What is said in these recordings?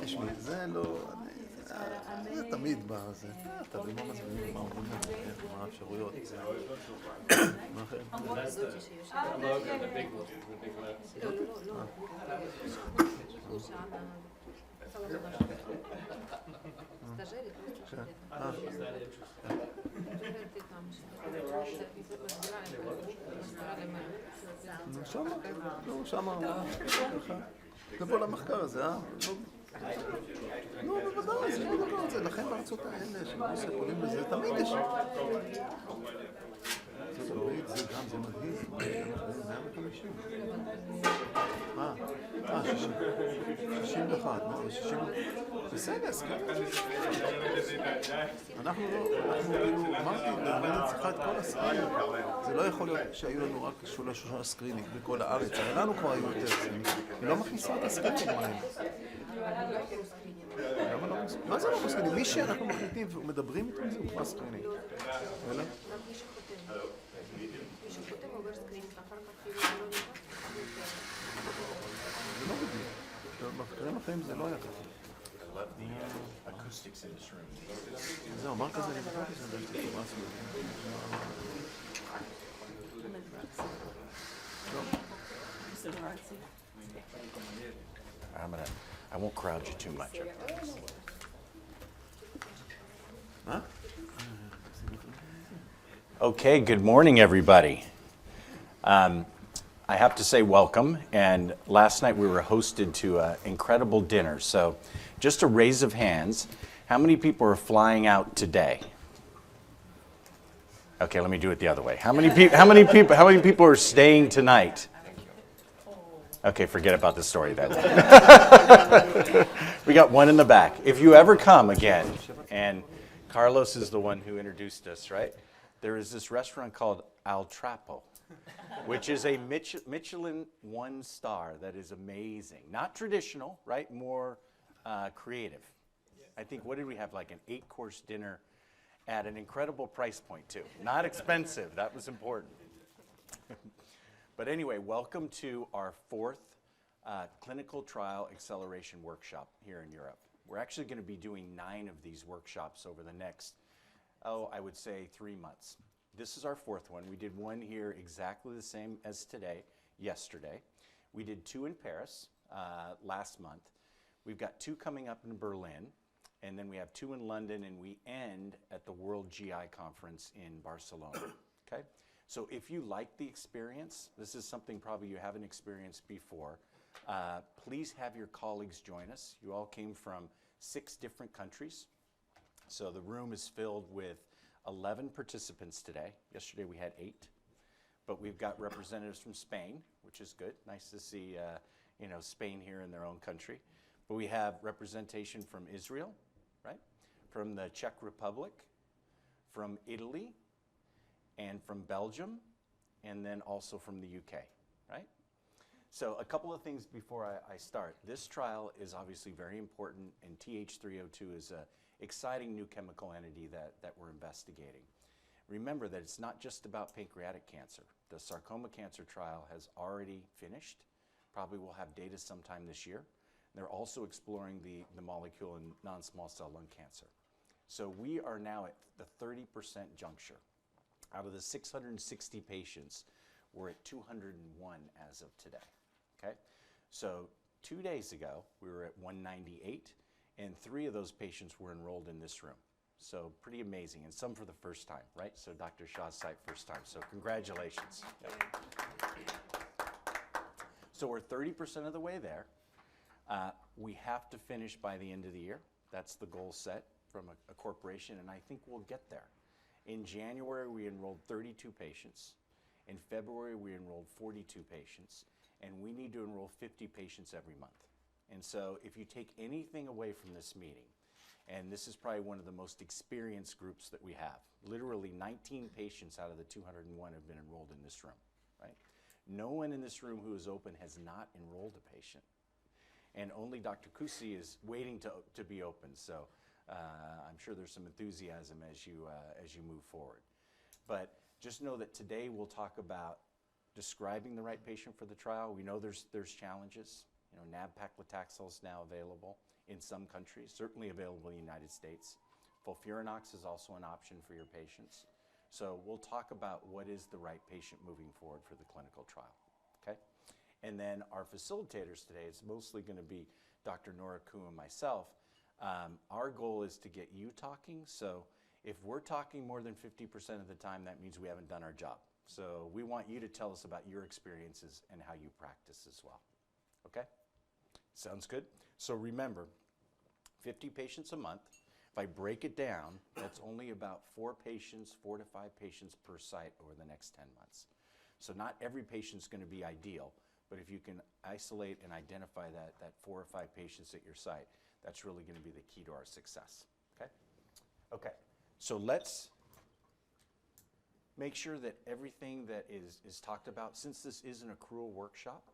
תשמעי, זה לא... זה תמיד בא, זה... תלוי מה מזמינים, מה אומרים לך, מה האפשרויות. מה אחר? שמה, זה בוא למחקר הזה, לא, בוודאי, זה לא דבר הזה, לכן בארצות האלה שמוסר קוראים לזה, תמיד יש. זה ברית, זה גם, זה מדהים, זה 150. 61, 60. בסדר, אז כן. אנחנו כאילו, אמרתי, ללמדת צריכה את כל הסקרינים. זה לא יכול להיות שהיו לנו רק שלושה סקרינים בכל הארץ, אבל לנו כבר היו יותר סקרינים. היא לא מכניסה את הסקרינים מהם. מה זה לא סקרינים? מי שאנחנו מחליטים ומדברים איתו זה הוא כבר סקרינים. אלא? זה לא בדיוק. במחקרים אחרים זה לא היה ככה. זהו, אמר כזה, אני בטח שזה יש לי כמעט I won't crowd you too much. Okay, good morning, everybody. I have to say welcome, and last night we were hosted to an incredible dinner. So just a raise of hands, how many people are flying out today? Okay, let me do it the other way. How many people are staying tonight? Okay, forget about the story then. We got one in the back. If you ever come again, and Carlos is the one who introduced us, right? There is this restaurant called Al Trapo, which is a Michelin 1-star that is amazing. Not traditional, right? More creative. I think, what did we have, like an 8-course dinner at an incredible price point, too. Not expensive. That was important. But anyway, welcome to our 4th clinical trial acceleration workshop here in Europe. We're actually going to be doing 9 of these workshops over the next, I would say 3 months. This is our 4th one. We did one here exactly the same as today, yesterday. We did 2 in Paris last month. We've got 2 coming up in Berlin, and then we have 2 in London, and we end at the World GI Conference in Barcelona, okay? So if you like the experience, this is something probably you haven't experienced before, please have your colleagues join us. You all came from 6 different countries. So the room is filled with 11 participants today. Yesterday we had 8, but we've got representatives from Spain, which is good. Nice to see Spain here in their own country. But we have representation from Israel, right? From the Czech Republic, from Italy, and from Belgium, and then also from the UK, right? So a couple of things before I start. This trial is obviously very important, and TH302 is an exciting new chemical entity that we're investigating. Remember that it's not just about pancreatic cancer. The sarcoma cancer trial has already finished. Probably will have data sometime this year. They're also exploring the molecule in non-small cell lung cancer. So we are now at the 30% juncture. Out of the 660 patients, we're at 201 as of today, okay? So 2 days ago, we were at 198, and 3 of those patients were enrolled in this room. So pretty amazing, and some for the first time, right? So Dr. Shah's site first time, so congratulations. Yep. So we're 30% of the way there. We have to finish by the end of the year. That's the goal set from a corporation, and I think we'll get there. In January, we enrolled 32 patients. In February, we enrolled 42 patients, and we need to enroll 50 patients every month. And so if you take anything away from this meeting, and this is probably one of the most experienced groups that we have, literally 19 patients out of the 201 have been enrolled in this room, right? No one in this room who is open has not enrolled a patient. And only Dr. Kusi is waiting to be open. So I'm sure there's some enthusiasm as you move forward. But just know that today we'll talk about describing the right patient for the trial. We know there's challenges. You know, nab-paclitaxel is now available in some countries, certainly available in the United States. Fulfurinox is also an option for your patients. So we'll talk about what is the right patient moving forward for the clinical trial, okay? And then our facilitators today, it's mostly going to be Dr. Nora Kuh and myself. Our goal is to get you talking, so if we're talking more than 50% of the time, that means we haven't done our job. So we want you to tell us about your experiences and how you practice as well, okay? Sounds good? So remember, 50 patients a month. If I break it down, that's only about 4 to 5 patients per site over the next 10 months. So not every patient's going to be ideal, but if you can isolate and identify that 4 or 5 patients at your site, that's really going to be the key to our success, okay? Okay, so let's make sure that everything that is talked about, since this is an accrual workshop,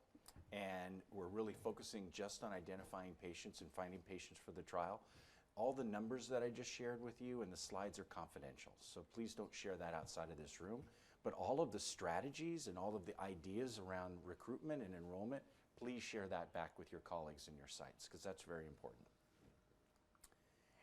and we're really focusing just on identifying patients and finding patients for the trial, all the numbers that I just shared with you and the slides are confidential, so please don't share that outside of this room. But all of the strategies and all of the ideas around recruitment and enrollment, please share that back with your colleagues in your sites, because that's very important.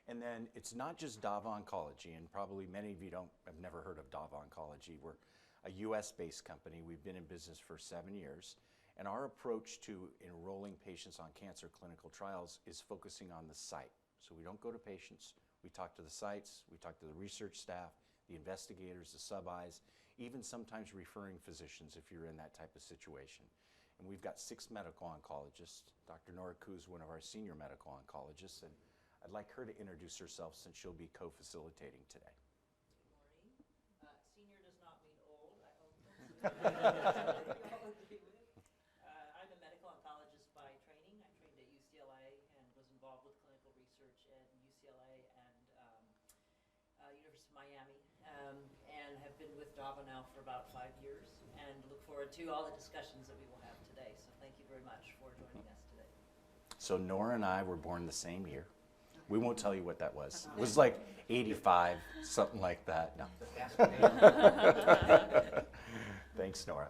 And then it's not just Dava Oncology, and probably many of you have never heard of Dava Oncology. We're a US-based company. We've been in business for 7 years, and our approach to enrolling patients on cancer clinical trials is focusing on the site. So we don't go to patients, we talk to the sites, we talk to the research staff, the investigators, the sub-Is, even sometimes referring physicians if you're in that type of situation. And we've got 6 medical oncologists. Dr. Nora Kuh is one of our senior medical oncologists, and I'd like her to introduce herself since she'll be co-facilitating today. Good morning. Senior does not mean old, I hope. I'm a medical oncologist by training. I trained at UCLA and was involved with clinical research at UCLA and University of Miami, and have been with Dava now for about 5 years, and look forward to all the discussions that we will have today. So thank you very much for joining us today. So Nora and I were born the same year. We won't tell you what that was. It was like 85, something like that. No. Thanks, Nora.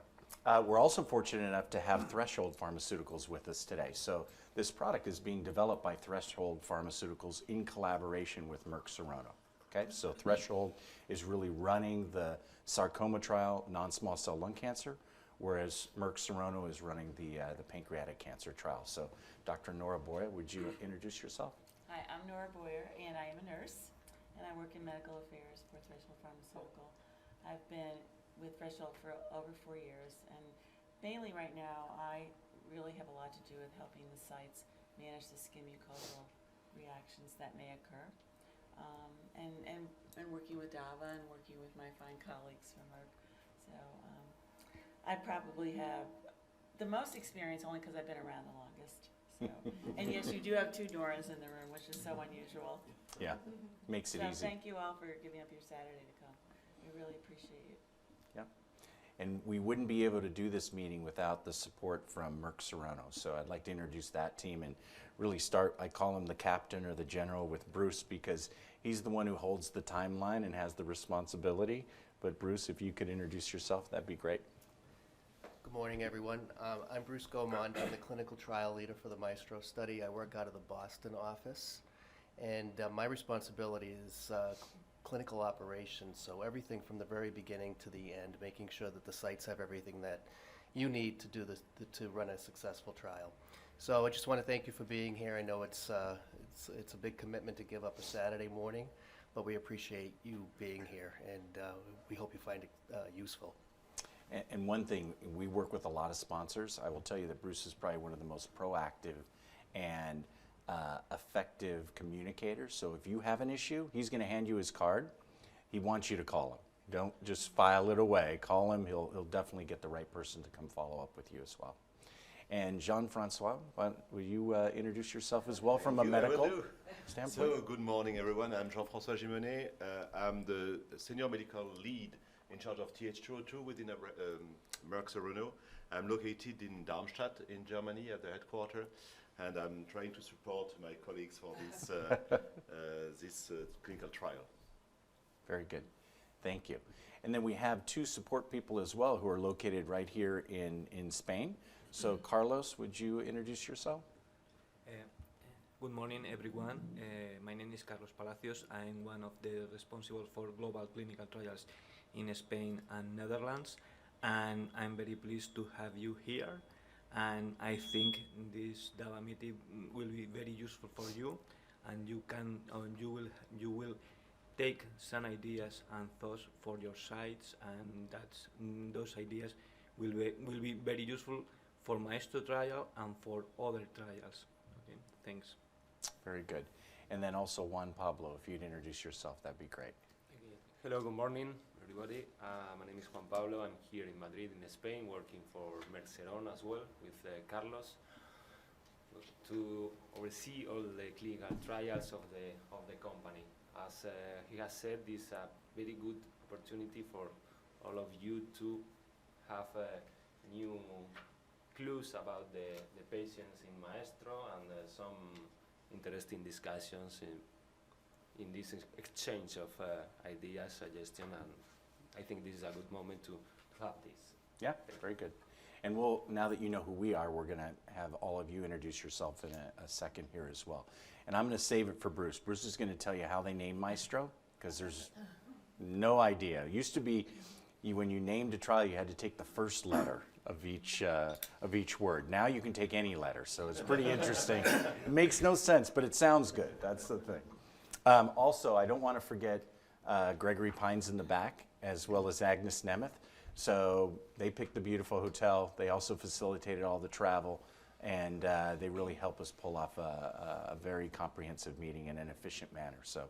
We're also fortunate enough to have Threshold Pharmaceuticals with us today. So this product is being developed by Threshold Pharmaceuticals in collaboration with Merck Serono. Okay, so Threshold is really running the sarcoma trial, non-small cell lung cancer, whereas Merck Serono is running the pancreatic cancer trial. So Dr. Nora Boyer, would you introduce yourself? Hi, I'm Nora Boyer, and I am a nurse, and I work in medical affairs for Threshold Pharmaceutical. I've been with Threshold for over 4 years, and mainly right now, I really have a lot to do with helping the sites manage the skin mucosal reactions that may occur. And working with Dava and working with my fine colleagues from Merck. So I probably have the most experience only because I've been around the longest. So, and yes, you do have 2 Noras in the room, which is so unusual. Yeah, makes it so easy. Thank you all for giving up your Saturday to come. We really appreciate it. Yeah, and we wouldn't be able to do this meeting without the support from Merck Serono. So I'd like to introduce that team and really start, I call him the captain or the general, with Bruce, because he's the one who holds the timeline and has the responsibility. But Bruce, if you could introduce yourself, that'd be great. Good morning, everyone. I'm Bruce Gaumont. I'm the clinical trial leader for the MAESTRO study. I work out of the Boston office, and my responsibility is clinical operations, so everything from the very beginning to the end, making sure that the sites have everything that you need to do this, to run a successful trial. So I just want to thank you for being here. I know it's a big commitment to give up a Saturday morning, but we appreciate you being here, and we hope you find it useful. And one thing, we work with a lot of sponsors. I will tell you that Bruce is probably one of the most proactive and effective communicators. So if you have an issue, he's going to hand you his card. He wants you to call him. Don't just file it away. Call him. He'll definitely get the right person to come follow up with you as well. And Jean-Francois, will you introduce yourself as well from a medical standpoint? So good morning, everyone. I'm Jean-Francois Gimonet. I'm the senior medical lead in charge of TH202 within Merck Serono. I'm located in Darmstadt in Germany at the headquarters, and I'm trying to support my colleagues for this, this clinical trial. Very good. Thank you. And then we have 2 support people as well who are located right here in Spain. So Carlos, would you introduce yourself? Good morning, everyone. My name is Carlos Palacios. I'm one of the responsible for global clinical trials in Spain and Netherlands, and I'm very pleased to have you here. And I think this data meeting will be very useful for you, and you will take some ideas and thoughts for your sites, and those ideas will be very useful for Maestro trial and for other trials. Okay, thanks. Very good. And then also Juan Pablo, if you'd introduce yourself, that'd be great. Hello, good morning, everybody. My name is Juan Pablo. I'm here in Madrid, in Spain, working for Merceron as well with Carlos to oversee all the clinical trials of the company. As he has said, this is a very good opportunity for all of you to have new clues about the patients in Maestro and some interesting discussions in this exchange of ideas, suggestions, and I think this is a good moment to have this. Yeah, very good. And now that you know who we are, we're going to have all of you introduce yourself in a second here as well. And I'm going to save it for Bruce. Bruce is going to tell you how they named Maestro, because there's no idea. It used to be when you named a trial, you had to take the first letter of each word. Now you can take any letter, so it's pretty interesting. It makes no sense, but it sounds good. That's the thing. Also, I don't want to forget Gregory Pines in the back, as well as Agnes Nemeth. So they picked the beautiful hotel. They also facilitated all the travel, and they really help us pull off a very comprehensive meeting in an efficient manner. So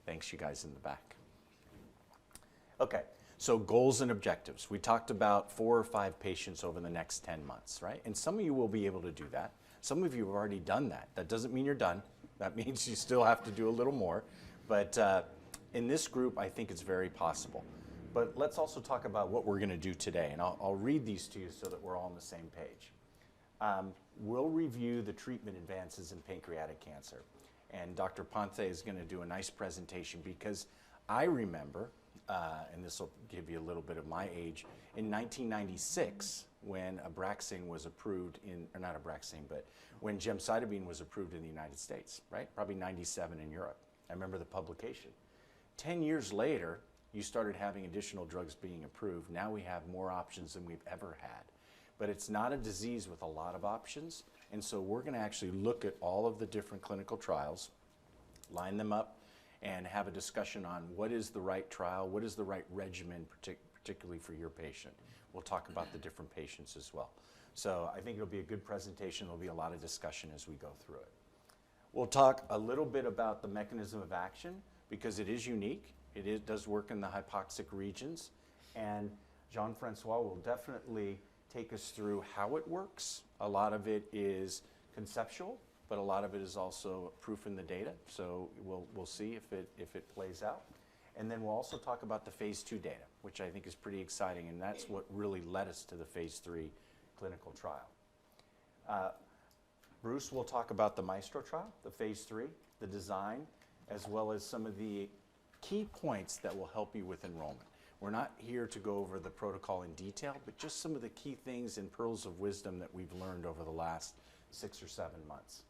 thanks, you guys in the back. Okay, so goals and objectives. We talked about 4 or 5 patients over the next 10 months, right? And some of you will be able to do that. Some of you have already done that. That doesn't mean you're done. That means you still have to do a little more. But in this group, I think it's very possible. But let's also talk about what we're going to do today. And I'll read these to you so that we're all on the same page. We'll review the treatment advances in pancreatic cancer. And Dr. Ponte is going to do a nice presentation because I remember, and this will give you a little bit of my age, in 1996, when Abraxane was approved or not Abraxane, but when gemcitabine was approved in the United States, right? Probably 97 in Europe. I remember the publication. 10 years later, you started having additional drugs being approved. Now we have more options than we've ever had. But it's not a disease with a lot of options, and so we're going to actually look at all of the different clinical trials, line them up, and have a discussion on what is the right trial, what is the right regimen, particularly for your patient. We'll talk about the different patients as well. So I think it'll be a good presentation. There'll be a lot of discussion as we go through it. We'll talk a little bit about the mechanism of action because it is unique. It does work in the hypoxic regions, and Jean-Francois will definitely take us through how it works. A lot of it is conceptual, but a lot of it is also proof in the data, so we'll see if it plays out. And then we'll also talk about the phase 2 data, which I think is pretty exciting, and that's what really led us to the phase 3 clinical trial. Bruce will talk about the Maestro trial, the phase 3, the design, as well as some of the key points that will help you with enrollment. We're not here to go over the protocol in detail, but just some of the key things and pearls of wisdom that we've learned over the last 6 or 7 months.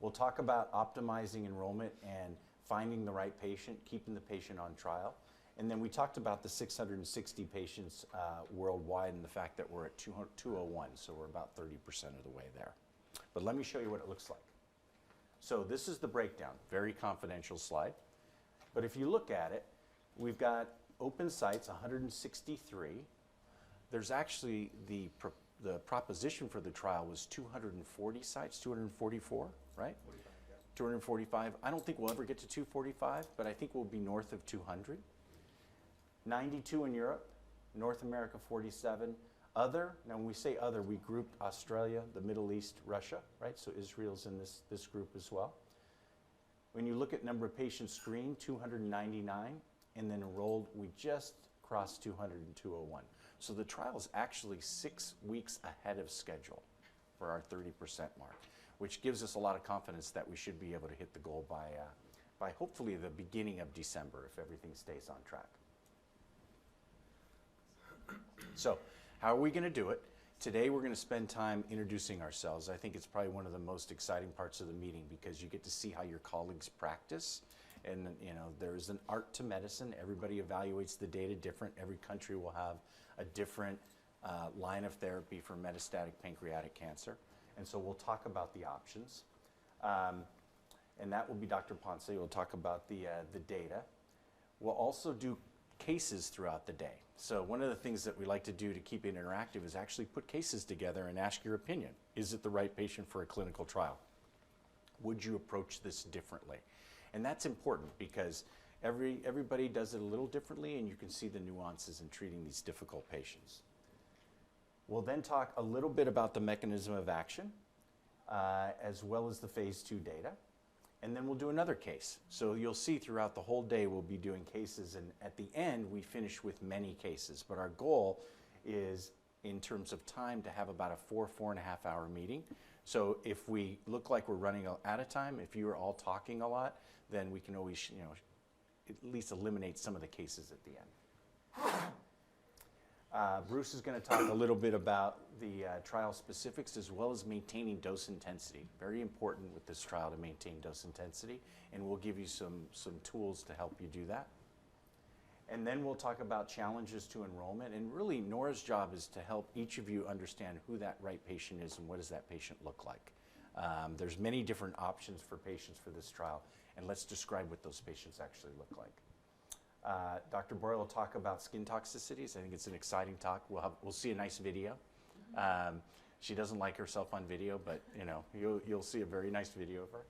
We'll talk about optimizing enrollment and finding the right patient, keeping the patient on trial. And then we talked about the 660 patients worldwide and the fact that we're at 201, so we're about 30% of the way there. But let me show you what it looks like. So this is the breakdown, very confidential slide. But if you look at it, we've got open sites, 163. There's actually the proposition for the trial was 240 sites, 244, right? 245. I don't think we'll ever get to 245, but I think we'll be north of 200. 92 in Europe, North America 47. Other, now when we say other, we grouped Australia, the Middle East, Russia, right? So Israel's in this group as well. When you look at number of patients screened, 299, and then enrolled, we just crossed 200 and 201. So the trial is actually 6 weeks ahead of schedule for our 30% mark, which gives us a lot of confidence that we should be able to hit the goal by hopefully the beginning of December if everything stays on track. So how are we going to do it? Today we're going to spend time introducing ourselves. I think it's probably one of the most exciting parts of the meeting because you get to see how your colleagues practice. And you know, there's an art to medicine. Everybody evaluates the data different. Every country will have a different line of therapy for metastatic pancreatic cancer. And so we'll talk about the options. And that will be Dr. Ponce. We'll talk about the data. We'll also do cases throughout the day. So one of the things that we like to do to keep it interactive is actually put cases together and ask your opinion. Is it the right patient for a clinical trial? Would you approach this differently? And that's important because everybody does it a little differently, and you can see the nuances in treating these difficult patients. We'll then talk a little bit about the mechanism of action, as well as the phase 2 data. And then we'll do another case. So you'll see throughout the whole day we'll be doing cases, and at the end we finish with many cases. But our goal is, in terms of time, to have about a 4.5 hour meeting. So if we look like we're running out of time, if you are all talking a lot, then we can always, you know, at least eliminate some of the cases at the end. Bruce is going to talk a little bit about the trial specifics as well as maintaining dose intensity. Very important with this trial to maintain dose intensity, and we'll give you some tools to help you do that. And then we'll talk about challenges to enrollment, and really Nora's job is to help each of you understand who that right patient is and what does that patient look like. There's many different options for patients for this trial, and let's describe what those patients actually look like. Dr. Boyle will talk about skin toxicities. I think it's an exciting talk. We'll see a nice video. She doesn't like herself on video, but you know, you'll see a very nice video of her.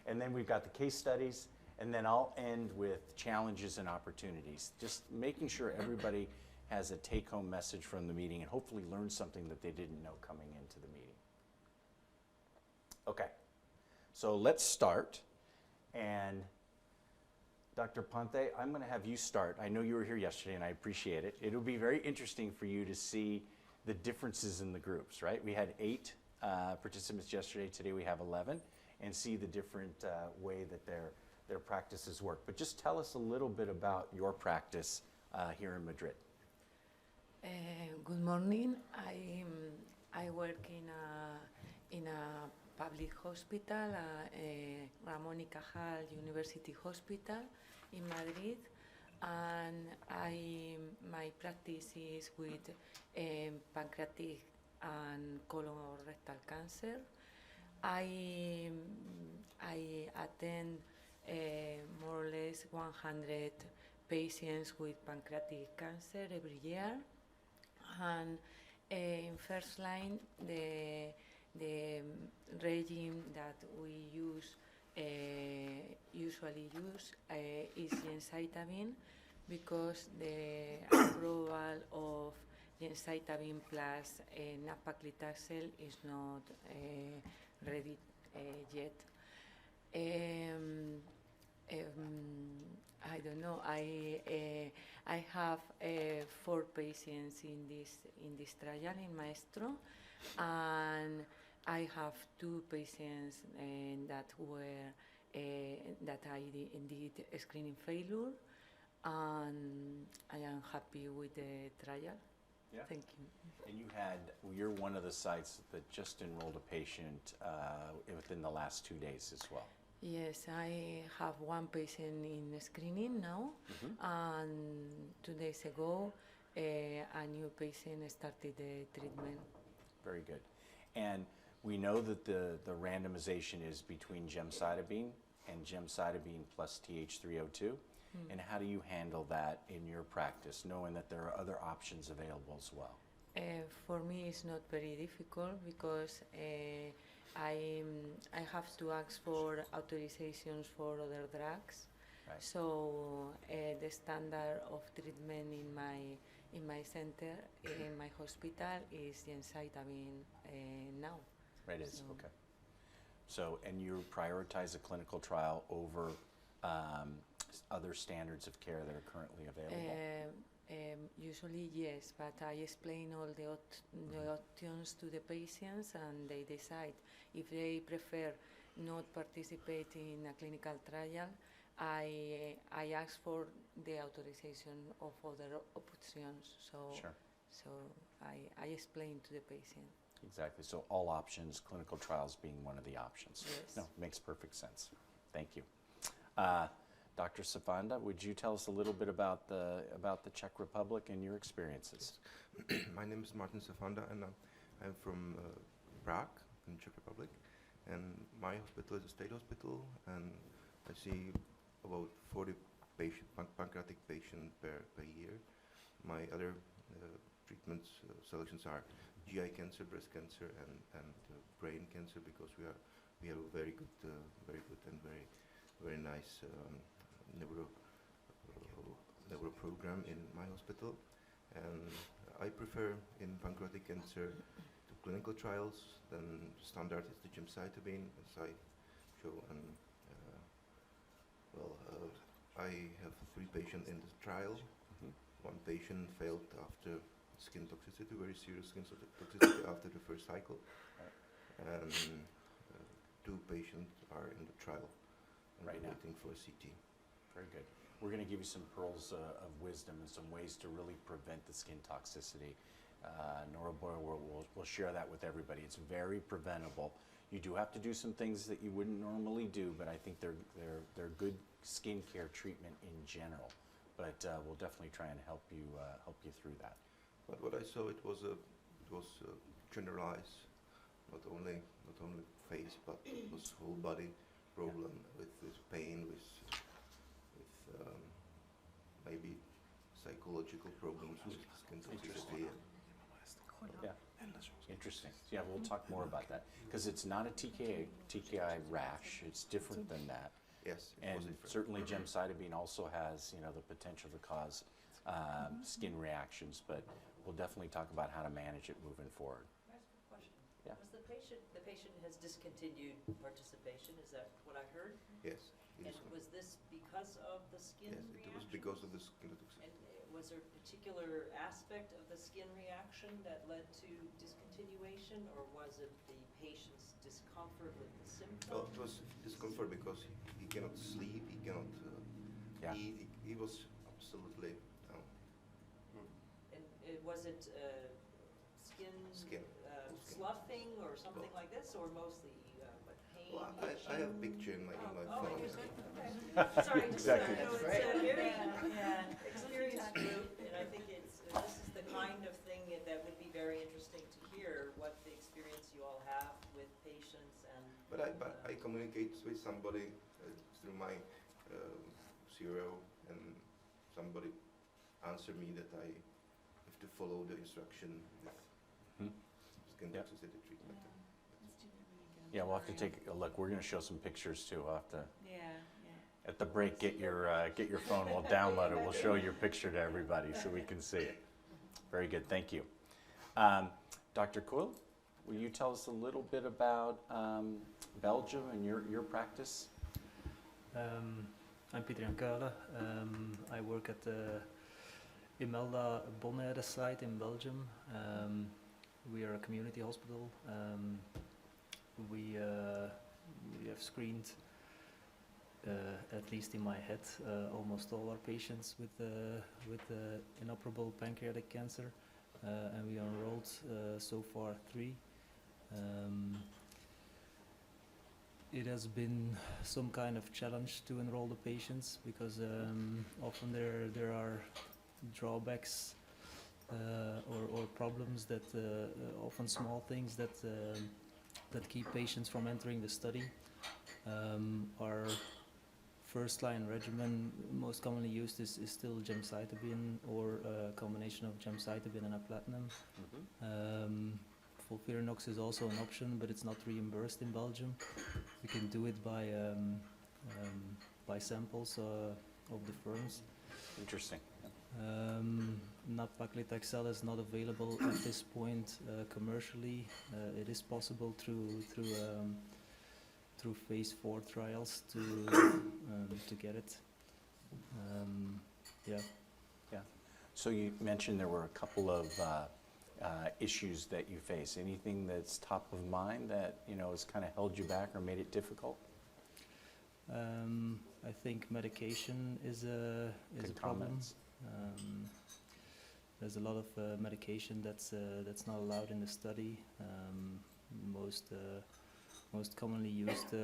And then we've got the case studies, and then I'll end with challenges and opportunities. Just making sure everybody has a take-home message from the meeting and hopefully learn something that they didn't know coming into the meeting. Okay, so let's start. And Dr. Ponte, I'm going to have you start. I know you were here yesterday, and I appreciate it. It'll be very interesting for you to see the differences in the groups, right? We had 8 participants yesterday. Today we have 11, and see the different way that their practices work. But just tell us a little bit about your practice here in Madrid. Good morning. I work in a public hospital, Ramón y Cajal University Hospital in Madrid, and my practice is with pancreatic and colorectal cancer. I attend more or less 100 patients with pancreatic cancer every year, and in first line the regime that we usually use is gemcitabine, because the approval of gemcitabine plus nab-paclitaxel is not ready yet. I don't know. I have 4 patients in this trial in MAESTRO, and I have 2 patients that I did a screening failure, and I am happy with the trial. Yeah. Thank you. And you're one of the sites that just enrolled a patient within the last 2 days as well. Yes, I have 1 patient in screening now, and 2 days ago a new patient started the treatment. Very good. And we know that the randomization is between gemcitabine and gemcitabine plus TH302. And how do you handle that in your practice, knowing that there are other options available as well? For me, it's not very difficult, because I have to ask for authorizations for other drugs. Right. So the standard of treatment in my center, in my hospital, is gemcitabine now. Right, it is, okay. So, and you prioritize a clinical trial over other standards of care that are currently available? Usually yes, but I explain all the options to the patients, and they decide. If they prefer not participate in a clinical trial, I ask for the authorization of other options. So, Sure. So I explain to the patient. Exactly. So all options, clinical trials being one of the options. Yes. No, makes perfect sense. Thank you. Dr. Safanda, would you tell us a little bit about the Czech Republic and your experiences? My name is Martin Safanda, and I'm from Prague, in Czech Republic. And my hospital is a state hospital, and I see about 40 pancreatic patients per year. My other treatments selections are GI cancer, breast cancer, and brain cancer, because we have a very good and very nice neuro program in my hospital. And I prefer in pancreatic cancer to clinical trials. Then standard is the gemcitabine, as I show. And I have 3 patients in the trial. One patient failed after skin toxicity, very serious skin toxicity after the first cycle. And 2 patients are in the trial and Right now. waiting for a CT. Very good. We're going to give you some pearls of wisdom and some ways to really prevent the skin toxicity. Nora Boyle will share that with everybody. It's very preventable. You do have to do some things that you wouldn't normally do, but I think they're good skincare treatment in general. But we'll definitely try and help you through that. But what I saw, it was generalized, not only face, but it was whole body problem with pain, with maybe psychological problems with skin toxicity. Yeah, interesting. Yeah, we'll talk more about that because it's not a TKI rash. It's different than that. Yes, it And was different. certainly gemcitabine also has, the potential to cause skin reactions, but we'll definitely talk about how to manage it moving forward. Can I ask a question? Yeah. Was the patient has discontinued participation, is that what I heard? Yes. it And is. was this because of the skin Yes, reaction? it was because of the skin toxicity. And was there a particular aspect of the skin reaction that led to discontinuation, or was it the patient's discomfort with the symptoms? Well, it was discomfort because he cannot sleep, he cannot Yeah. eat. He was absolutely down. And was it skin, Skin. sloughing or something like this, or mostly like pain? Well, I have a picture in my Oh, phone. interesting. Okay. Sorry, just, Exactly. it's Great. a very Yeah. experienced group, and I think this is the kind of thing that would be very interesting to hear, what the experience you all have with patients and. But I communicate with somebody through my CRO, and somebody answered me that I have to follow the instruction with skin Yep. toxicity treatment. Yeah, we'll have to take a look. We're going to show some pictures too. We'll have to, Yeah, at the break, get your phone. We'll download it. We'll show your picture to everybody so we can see it. Very good. Thank you. Dr. Kuhl, will you tell us a little bit about Belgium and your practice? I'm Pieter Jan Kuijlen. I work at the Imelda Bonaire site in Belgium. We are a community hospital. We have screened, at least in my head, almost all our patients with inoperable pancreatic cancer, and we enrolled so far 3. It has been some kind of challenge to enroll the patients because often there are drawbacks or problems that often small things that keep patients from entering the study. Our first line regimen most commonly used is still gemcitabine or a combination of gemcitabine and a platinum. FOLFIRINOX is also an option, but it's not reimbursed in Belgium. We can do it by samples of the firms. Interesting. Nab-paclitaxel is not available at this point commercially. It is possible through phase 4 trials to get it. Yeah. Yeah. So you mentioned there were a couple of issues that you face. Anything that's top of mind that has kind of held you back or made it difficult? I think medication is a problem. there's a lot of medication that's not allowed in the study. Most commonly used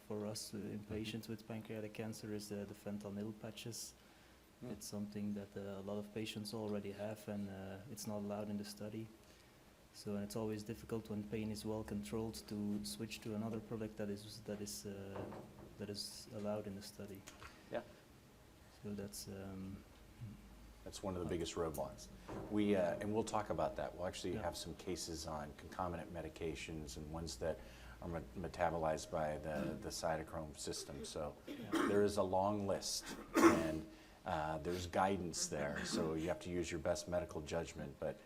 for us in patients with pancreatic cancer is the fentanyl patches. It's something that a lot of patients already have, and it's not allowed in the study. So it's always difficult when pain is well controlled to switch to another product that is allowed in the study. Yeah. So that's one of the biggest roadblocks. And we'll talk about that. We'll actually have some cases on concomitant medications and ones that are metabolized by the cytochrome system. So there is a long list, and there's guidance there. So you have to use your best medical judgment, but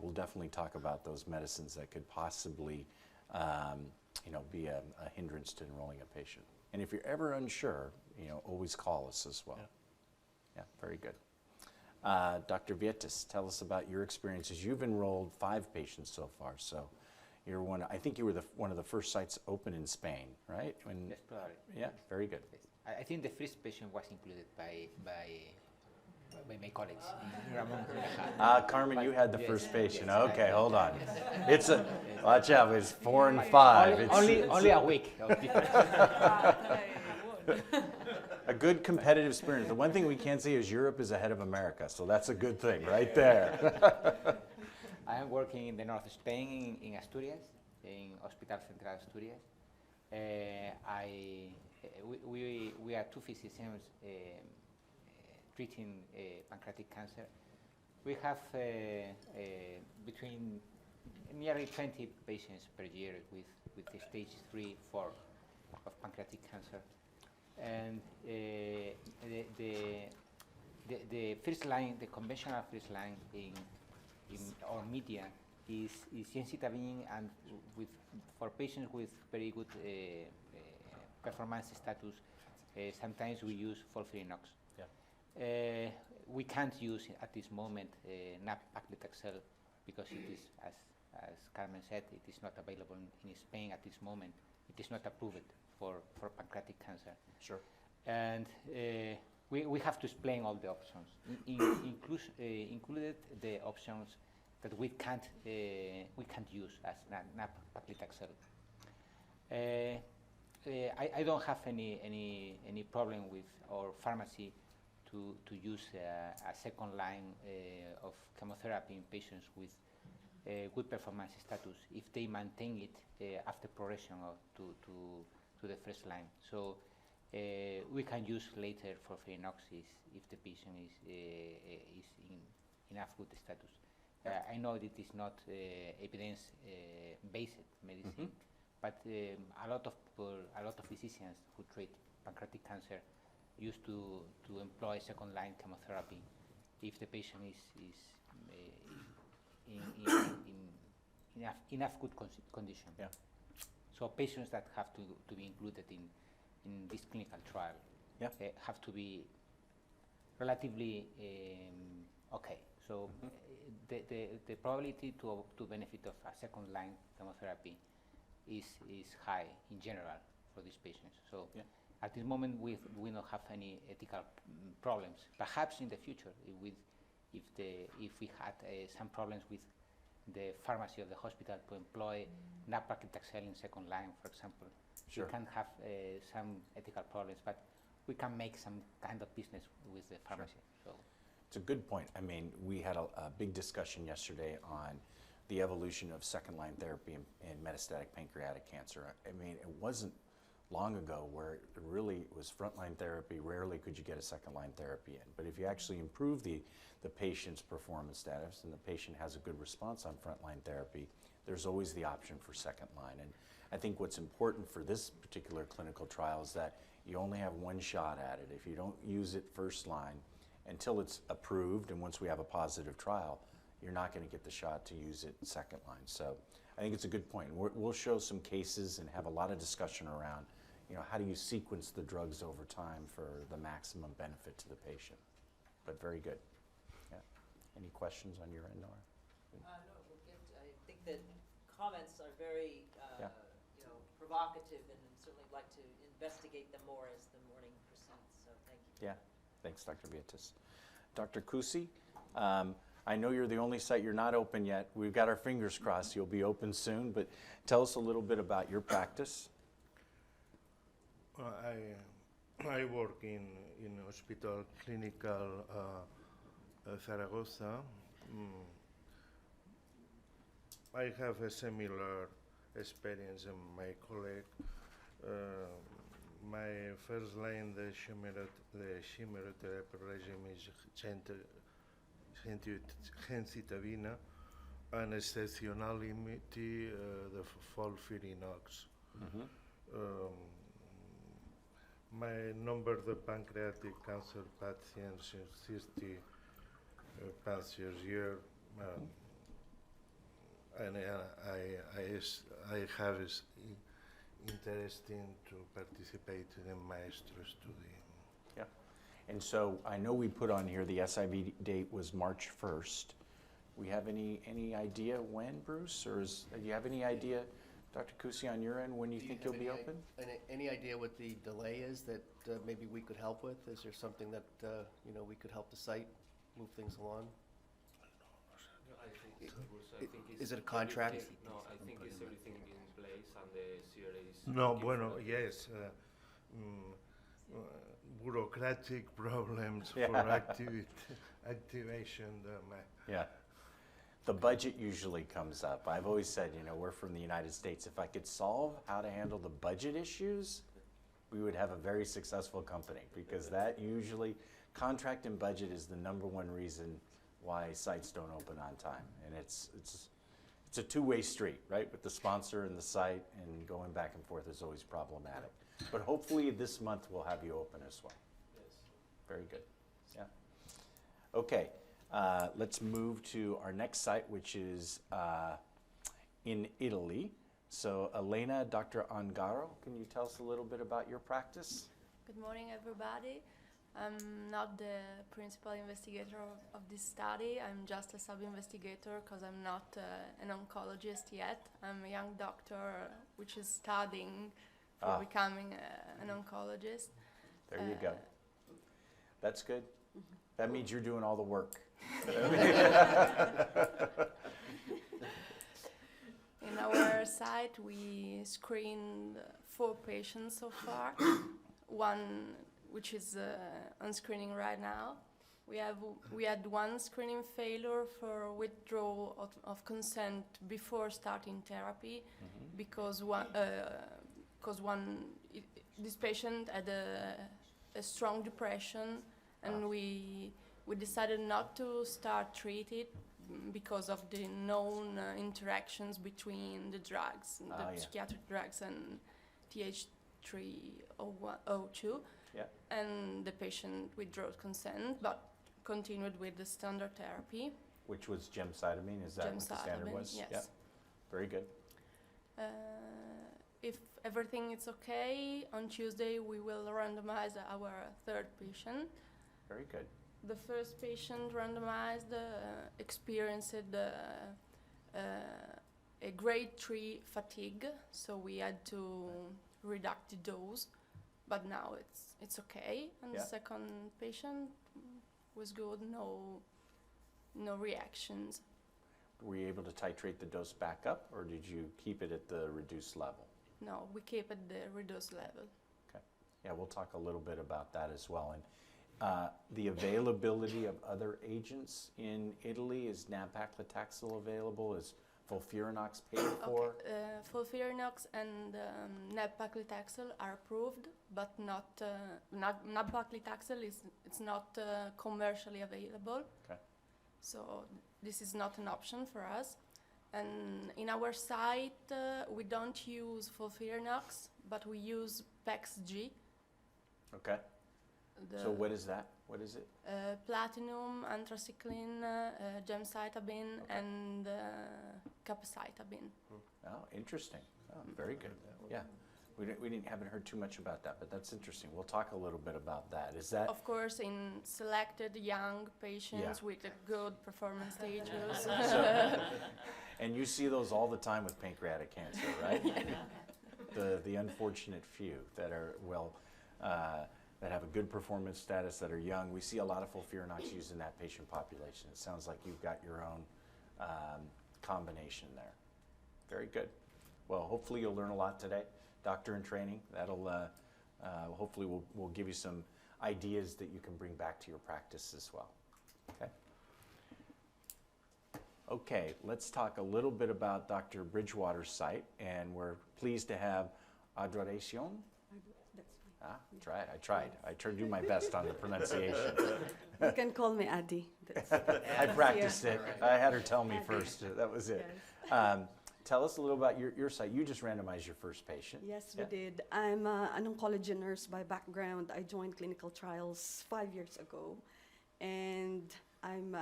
we'll definitely talk about those medicines that could possibly be a hindrance to enrolling a patient. And if you're ever unsure, always call us as well. Yeah, very good. Dr. Vietas, tell us about your experiences. You've enrolled 5 patients so far, so you're I think you were one of the first sites open in Spain, right? Yes, probably. Yeah, very good. Yes. I think the first patient was included by my colleagues in Ramon. Carmen, you had the first patient. Yes, Okay, hold on. It's watch out, it's 4 and 5. Only a week of difference. A good competitive spirit. The one thing we can say is Europe is ahead of America, so that's a good thing right there. I am working in the north of Spain, in Asturias, in Hospital Central Asturias. We are 2 physicians treating pancreatic cancer. We have between nearly 20 patients per year with stage 3, 4 of pancreatic cancer. And the first line, the conventional first line in our media is gemcitabine, and for patients with very good performance status, sometimes we use FOLFIRINOX. Yeah. We can't use at this moment nab-paclitaxel because it is, as Carmen said, it is not available in Spain at this moment. It is not approved for pancreatic cancer. Sure. And we have to explain all the options, included the options that we can't use as nab-paclitaxel. I don't have any problem with our pharmacy to use a second line of chemotherapy in patients with good performance status if they maintain it after progression to the first line. So we can use later FOLFIRINOX if the patient is in enough good status. I know that it is not evidence-based medicine, but a lot of physicians who treat pancreatic cancer used to employ second-line chemotherapy if the patient is in enough good condition. Yeah. So patients that have to be included in this clinical trial have to be relatively okay. So the probability to benefit of a second-line chemotherapy is high in general for these patients. So at this moment we don't have any ethical problems. Perhaps in the future, if we had some problems with the pharmacy of the hospital to employ nab-paclitaxel in second line, for example, we can have some ethical problems, but we can make some kind of business with the pharmacy. So it's a good point. I mean, we had a big discussion yesterday on the evolution of second-line therapy in metastatic pancreatic cancer. I mean, it wasn't long ago where it really was frontline therapy. Rarely could you get a second-line therapy in. But if you actually improve the patient's performance status and the patient has a good response on frontline therapy, there's always the option for second line. And I think what's important for this particular clinical trial is that you only have one shot at it. If you don't use it first line until it's approved, and once we have a positive trial, you're not going to get the shot to use it second line. So I think it's a good point. We'll show some cases and have a lot of discussion around, how do you sequence the drugs over time for the maximum benefit to the patient. But very good. Yeah. Any questions on your end, Nora? No, we'll get, I think that comments are very, provocative, and certainly like to investigate them more as the morning proceeds. So thank you. Yeah. Thanks, Dr. Vietas. Dr. Kusi, I know you're the only site you're not open yet. We've got our fingers crossed you'll be open soon, but tell us a little bit about your practice. I work in hospital clinical Zaragoza. I have a similar experience in my colleague. My first line, the chemotherapy regime is gemcitabine, and exceptionality the FOLFIRINOX. My number of pancreatic cancer patients in 60 past year, and I have interesting to participate in the MAESTRO study. Yeah. And so I know we put on here the SIV date was March 1st. We have any idea when, Bruce? Or do you have any idea, Dr. Kusi, on your end, when you think you'll be open? Any idea what the delay is that maybe we could help with? Is there something that we could help the site move things along? Is it a contract? No, I think it's everything in place and the CRA is... No, bueno, yes. Bureaucratic problems for activation. Yeah. The budget usually comes up. I've always said, we're from the United States. If I could solve how to handle the budget issues, we would have a very successful company, because that usually, contract and budget is the #1 reason why sites don't open on time. And it's a two-way street, right? With the sponsor and the site, and going back and forth is always problematic. But hopefully this month we'll have you open as well. Yes. Very good. Yeah. Okay. Let's move to our next site, which is in Italy. So Elena, Dr. Ongaro, can you tell us a little bit about your practice? Good morning, everybody. I'm not the principal investigator of this study. I'm just a sub-investigator because I'm not an oncologist yet. I'm a young doctor which is studying for becoming an oncologist. There you go. That's good. That means you're doing all the work. In our site, we screened 4 patients so far. One which is on screening right now. We had one screening failure for withdrawal of consent before starting therapy, because this patient had a strong depression, and we decided not to start treating because of the known interactions between the drugs, psychiatric drugs, and TH302. Yeah. And the patient withdrew consent, but continued with the standard therapy. Which was gemcitabine, is that what the standard was? Yes. Yep. Very good. If everything is okay, on Tuesday we will randomize our 3rd patient. Very good. The first patient randomized experienced a grade 3 fatigue, so we had to reduce the dose, but now it's okay. And the second patient was good, no reactions. Were you able to titrate the dose back up, or did you keep it at the reduced level? No, we keep at the reduced level. Okay. Yeah, we'll talk a little bit about that as well. And the availability of other agents in Italy, is nab-paclitaxel available? Is FOLFIRINOX paid for? Okay. FOLFIRINOX and nab-paclitaxel are approved, but not nab-paclitaxel it's not commercially available. Okay. So this is not an option for us. And in our site, we don't use FOLFIRINOX, but we use PEX-G. Okay. So what is that? What is it? Platinum, anthracycline, gemcitabine, and capecitabine. Oh, interesting. Oh, very good. Yeah. We haven't heard too much about that, but that's interesting. We'll talk a little bit about that. Is that... Of course, in selected young patients with a good performance stages. And you see those all the time with pancreatic cancer, right? The unfortunate few that are, that have a good performance status, that are young. We see a lot of FOLFIRINOX used in that patient population. It sounds like you've got your own combination there. Very good. Well, hopefully you'll learn a lot today. Doctor in training, that'll hopefully will give you some ideas that you can bring back to your practice as well. Okay. Okay, let's talk a little bit about Dr. Bridgewater's site, and we're pleased to have Adoración. I tried to do my best on the pronunciation. You can call me Adi. I practiced it. I had her tell me first. That was it. Yes. Tell us a little about your site. You just randomized your first patient. Yes, we did. I'm an oncology nurse by background. I joined clinical trials 5 years ago, and I'm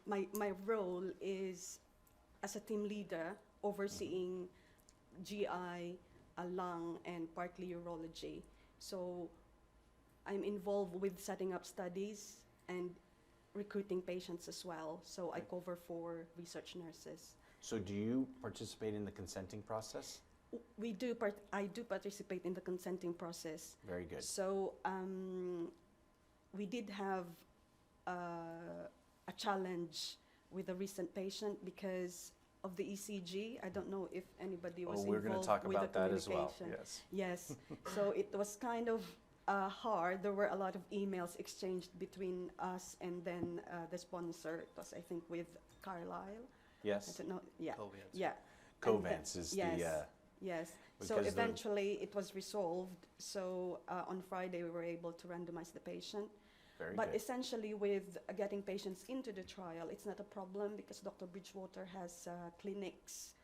my role is as a team leader overseeing GI, lung, and partly urology. So I'm involved with setting up studies and recruiting patients as well. So I cover for research nurses. So do you participate in the consenting process? We do. I do participate in the consenting process. Very good. So we did have a challenge with a recent patient because of the ECG. I don't know if anybody was we're going to talk with about the that as well. communication. Yes. Yes. So it was kind of hard. There were a lot of emails exchanged between us and then the sponsor. It was, I think, with Carlisle. Yes. I don't know. Yeah. Covance. Yeah. Covance is yes, the. Yes. So because eventually it was resolved. So on Friday we were able to randomize the patient. Very But good. essentially with getting patients into the trial, it's not a problem because Dr. Bridgewater has clinics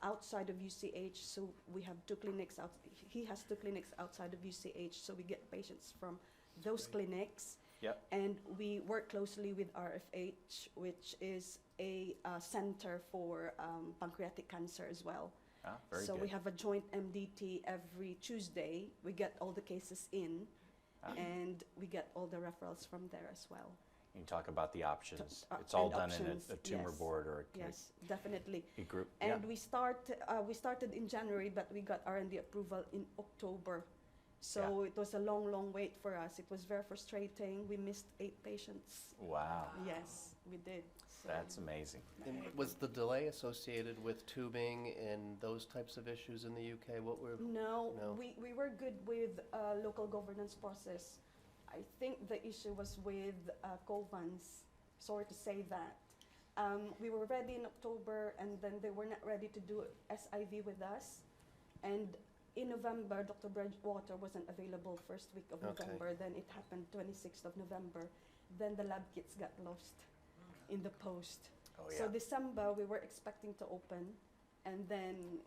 outside of UCH. So we have 2 clinics out. He has 2 clinics outside of UCH. So we get patients from those clinics. Yep. And we work closely with RFH, which is a center for pancreatic cancer as well. Ah, very so good. we have a joint MDT every Tuesday. We get all the cases in, and we get all the referrals from there as well. You can talk about the options. It's all done options, in a tumor yes. board or Yes, definitely. a group. And yeah. we started in January, but we got R&D approval in October. So it was a long, long wait for us. It was very frustrating. We missed 8 patients. Wow. Yes, we did. So That's amazing. And was the delay associated with tubing and those types of issues in the UK? What were? No, No. we were good with local governance process. I think the issue was with Covance. Sorry to say that. We were ready in October, and then they were not ready to do SIV with us. And in November, Dr. Bridgewater wasn't available first week of Okay. November. Then it happened 26th of November. Then the lab kits got lost in the post. Oh, So yeah. December, we were expecting to open, and then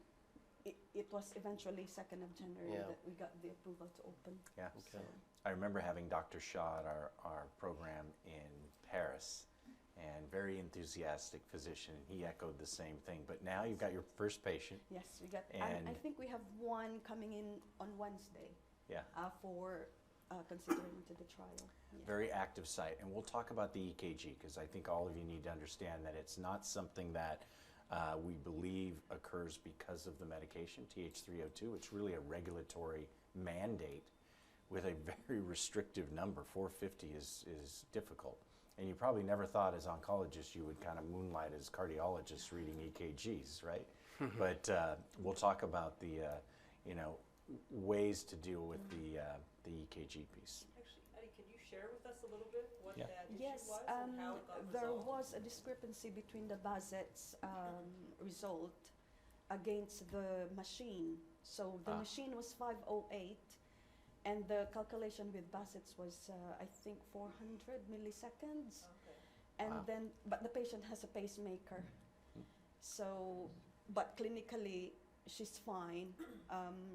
it was eventually 2nd of January Yeah. that we got the approval to open. Yeah. Okay. I remember having Dr. Shaw at our program in Paris, and very enthusiastic physician. He echoed the same thing. But now you've got your first patient. Yes, we got, And- I think we have one coming in on Wednesday Yeah. for considering to the trial. Yeah. Very active site. And we'll talk about the EKG because I think all of you need to understand that it's not something that we believe occurs because of the medication, TH302. It's really a regulatory mandate with a very restrictive number. 450 is difficult. And you probably never thought as oncologists you would kind of moonlight as cardiologists reading EKGs, right? But we'll talk about the ways to deal with the EKG piece. Actually, Eddie, can you share with us a little bit what Yeah. that issue Yes, was and how it got there resolved? was a discrepancy between the Bazet's result against the machine. So the machine was 508, and the calculation with Bazet's was, I think, 400 milliseconds. Okay. And Wow. then, but the patient has a pacemaker. So, but clinically, she's fine.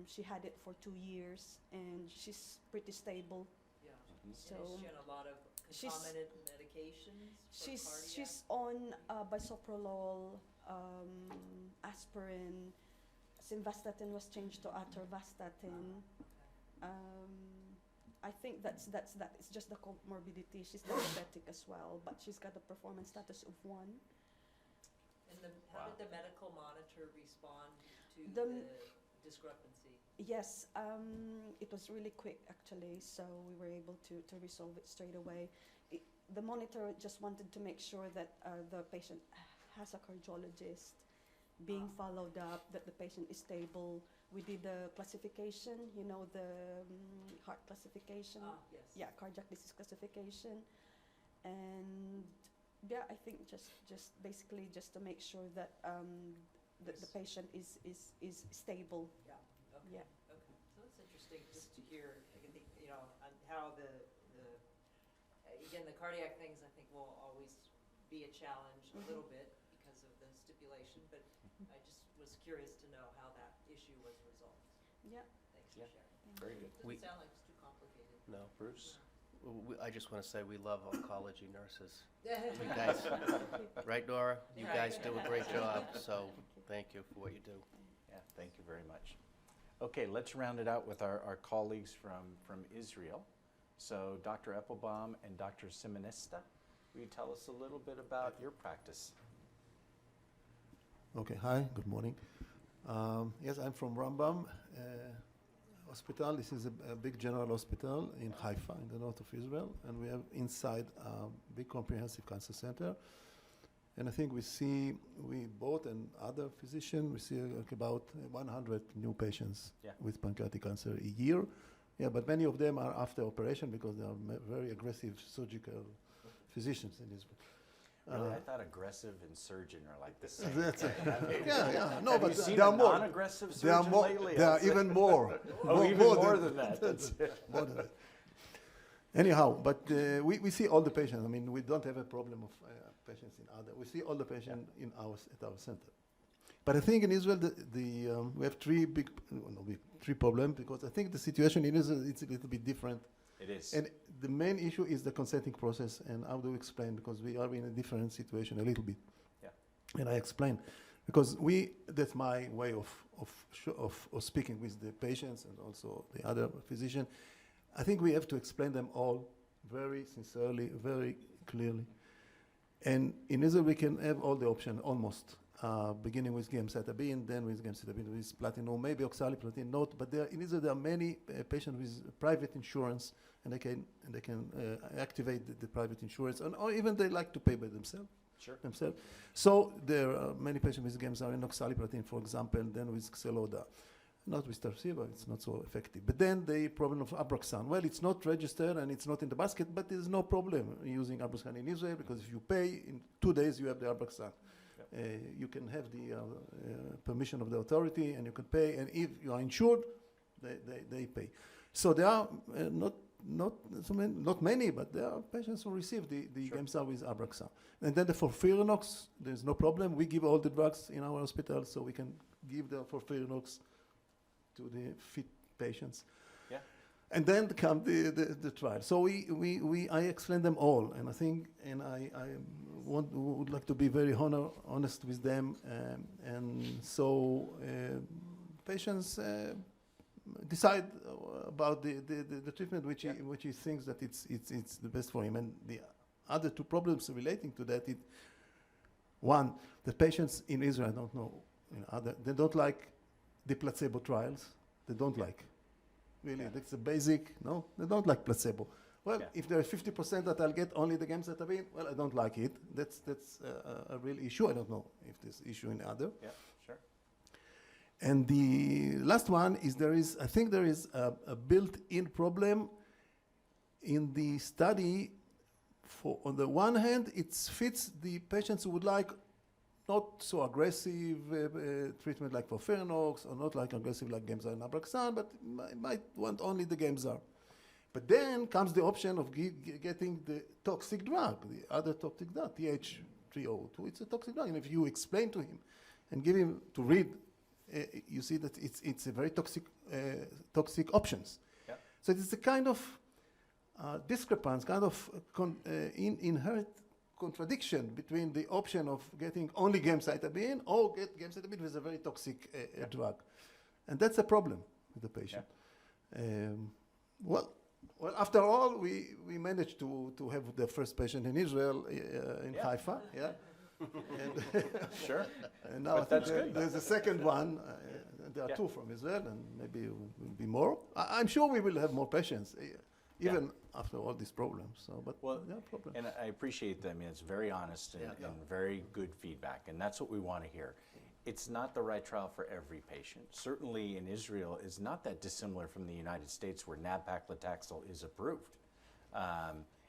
She had it for 2 years, and she's pretty stable. Yeah. So And is she on a lot of she's- concomitant medications for cardiac? she's on bisoprolol, aspirin. Simvastatin was changed to atorvastatin. I think that's it's just the comorbidity. She's diabetic as well, but she's got a performance status of 1. And how did the medical monitor respond to The the discrepancy? Yes, it was really quick actually, so we were able to resolve it straight away. The monitor just wanted to make sure that the patient has a cardiologist being followed up, that the patient is stable. We did the classification, you know, the heart classification. Yes. Yeah, cardiac disease classification. And yeah, I think just basically just to make sure that the patient is stable. Yeah. Okay. Yeah. Okay. So it's interesting just to hear, you know, on how the again, the cardiac things I think will always be a challenge a little bit because of the stipulation, but I just was curious to know how that issue was resolved. Yeah. Thanks for sharing. Very good. Doesn't sound like it's too complicated. No. Bruce? I just want to say we love oncology nurses. You guys, right, Nora? You guys do a great job, so thank you for what you do. Yeah, thank you very much. Okay, let's round it out with our colleagues from Israel. So Dr. Eppelbaum and Dr. Simonista, will you tell us a little bit about your practice? Okay, hi, good morning. Yes, I'm from Rambam Hospital. This is a big general hospital in Haifa, in the north of Israel, and we have inside a big comprehensive cancer center. And I think we both and other physicians, we see about 100 new patients with pancreatic cancer a year. Yeah, but many of them are after operation because they are very aggressive surgical physicians in Israel. Really, I thought aggressive and surgeon are like the same. Yeah. No, have but you seen they are a more non-aggressive they are surgeon more. lately? They are even more. Oh, even more than that. That's more than that. Anyhow, but we see all the patients. I mean, we don't have a problem of patients in other. We see all the patients at our center. But I think in Israel, we have three problems because I think the situation in Israel is a little bit different. It is. And the main issue is the consenting process. And how do we explain? Because we are in a different situation a little bit. Yeah. And I explain because that's my way of speaking with the patients and also the other physician. I think we have to explain them all very sincerely, very clearly. And in Israel, we can have all the options almost. Beginning with gemcitabine, then with gemcitabine with platinum, maybe oxaliplatin, not. But in Israel, there are many patients with private insurance, and they can activate the private insurance, or even they like to pay by themselves. Sure. So there are many patients with gemcitabine, oxaliplatin, for example, and then with Xeloda. Not with Tarceva, it's not so effective. But then the problem of Abraxane. Well, it's not registered and it's not in the basket, but there's no problem using Abraxane in Israel because if you pay, in 2 days you have the Abraxane. You can have the permission of the authority and you can pay, and if you are insured, they pay. So there are not many, but there are patients who receive the Gemza with Abraxane. And then the FOLFIRINOX, there's no problem. We give all the drugs in our hospital, so we can give the FOLFIRINOX to the fit patients. Yeah. And then come the trial. So I explain them all, and I think, and I would like to be very honest with them, and so patients decide about the treatment which he thinks that it's the best for him. And the other two problems relating to that is, one, the patients in Israel, I don't know, they don't like the placebo trials. They don't like. Really, that's the basic, no? They don't like placebo. Well, if there is 50% that I'll get only the gemcitabine, well, I don't like it. That's a real issue. I don't know if there's issue in other. Yeah, sure. And the last one is I think there is a built-in problem in the study. On the one hand, it fits the patients who would like not so aggressive treatment like FOLFIRINOX, or not like aggressive like Gemza and Abraxane, but might want only the Gemza. But then comes the option of getting the toxic drug, the other toxic drug, TH302. It's a toxic drug, and if you explain to him and give him to read, you see that it's a very toxic options. Yeah. So it's a kind of discrepancy, kind of inherent contradiction between the option of getting only gemcitabine or get gemcitabine with a very toxic drug. And that's a problem with the patient. Yeah. Well, after all, we managed to have the first patient in Israel, in Haifa, yeah. And Sure. And now But I think that's good, though. there's a second one. There are Yeah. two from Israel, and maybe will be more. I'm sure we will have more patients, even after all these problems. So, but Well, yeah, problem. and I appreciate that. I mean, it's very honest and, Yeah. and very good feedback, and that's what we want to hear. It's not the right trial for every patient. Certainly in Israel, is not that dissimilar from the United States where nab-paclitaxel is approved.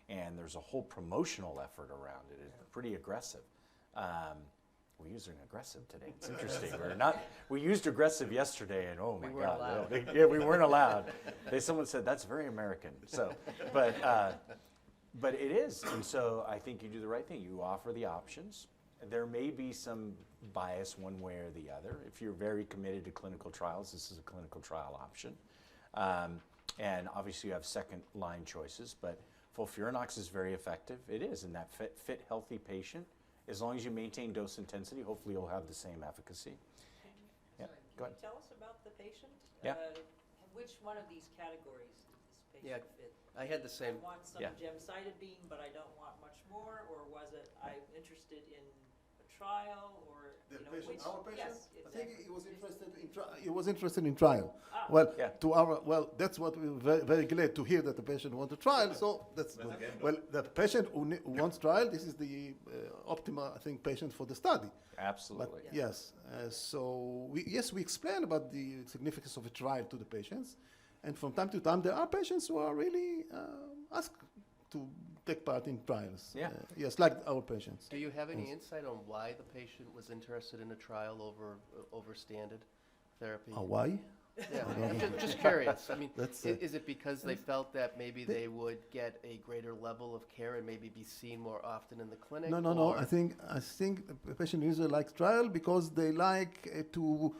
And there's a whole promotional effort around it. It's pretty aggressive. We're using aggressive today. It's interesting. We used aggressive yesterday, and oh my We weren't God. allowed. Yeah, we weren't allowed. Someone said, that's very American. So, but it is. And so I think you do the right thing. You offer the options. There may be some bias one way or the other. If you're very committed to clinical trials, this is a clinical trial option. And obviously you have second line choices, but FOLFIRINOX is very effective. It is in that fit, healthy patient. As long as you maintain dose intensity, hopefully you'll have the same efficacy. Yeah, go ahead. Can you tell us about the patient? Yeah. Which one of these categories does this Yeah, patient fit? I had the same. I want some Yeah. gemcitabine, but I don't want much more, or was it I'm interested in a trial, or The you know, patient, which? our patient, Yes, I think exactly. he was interested in he was interested in trial. Ah. Well, Yeah. that's what we were very, very glad to hear that the patient wants a trial. So that's good. Well, the patient who wants trial, this is the optimal, I think, patient for the study. Absolutely. But yes, so we explain about the significance of a trial to the patients, and from time to time there are patients who are really asked to take part in trials. Yeah. Yes, like our patients. Do you have any Yes. insight on why the patient was interested in a trial over standard therapy? Why? Yeah, just curious. I mean, That's, is it because they felt that maybe they would get a greater level of care and maybe be seen more often in the clinic? No. or- I think the patient in Israel likes trial because they like to.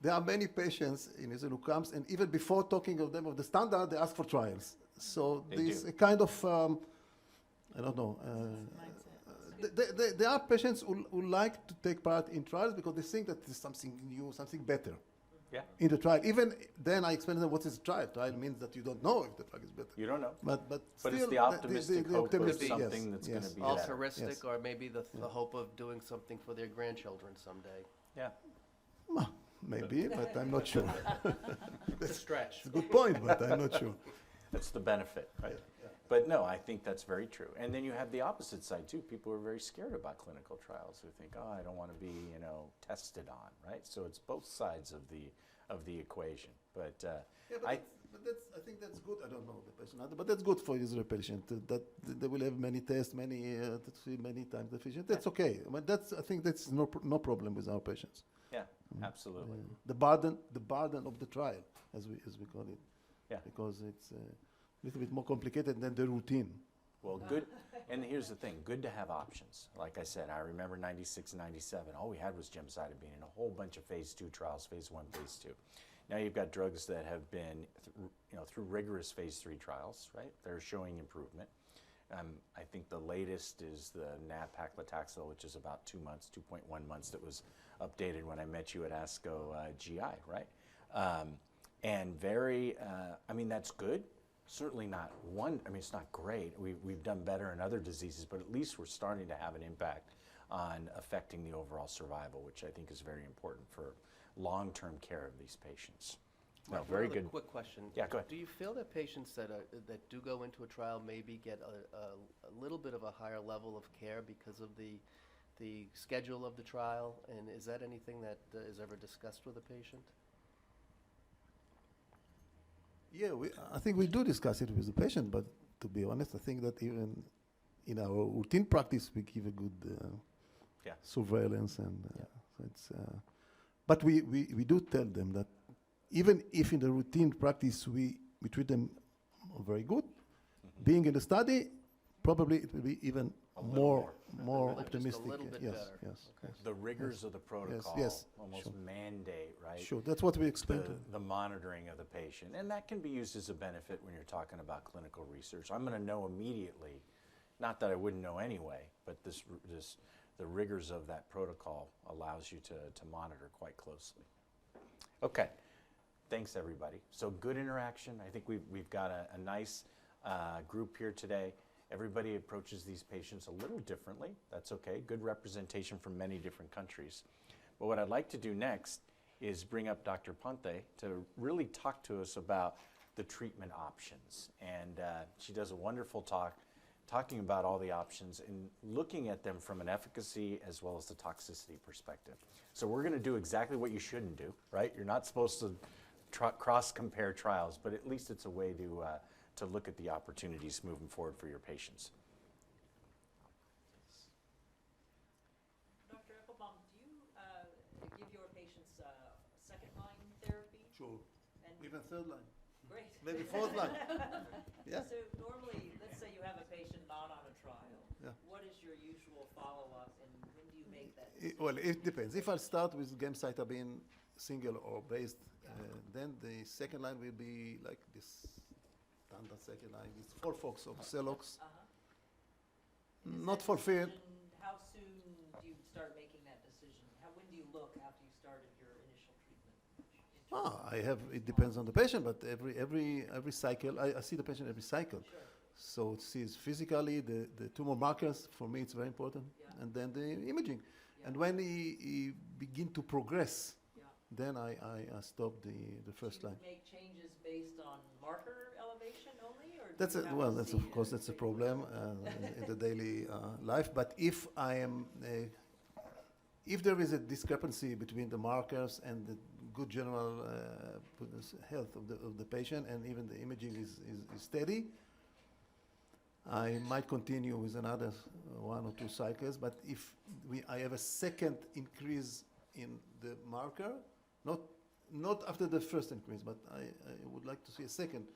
There are many patients in Israel who comes, and even before talking of them of the standard, they ask for trials. So They this do. a kind of I don't know. There are patients who like to take part in trials because they think that there's something new, something better. Yeah. In the trial, even then, I explain to them what is a trial. Trial means that you don't know if the drug is better. You don't know. But it's still, the optimistic hope of optimistic, something yes, that's yes. going to be better. altruistic, Yes. or maybe the hope of doing something for their grandchildren someday. Yeah. Maybe, but I'm not sure. It's a stretch. It's a good point, but I'm not sure. That's the benefit, right? But no, I think that's very true. And then you have the opposite side too. People are very scared about clinical trials who think, oh, I don't want to be, tested on, right? So it's both sides of the equation. But I think that's good. I don't know the patient, but that's good for Israel patient that they will have many tests, many times the patient. That's okay. But I think that's no problem with our patients. yeah, absolutely. The burden of the trial, as we call it. Yeah. Because it's a little bit more complicated than the routine. Well, good. And here's the thing, good to have options. Like I said, I remember 96, 97, all we had was gemcitabine and a whole bunch of phase 2 trials, phase 1, phase 2. Now you've got drugs that have been through rigorous phase 3 trials, right? They're showing improvement. I think the latest is the nab-paclitaxel, which is about 2 months, 2.1 months, that was updated when I met you at ASCO GI, right? And that's good. Certainly not it's not great. We've done better in other diseases, but at least we're starting to have an impact on affecting the overall survival, which I think is very important for long-term care of these patients. No, very good. Quick question. Yeah, go ahead. Do you feel that patients that do go into a trial maybe get a little bit of a higher level of care because of the schedule of the trial? And is that anything that is ever discussed with a patient? Yeah, I think we do discuss it with the patient, but to be honest, I think that even in our routine practice, we give a good surveillance, and so it's. But we do tell them that even if in the routine practice we treat them very good, being in the study, probably it will be even more optimistic. Just a little bit yes, better. yes, Okay. yes. The rigors of the protocol yes, almost sure. mandate, right? Sure, that's what we expect. The monitoring of the patient. And that can be used as a benefit when you're talking about clinical research. I'm going to know immediately, not that I wouldn't know anyway, but the rigors of that protocol allows you to monitor quite closely. Okay, thanks everybody. So good interaction. I think we've got a nice group here today. Everybody approaches these patients a little differently. That's okay. Good representation from many different countries. But what I'd like to do next is bring up Dr. Ponte to really talk to us about the treatment options. And she does a wonderful talk talking about all the options and looking at them from an efficacy as well as the toxicity perspective. So we're going to do exactly what you shouldn't do, right? You're not supposed to cross-compare trials, but at least it's a way to look at the opportunities moving forward for your patients. Dr. Applebaum, do you give your patients second-line therapy? Sure. And Even third line. Great. Maybe fourth line. Yeah. So normally, let's say you have a patient not on a trial. Yeah. What is your usual follow-up, and when do you make that Well, it depends. If I start with gemcitabine single or based, then the second line will be like this standard second line. It's FOLFOX or Celox. Not fulfilled. How soon do you start making that decision? When do you look after you started your initial treatment? It depends on the patient, but every cycle, I see the patient every cycle. Sure. So it sees physically the tumor markers. For me, it's very important, and then the imaging. And when he begin to progress, then I stop the first line. Do you make changes based on marker elevation only, or That's do you have to that's see of course that's a problem in the daily life. But if I am, if there is a discrepancy between the markers and the good general health of the patient, and even the imaging is steady, I might continue with another 1 or 2 cycles. But if I have a second increase in the marker, not after the first increase, but I would like to see a second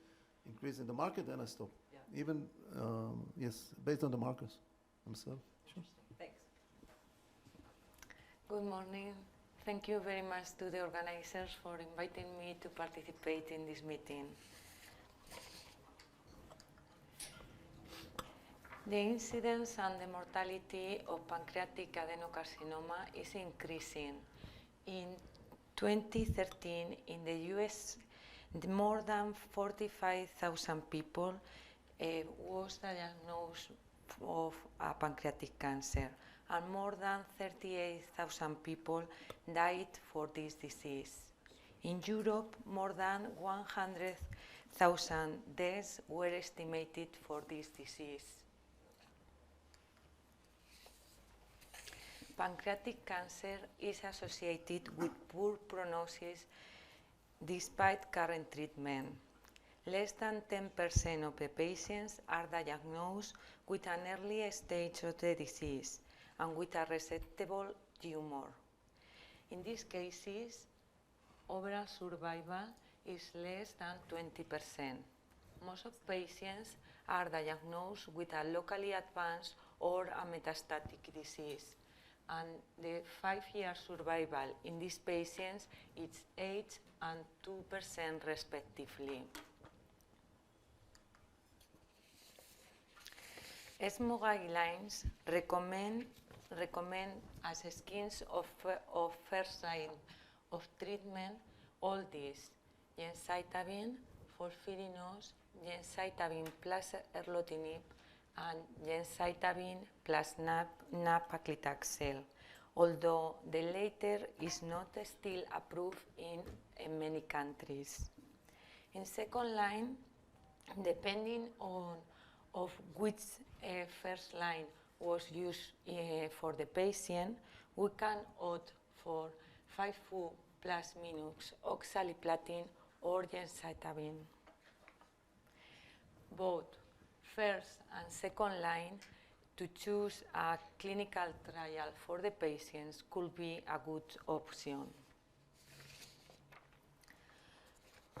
increase in the marker, then I stop. Yeah. Even, yes, based on the markers themselves. Sure. Thanks. Good morning. Thank you very much to the organizers for inviting me to participate in this meeting. The incidence and the mortality of pancreatic adenocarcinoma is increasing. In 2013, in the US, more than 45,000 people was diagnosed of pancreatic cancer, and more than 38,000 people died for this disease. In Europe, more than 100,000 deaths were estimated for this disease. Pancreatic cancer is associated with poor prognosis despite current treatment. Less than 10% of the patients are diagnosed with an early stage of the disease and with a resectable tumor. In these cases, overall survival is less than 20%. Most of patients are diagnosed with a locally advanced or a metastatic disease, and the 5-year survival in these patients is 8% and 2% respectively. ESMO guidelines recommend as schemes of first line of treatment all these: gemcitabine, FOLFIRINOX, gemcitabine plus erlotinib, and gemcitabine plus nab-paclitaxel, although the latter is not still approved in many countries. In second line, depending on which first line was used for the patient, we can opt for 5-FU plus minus oxaliplatin or gemcitabine. Both first and second line to choose a clinical trial for the patients could be a good option.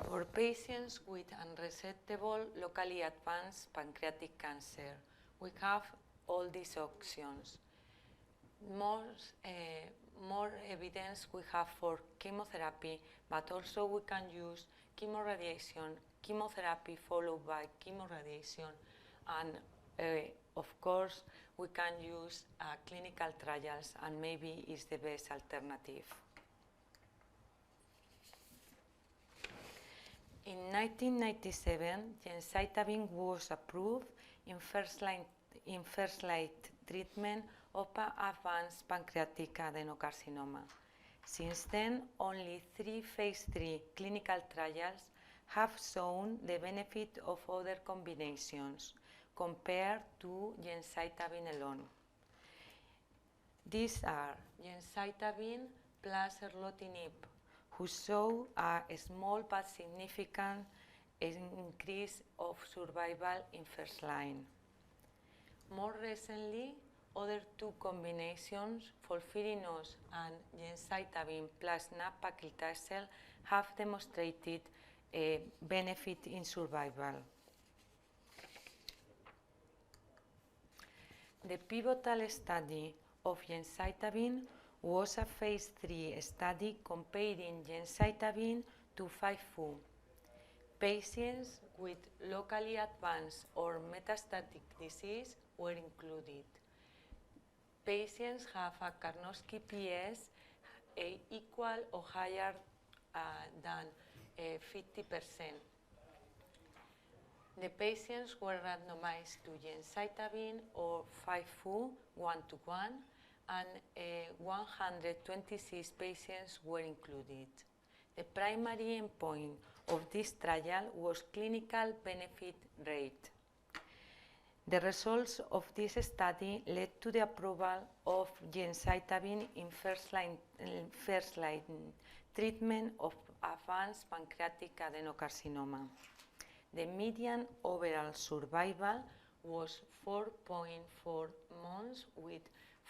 For patients with unresectable, locally advanced pancreatic cancer, we have all these options. More evidence we have for chemotherapy, but also we can use chemoradiation, chemotherapy followed by chemoradiation, and of course we can use clinical trials, and maybe is the best alternative. In 1997, gemcitabine was approved in first-line treatment of advanced pancreatic adenocarcinoma. Since then, only 3 phase 3 clinical trials have shown the benefit of other combinations compared to gemcitabine alone. These are gemcitabine plus erlotinib, who show a small but significant increase of survival in first line. More recently, other 2 combinations, FOLFIRINOX and gemcitabine plus nab-paclitaxel, have demonstrated a benefit in survival. The pivotal study of gemcitabine was a phase 3 study comparing gemcitabine to 5-FU. Patients with locally advanced or metastatic disease were included. Patients have a Karnofsky PS equal or higher than 50%. The patients were randomized to gemcitabine or 5-FU 1:1, and 126 patients were included. The primary endpoint of this trial was clinical benefit rate. The results of this study led to the approval of gemcitabine in first-line treatment of advanced pancreatic adenocarcinoma. The median overall survival was 4.4 months with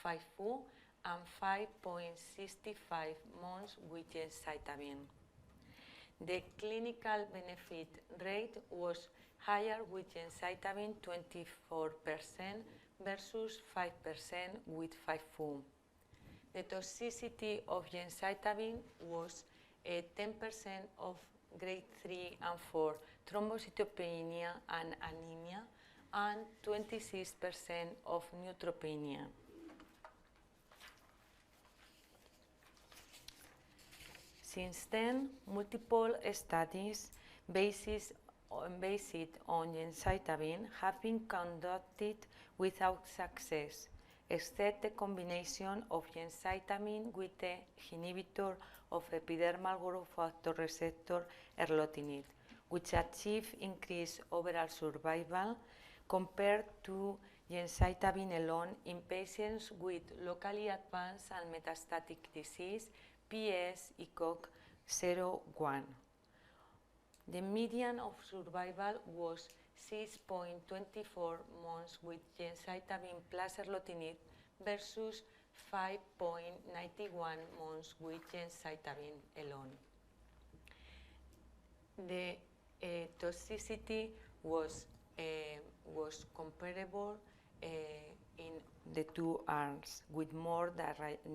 5-FU and 5.65 months with gemcitabine. The clinical benefit rate was higher with gemcitabine, 24% versus 5% with 5-FU. The toxicity of gemcitabine was 10% of grade 3 and 4 thrombocytopenia and anemia, and 26% of neutropenia. Since then, multiple studies based on gemcitabine have been conducted without success, except the combination of gemcitabine with the inhibitor of epidermal growth factor receptor erlotinib, which achieved increased overall survival compared to gemcitabine alone in patients with locally advanced and metastatic disease, PS ECOG 0-1. The median of survival was 6.24 months with gemcitabine plus erlotinib versus 5.91 months with gemcitabine alone. The toxicity was comparable in the 2 arms, with more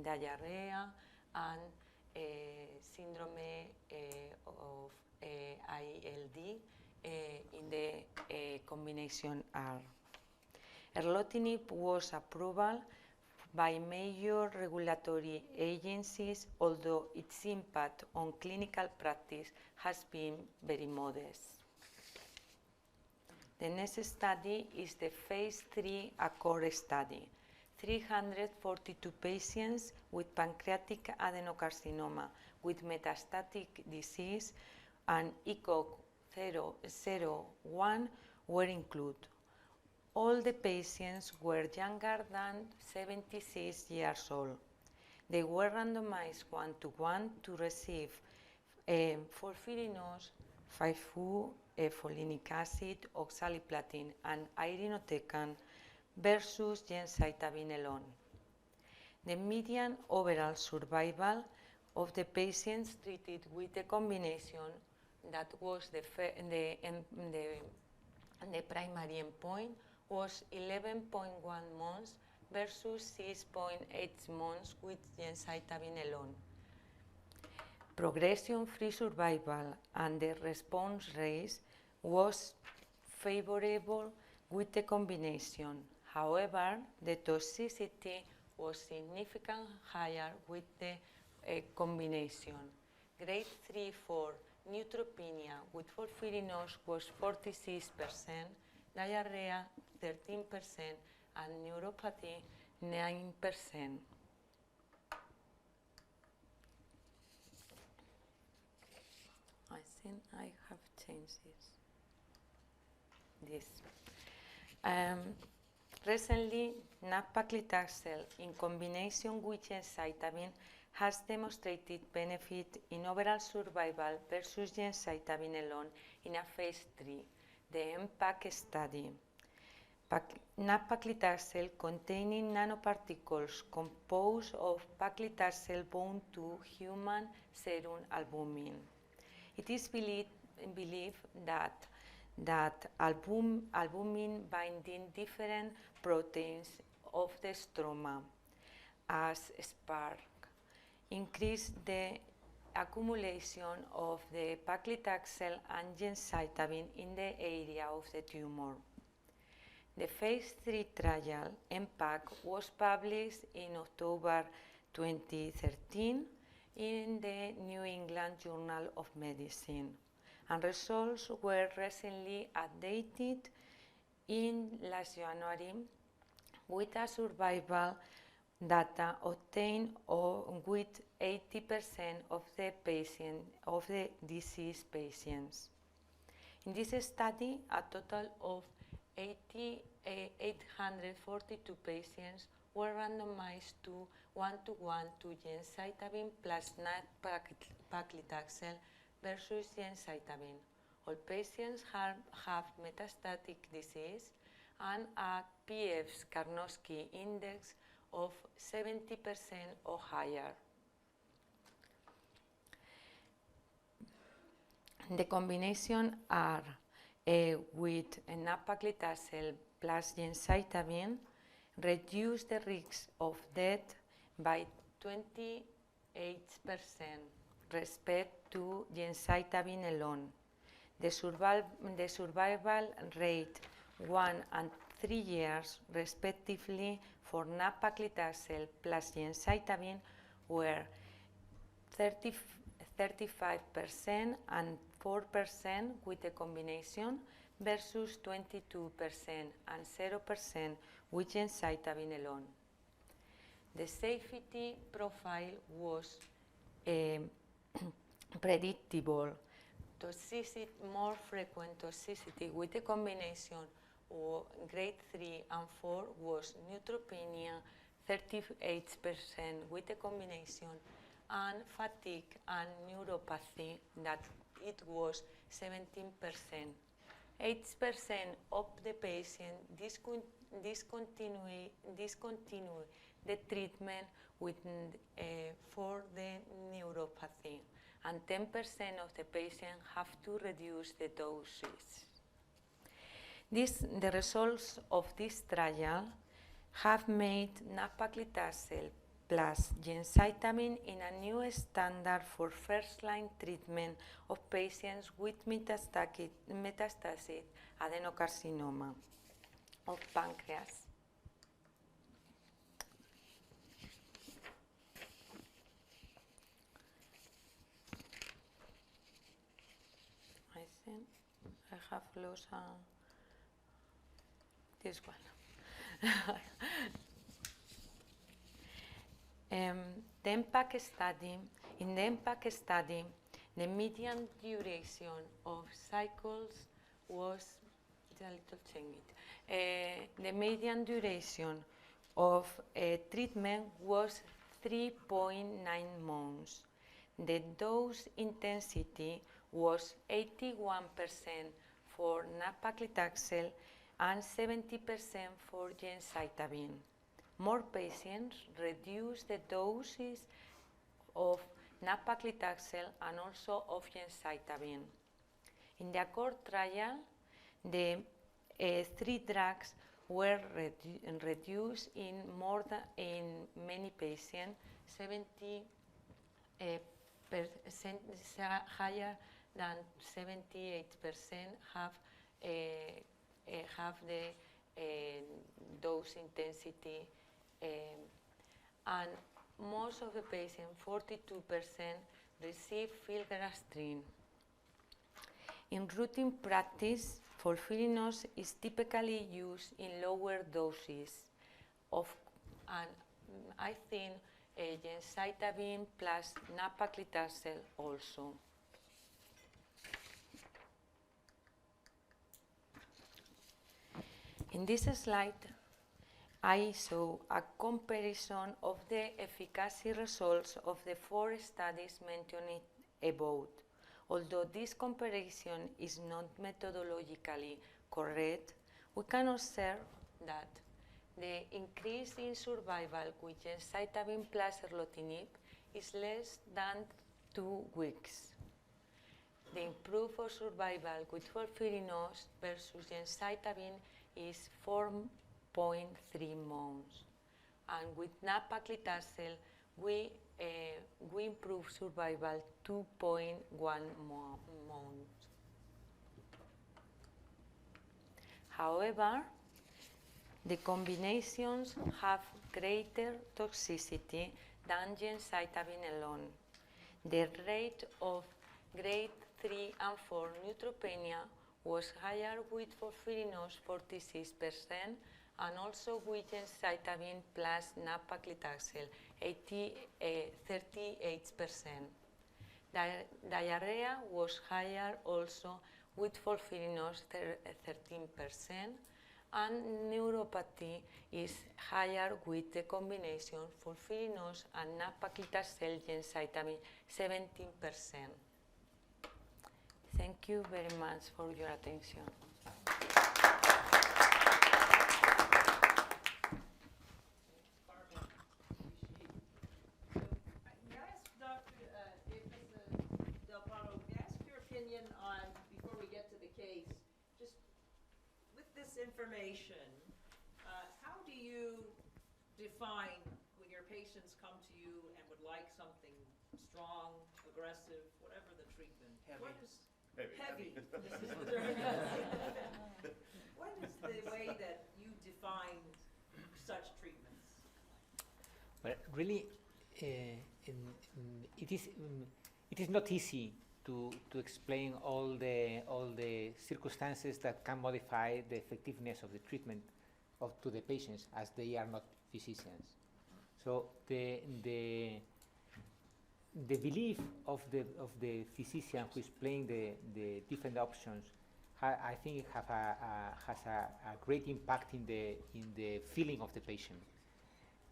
diarrhea and syndrome of ILD in the combination arm. Erlotinib was approved by major regulatory agencies, although its impact on clinical practice has been very modest. The next study is the phase 3 ACCORD study. 342 patients with pancreatic adenocarcinoma with metastatic disease and ECOG 0-1 were included. All the patients were younger than 76 years old. They were randomized 1:1 to receive FOLFIRINOX, 5-FU, folinic acid, oxaliplatin, and irinotecan versus gemcitabine alone. The median overall survival of the patients treated with the combination that was the primary endpoint was 11.1 months versus 6.8 months with gemcitabine alone. Progression-free survival and the response rate was favorable with the combination. However, the toxicity was significantly higher with the combination. Grade 3-4 neutropenia with sulfurinos was 46%, diarrhea 13%, and neuropathy 9%. I think I have changed this. Recently, nab-paclitaxel in combination with gemcitabine has demonstrated benefit in overall survival versus gemcitabine alone in a phase 3, the MPAC study. Nab-paclitaxel containing nanoparticles composed of paclitaxel bound to human serum albumin. It is believed that albumin binding different proteins of the stroma as spark increase the accumulation of the paclitaxel and gemcitabine in the area of the tumor. The phase 3 trial, MPAC, was published in October 2013 in the New England Journal of Medicine, and results were recently updated in last January with a survival data obtained with 80% of the diseased patients. In this study, a total of 842 patients were randomized to 1:1 to gemcitabine plus nab-paclitaxel versus gemcitabine. All patients have metastatic disease and a P-Karnofsky index of 70% or higher. The combination are with nab-paclitaxel plus gemcitabine reduce the risk of death by 28% respect to gemcitabine alone. The survival rate 1 and 3 years respectively for nab-paclitaxel plus gemcitabine were 35% and 4% with the combination versus 22% and 0% with gemcitabine alone. The safety profile was predictable. Toxicity, more frequent toxicity with the combination of grade 3 and 4 was neutropenia, 38% with the combination, and fatigue and neuropathy that it was 17%. 8% of the patients discontinue the treatment for the neuropathy, and 10% of the patients have to reduce the doses. The results of this trial have made nab-paclitaxel plus gemcitabine in a new standard for first-line treatment of patients with metastatic adenocarcinoma of pancreas. I think I have lost this one. The MPAC study, in the MPAC study, the median duration of cycles was, the median duration of treatment was 3.9 months. The dose intensity was 81% for nab-paclitaxel and 70% for gemcitabine. More patients reduced the doses of nab-paclitaxel and also of gemcitabine. In the ACCORD trial, the 3 drugs were reduced in many patients, 70% higher than 78% have the dose intensity, and most of the patients, 42%, receive filgrastim. In routine practice, folfirinos is typically used in lower doses of, and I think gemcitabine plus nab-paclitaxel also. In this slide, I show a comparison of the efficacy results of the 4 studies mentioned above. Although this comparison is not methodologically correct, we can observe that the increase in survival with gemcitabine plus erlotinib is less than 2 weeks. The improvement of survival with folfirinos versus gemcitabine is 4.3 months. And with nab-paclitaxel, we improve survival 2.1 months. However, the combinations have greater toxicity than gemcitabine alone. The rate of grade 3 and 4 neutropenia was higher with folfirinos 46% and also with gemcitabine plus nab-paclitaxel 38%. Diarrhea was higher also with folfirinos 13%, and neuropathy is higher with the combination folfirinos and nab-paclitaxel gemcitabine 17%. Thank you very much for your attention. Information, how do you define when your patients come to you and would like something strong, aggressive, whatever the treatment? Heavy. What is Heavy. This is the term. What is the way that you define such treatments? Well, really, it is not easy to explain all the circumstances that can modify the effectiveness of the treatment to the patients, as they are not physicians. So the belief of the physician who is playing the different options, I think has a great impact in the feeling of the patient,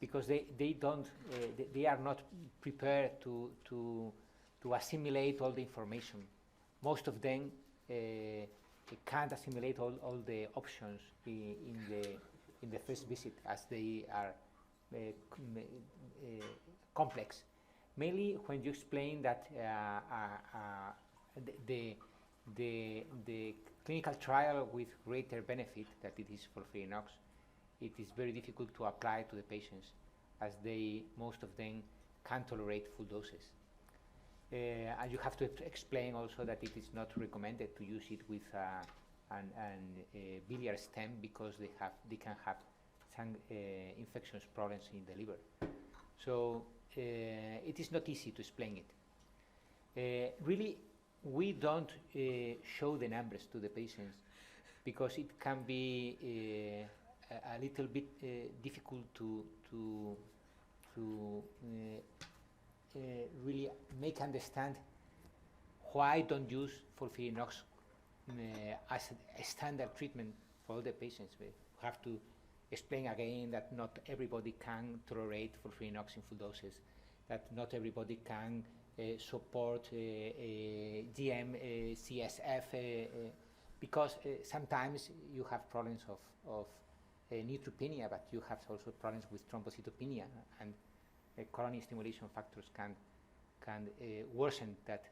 because they are not prepared to assimilate all the information. Most of them can't assimilate all the options in the first visit, as they are complex. Mainly when you explain that the clinical trial with greater benefit, that it is folfirinox, it is very difficult to apply to the patients, as most of them can't tolerate full doses. And you have to explain also that it is not recommended to use it with an biliary stem, because they can have some infectious problems in the liver. So it is not easy to explain it. Really, we don't show the numbers to the patients, because it can be a little bit difficult to really make understand why don't use folfirinox as a standard treatment for all the patients. We have to explain again that not everybody can tolerate folfirinox in full doses, that not everybody can support GM, CSF, because sometimes you have problems of neutropenia, but you have also problems with thrombocytopenia, and colony stimulation factors can worsen that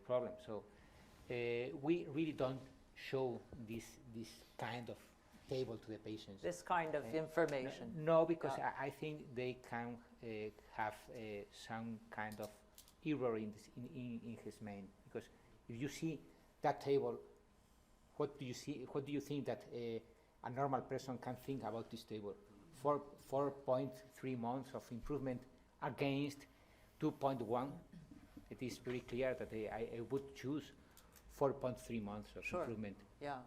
problem. So we really don't show this kind of table to the patients. This kind of information? No, because I think they can have some kind of error in his mind. Because if you see that table, what do you see? What do you think that a normal person can think about this table? 4.3 months of improvement against 2.1. It is very clear that I would choose 4.3 months of Sure. improvement. Yeah.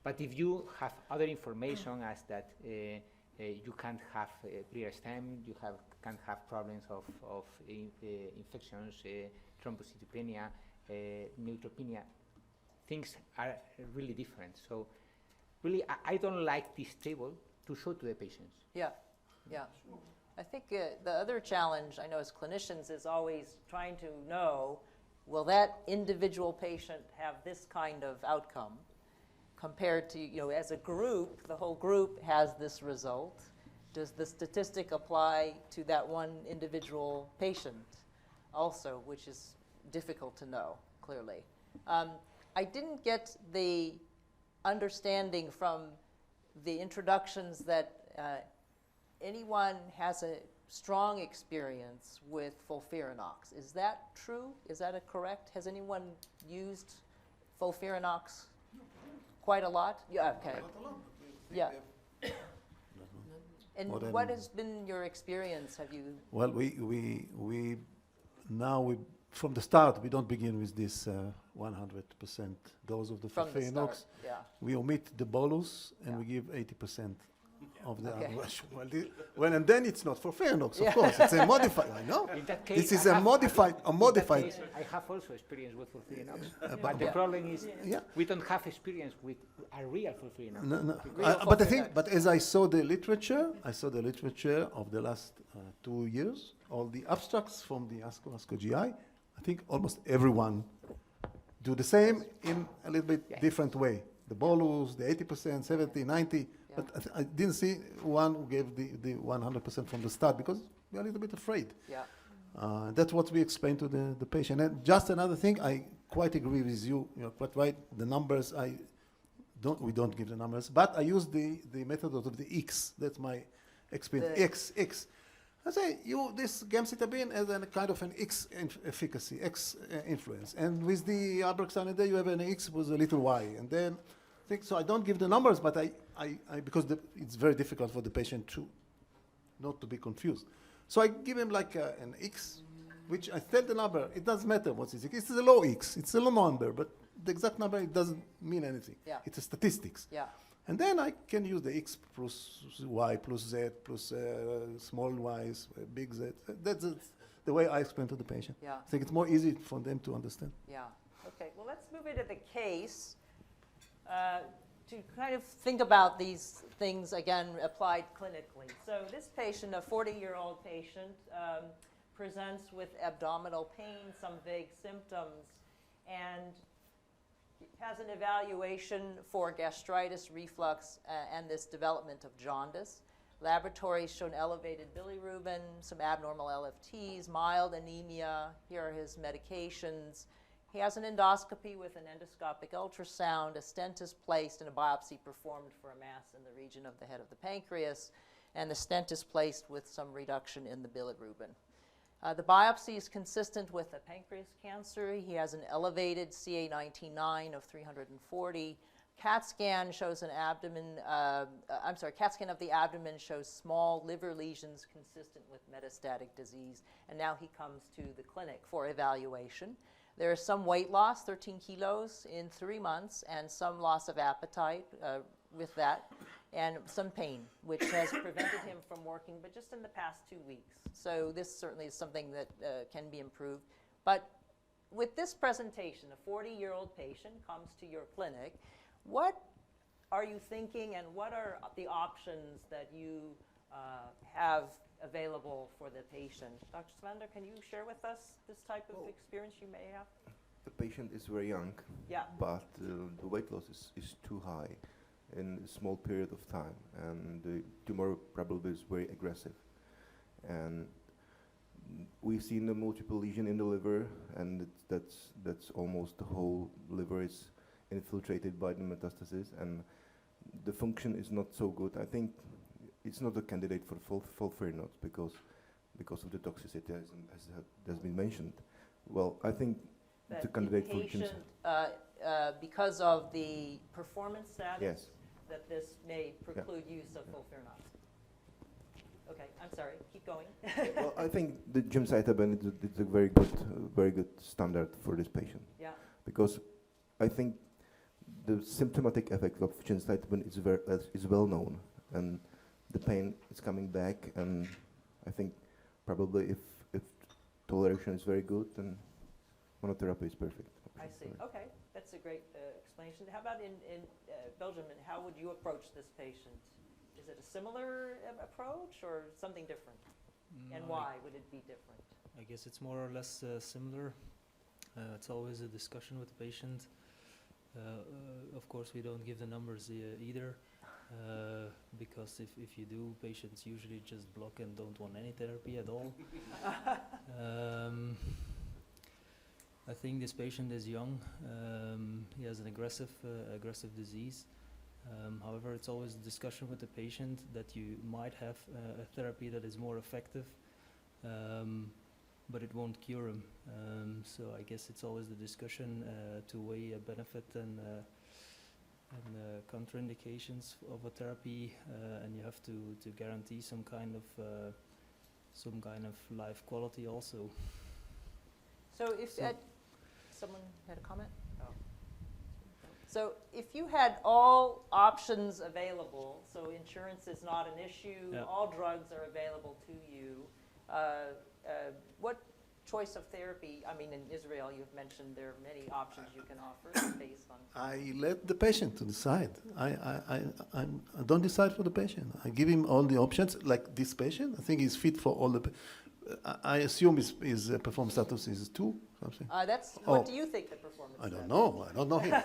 But if you have other information as that you can't have pre-stem, you can't have problems of infections, thrombocytopenia, neutropenia, things are really different. So really, I don't like this table to show to the patients. Yeah, yeah. I think the other challenge I know as clinicians is always trying to know, will that individual patient have this kind of outcome compared to, you know, as a group, the whole group has this result. Does the statistic apply to that one individual patient also, which is difficult to know, clearly. I didn't get the understanding from the introductions that anyone has a strong experience with FOLFIRINOX. Is that true? Is that correct? Has anyone used FOLFIRINOX quite a lot? Yeah, okay. Yeah. And More than- what has been your experience? Have you? Well, we now from the start, we don't begin with this 100% dose of the From the FOLFIRINOX. start, yeah. We omit the bolus and Yeah. we give 80% of the Okay. average. Well, and then it's not FOLFIRINOX, Yeah. of course. It's a modified. I know. In that case, This is I a have- modified. A in that modified. case, I have also experience with FOLFIRINOX, but- but the Yeah. problem is Yeah. we don't have experience with a real FOLFIRINOX. No. Real But I FOLFIRINOX. think, but as I saw the literature, of the last 2 years, all the abstracts from the ASCO GI, I think almost everyone do the same in a little bit Yes. different way. The bolus, the 80%, 70, 90, but I didn't see one who gave the 100% from the start because we're a little bit afraid. Yeah. That's what we explain to the patient. And just another thing, I quite agree with you. You're quite right. The numbers, we don't give the numbers, but I use the method of the X. That's my experience. The- X. I say this gemcitabine has a kind of an X efficacy, X influence, and with the albrexanide you have an X with a little Y, and then so I don't give the numbers, but I because it's very difficult for the patient to not to be confused. So I give him like an X, which I tell the number. It doesn't matter what's his X. It's a low X. It's a low number, but the exact number it doesn't mean anything. Yeah. It's a statistics. Yeah. And then I can use the X plus Y plus Z plus small y's, big Z. That's the way I explain to the patient. Yeah. I think it's more easy for them to understand. Yeah. Okay. Well, let's move into the case to kind of think about these things again applied clinically. So this patient, a 40-year-old patient, presents with abdominal pain, some vague symptoms, and has an evaluation for gastritis, reflux, and this development of jaundice. Laboratories showed elevated bilirubin, some abnormal LFTs, mild anemia. Here are his medications. He has an endoscopy with an endoscopic ultrasound, a stent is placed, and a biopsy performed for a mass in the region of the head of the pancreas, and the stent is placed with some reduction in the bilirubin. The biopsy is consistent with a pancreas cancer. He has an elevated CA19-9 of 340. CAT scan shows an CAT scan of the abdomen shows small liver lesions consistent with metastatic disease. And now he comes to the clinic for evaluation. There is some weight loss, 13 kilos in 3 months, and some loss of appetite with that, and some pain, which has prevented him from working, but just in the past 2 weeks. So this certainly is something that can be improved. But with this presentation, a 40-year-old patient comes to your clinic. What are you thinking, and what are the options that you have available for the patient? Dr. Svander, can you share with us this type of experience you may have? The patient is very young, Yeah. but the weight loss is too high in a small period of time, and the tumor probably is very aggressive. And we've seen the multiple lesion in the liver, and that's almost the whole liver is infiltrated by the metastasis, and the function is not so good. I think it's not a candidate for FOLFIRINOX because of the toxicity, as has been mentioned. Well, I think it's a candidate for patient, because of the performance status, Yes. that this may preclude use of FOLFIRINOX. Okay, I'm sorry, keep going. Well, I think the gemcitabine is a very good standard for this patient. Yeah. Because I think the symptomatic effect of gemcitabine is well known, and the pain is coming back, and I think probably if toleration is very good, then monotherapy is perfect. I see. Okay, that's a great explanation. How about in Belgium, and how would you approach this patient? Is it a similar approach or something different? And why would it be different? I guess it's more or less similar. It's always a discussion with the patient. Of course, we don't give the numbers either, because if you do, patients usually just block and don't want any therapy at all. I think this patient is young. He has an aggressive disease. However, it's always a discussion with the patient that you might have a therapy that is more effective, but it won't cure him. So I guess it's always the discussion to weigh a benefit and contraindications of a therapy, and you have to guarantee some kind of life quality also. So if someone had a comment? Oh. So if you had all options available, so insurance is not an issue, all drugs are available to you, what choice of therapy, I mean, in Israel, you've mentioned there are many options you can offer based on... I let the patient to decide. I don't decide for the patient. I give him all the options, like this patient. I think he's fit for all the... I assume his performance status is 2, something. What do you think the performance I don't know. I don't know him.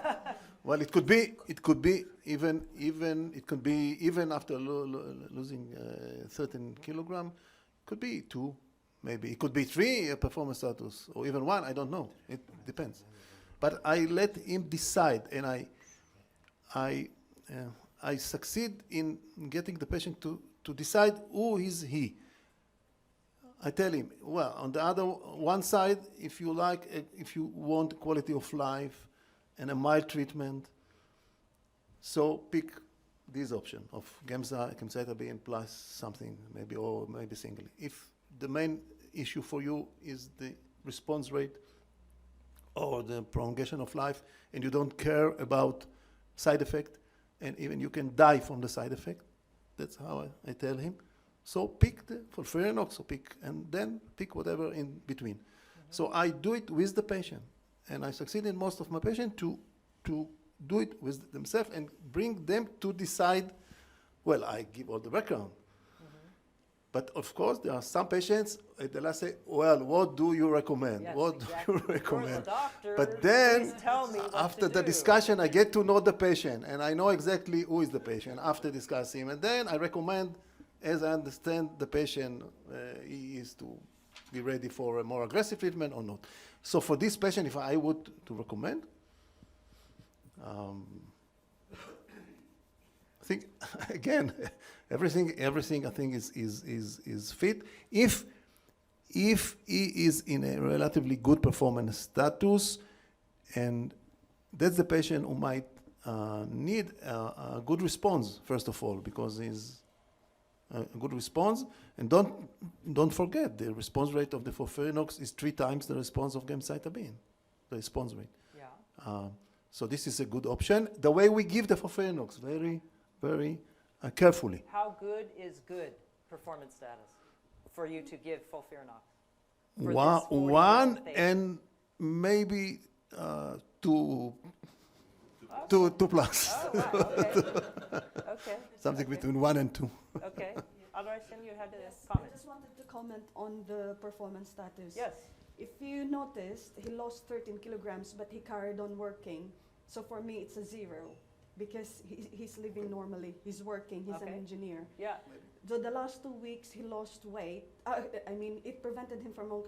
Well, it could be even after losing 13 kilogram, could be 2, maybe. It could be 3 performance status, or even 1, I don't know. It depends. But I let him decide, and I succeed in getting the patient to decide who is he. I tell him, well, on the other one side, if you want quality of life and a mild treatment, so pick this option of gemcitabine plus something, maybe, or maybe singly. If the main issue for you is the response rate or the prolongation of life, and you don't care about side effect, and even you can die from the side effect, that's how I tell him. So pick the FOLFIRINOX, and then pick whatever in between. So I do it with the patient, and I succeed in most of my patients to do it with themselves and bring them to decide. Well, I give all the background. But of course, there are some patients at the last say, well, what do you recommend? Yes, what exactly. do you recommend? The doctor, but then, please tell me what after to the do. discussion, I get to know the patient, and I know exactly who is the patient after discussing him. And then I recommend, as I understand the patient, he is to be ready for a more aggressive treatment or not. So for this patient, if I would to recommend, I think again, everything I think is fit. If he is in a relatively good performance status, and that's the patient who might need a good response first of all, because he's a good response, and don't forget the response rate of the FOLFIRINOX is 3 times the response of gemcitabine, the response rate. Yeah. So this is a good option. The way we give the FOLFIRINOX, very, very carefully. How good is good performance status for you to give FOLFIRINOX? One and maybe 2 plus. Oh, wow, okay. Okay. Something between 1 and 2. Okay. Alraysin, you had a comment. I just wanted to comment on the performance status. Yes. If you noticed, he lost 13 kilograms, but he carried on working. So for me, it's a 0, because he's living normally. He's working. He's an engineer. Yeah. So the last 2 weeks, he lost weight. It prevented him from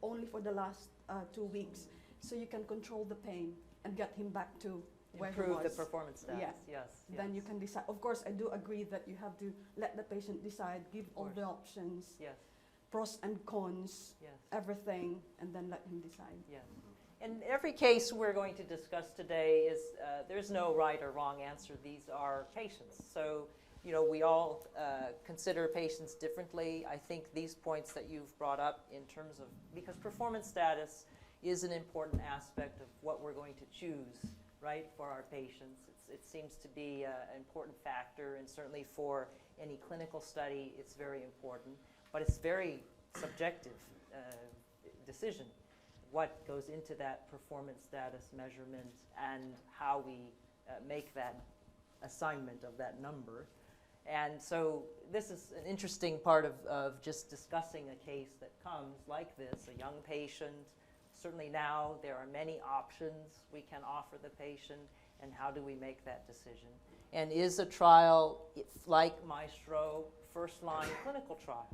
only for the last 2 weeks. So you can control the pain and get him back to where he was. Improve the performance status. Yeah. Yes. Then you can decide. Of course, I do agree that you have to let the patient decide, give all the options, Yes. pros and cons, Yes. everything, and then let him decide. Yes. In every case we're going to discuss today is there's no right or wrong answer. These are patients. So, you know, we all consider patients differently. I think these points that you've brought up in terms of, because performance status is an important aspect of what we're going to choose right, for our patients. It seems to be an important factor, and certainly for any clinical study, it's very important. But it's very subjective decision, what goes into that performance status measurement and how we make that assignment of that number. And so this is an interesting part of just discussing a case that comes like this, a young patient. Certainly now there are many options we can offer the patient, and how do we make that decision? And is a trial like MAESTRO, first-line clinical trial,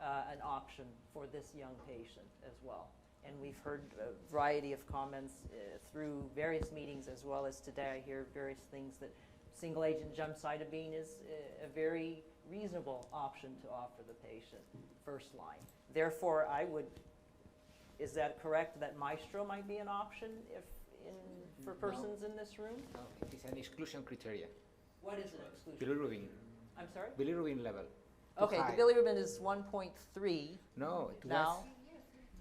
an option for this young patient as well? And we've heard a variety of comments through various meetings, as well as today I hear various things that single-agent gemcitabine is a very reasonable option to offer the patient first line. Therefore, is that correct that MAESTRO might be an option for persons in this room? No, it is an exclusion criteria. What is an exclusion? Bilirubin. I'm sorry? Bilirubin level. Okay, the bilirubin is 1.3. No,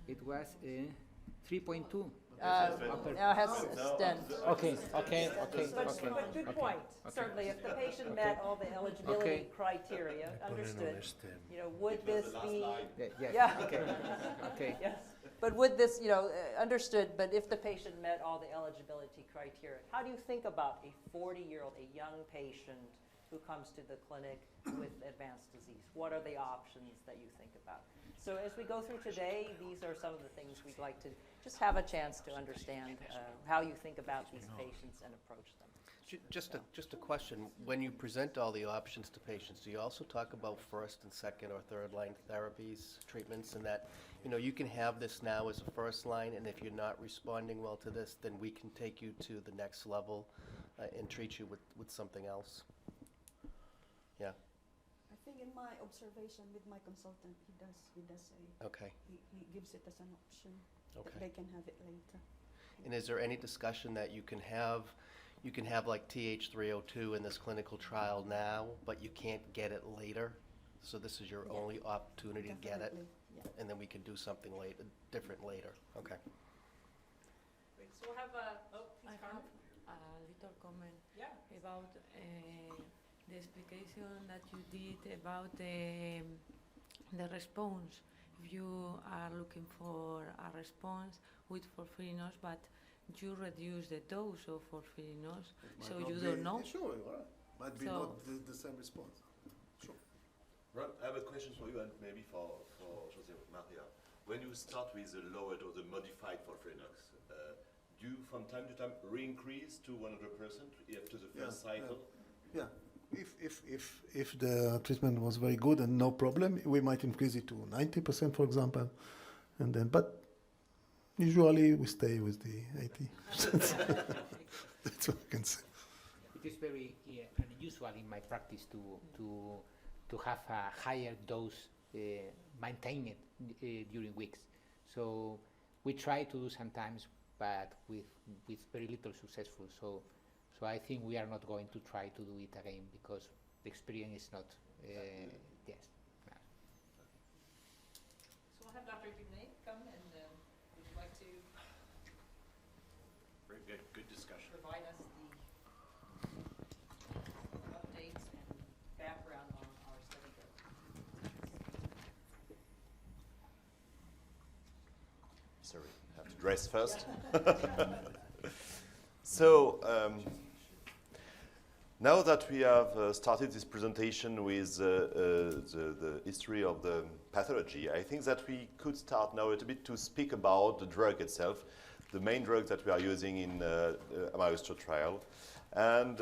it was 3.2. Now it has a stent. Okay. But good point. Certainly, if the patient met all the eligibility criteria, understood. You know, would this be? Yes. Yeah. Okay. Yes. But would this, understood? But if the patient met all the eligibility criteria, how do you think about a 40-year-old, a young patient who comes to the clinic with advanced disease? What are the options that you think about? So as we go through today, these are some of the things we'd like to just have a chance to understand how you think about these patients and approach them. Just a question. When you present all the options to patients, do you also talk about first and second or third line therapies, treatments, and that, you can have this now as a first line, and if you're not responding well to this, then we can take you to the next level and treat you with something else? Yeah. I think in my observation with my consultant, he does say. Okay. He gives it as an option. Okay. That they can have it later. And is there any discussion that you can have like TH302 in this clinical trial now, but you can't get it later? So this is your only opportunity to get it? Yeah. And then we can do something different later. Okay. Great. So we'll have I have a little comment about the explication that you did about the response. If you are looking for a response with folfirinos, but you reduce the dose of folfirinos, so you don't know. Sure, right. Might be not the same response. Sure. Ron, I have a question for you and maybe for Jose Maria. When you start with the lower dose, the modified folfirinox, do you from time to time re-increase to 100% after the first cycle? Yeah. If the treatment was very good and no problem, we might increase it to 90%, for example, and then. But usually we stay with the 80%. That's what I can say. It is very unusual in my practice to have a higher dose maintained during weeks. So we try to do sometimes, but with very little successful. So I think we are not going to try to do it again because the experience is not, yes. No. So we'll have Dr. Dunet come and would you like to Very good discussion. provide us the updates and background on our study group? Sorry, I have to dress first. So, now that we have started this presentation with the history of the pathology, I think that we could start now a little bit to speak about the drug itself, the main drug that we are using in MAESTRO trial. And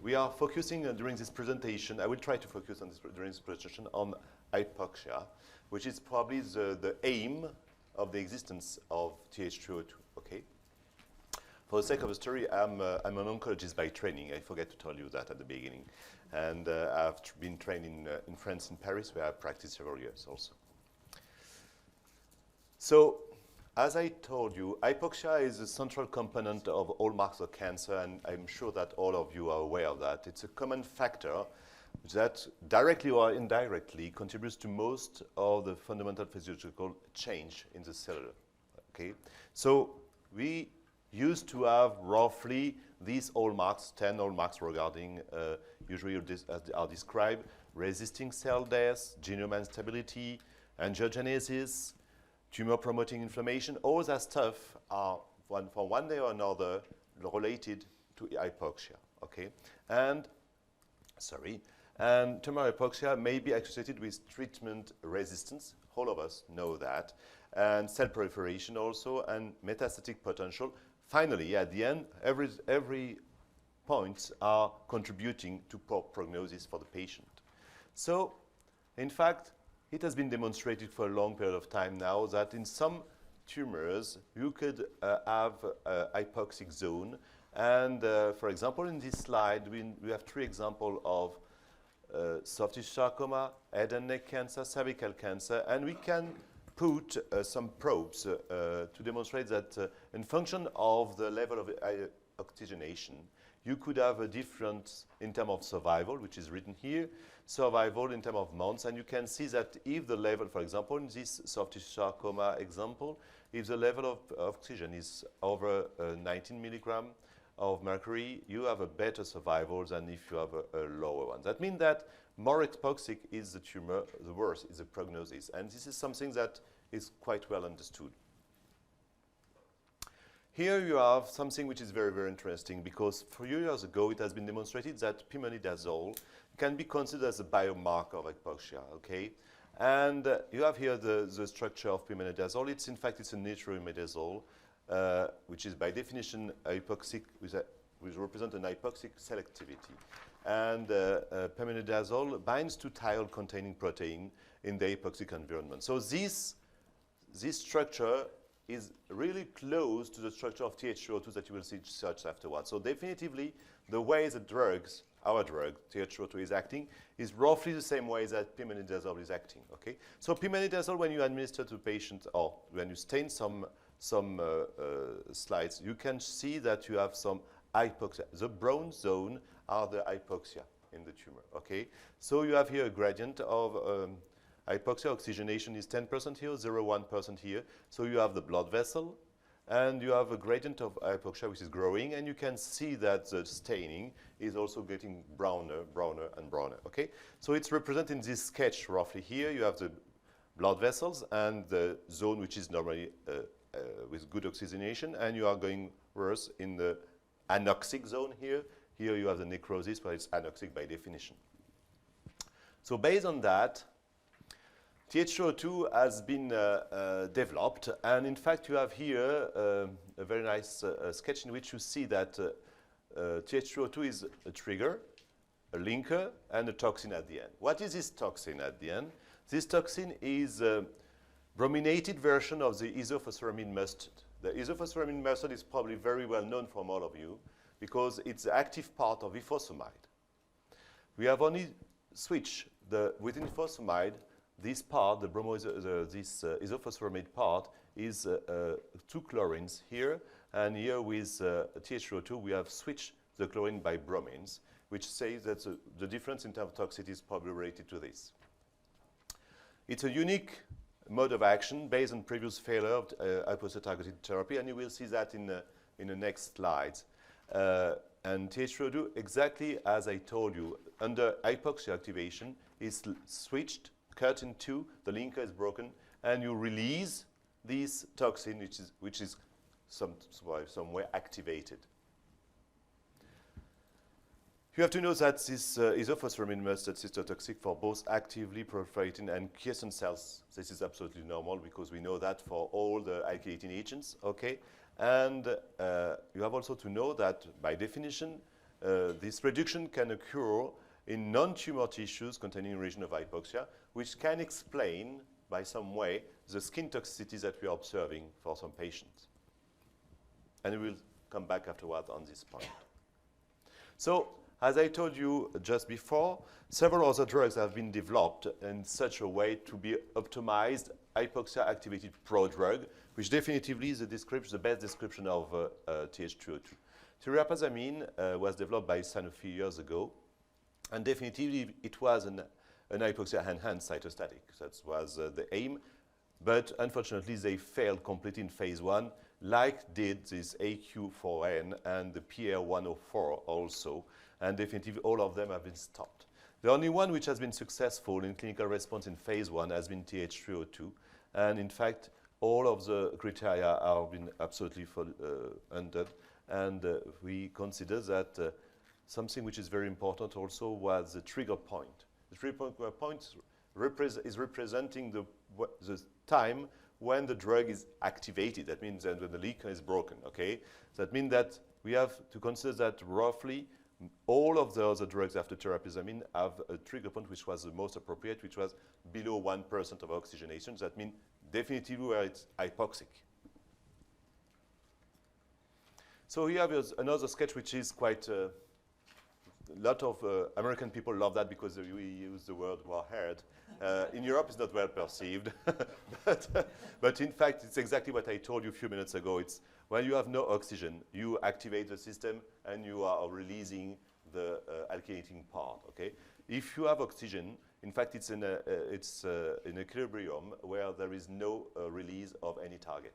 we are focusing during this presentation, I will try to focus on during this presentation on hypoxia, which is probably the aim of the existence of TH302, okay? For the sake of the story, I'm an oncologist by training. I forgot to tell you that at the beginning. And I've been trained in France, in Paris, where I practiced several years also. So, as I told you, hypoxia is a central component of all marks of cancer, and I'm sure that all of you are aware of that. It's a common factor that directly or indirectly contributes to most of the fundamental physiological change in the cell. Okay? So we used to have roughly these hallmarks, 10 hallmarks regarding, usually as are described, resisting cell death, genome instability, angiogenesis, tumor-promoting inflammation. All that stuff are, from one day or another, related to hypoxia, okay? And tumor hypoxia may be associated with treatment resistance. All of us know that. And cell proliferation also, and metastatic potential. Finally, at the end, every points are contributing to poor prognosis for the patient. So, in fact, it has been demonstrated for a long period of time now that in some tumors, you could have a hypoxic zone. And for example, in this slide, we have 3 examples of soft tissue sarcoma, head and neck cancer, cervical cancer, and we can put some probes to demonstrate that in function of the level of oxygenation, you could have a difference in terms of survival, which is written here, survival in terms of months, and you can see that if the level, for example, in this soft tissue sarcoma example, if the level of oxygen is over 19 milligram of mercury, you have a better survival than if you have a lower one. That means that more hypoxic is the tumor, the worse is the prognosis. And this is something that is quite well understood. Here you have something which is very, very interesting, because a few years ago it has been demonstrated that pimenidazole can be considered as a biomarker of hypoxia, okay? And you have here the structure of pimenidazole. In fact, it's a nitroimidazole, which is by definition hypoxic, which represents an hypoxic selectivity. And pimenidazole binds to thiol-containing protein in the hypoxic environment. So this structure is really close to the structure of TH202 that you will see search afterwards. So definitively, the way the drugs, our drug, TH202, is acting is roughly the same way that pimenidazole is acting, okay? So pimenidazole, when you administer to patients, or when you stain some slides, you can see that you have some hypoxia. The brown zone are the hypoxia in the tumor, okay? So you have here a gradient of hypoxia. Oxygenation is 10% here, 0.1% here. So you have the blood vessel, and you have a gradient of hypoxia which is growing, and you can see that the staining is also getting browner, browner, and browner, okay? So it's represented in this sketch roughly here. You have the blood vessels and the zone which is normally with good oxygenation, and you are going worse in the anoxic zone here. Here you have the necrosis, but it's anoxic by definition. So based on that, TH202 has been developed, and in fact you have here a very nice sketch in which you see that TH202 is a trigger, a linker, and a toxin at the end. What is this toxin at the end? This toxin is a brominated version of the isophosphoramine mustard. The isophosphoramine mustard is probably very well known from all of you because it's the active part of ifosfamide. We have only switched within ifosfamide. This part, this isophosphoramide part, is 2 chlorines here, and here with TH202 we have switched the chlorine by bromines, which says that the difference in terms of toxicity is probably related to this. It's a unique mode of action based on previous failure of hypoxia-targeted therapy, and you will see that in the next slides. And TH202, exactly as I told you, under hypoxia activation, is switched, cut in 2, the linker is broken, and you release this toxin, which is some way activated. You have to know that this isophosphoramine mustard is cytotoxic for both actively proliferating and quiescent cells. This is absolutely normal because we know that for all the alkylating agents, okay? And you have also to know that by definition, this reduction can occur in non-tumor tissues containing a region of hypoxia, which can explain by some way the skin toxicity that we are observing for some patients. And we will come back afterward on this point. So, as I told you just before, several other drugs have been developed in such a way to be optimized hypoxia-activated prodrug, which definitively is the best description of TH202. Tirapazamine was developed by Sanofi years ago, and definitively it was an hypoxia-enhanced cytostatic. That was the aim, but unfortunately they failed completely in phase 1, like did this AQ4N and the PR104 also, and definitely all of them have been stopped. The only one which has been successful in clinical response in phase 1 has been TH302, and in fact, all of the criteria have been absolutely ended, and we consider that something which is very important also was the trigger point. The trigger point is representing the time when the drug is activated. That means that when the leak is broken, okay? So that means that we have to consider that roughly all of the other drugs after therapizamine have a trigger point which was the most appropriate, which was below 1% of oxygenation. That means definitively where it's hypoxic. So here is another sketch which is quite, a lot of American people love that because we use the word warhead. In Europe it's not well perceived, but in fact it's exactly what I told you a few minutes ago. It's when you have no oxygen, you activate the system and you are releasing the alkylating part, okay? If you have oxygen, in fact it's in equilibrium where there is no release of any target.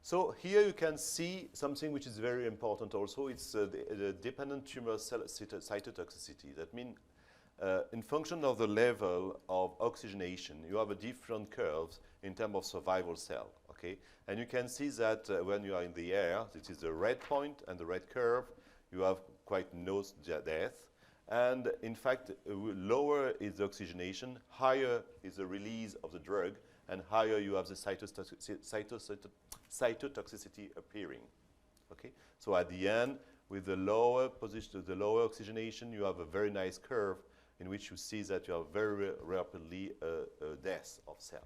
So here you can see something which is very important also. It's the dependent tumor cell cytotoxicity. That means in function of the level of oxygenation, you have a different curves in terms of survival cell, okay? And you can see that when you are in the air, this is the red point and the red curve, you have quite no death. And in fact, lower is the oxygenation, higher is the release of the drug, and higher you have the cytotoxicity appearing, okay? So at the end, with the lower position, the lower oxygenation, you have a very nice curve in which you see that you have very rapidly death of cells.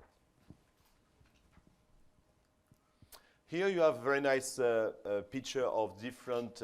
Here you have a very nice picture of different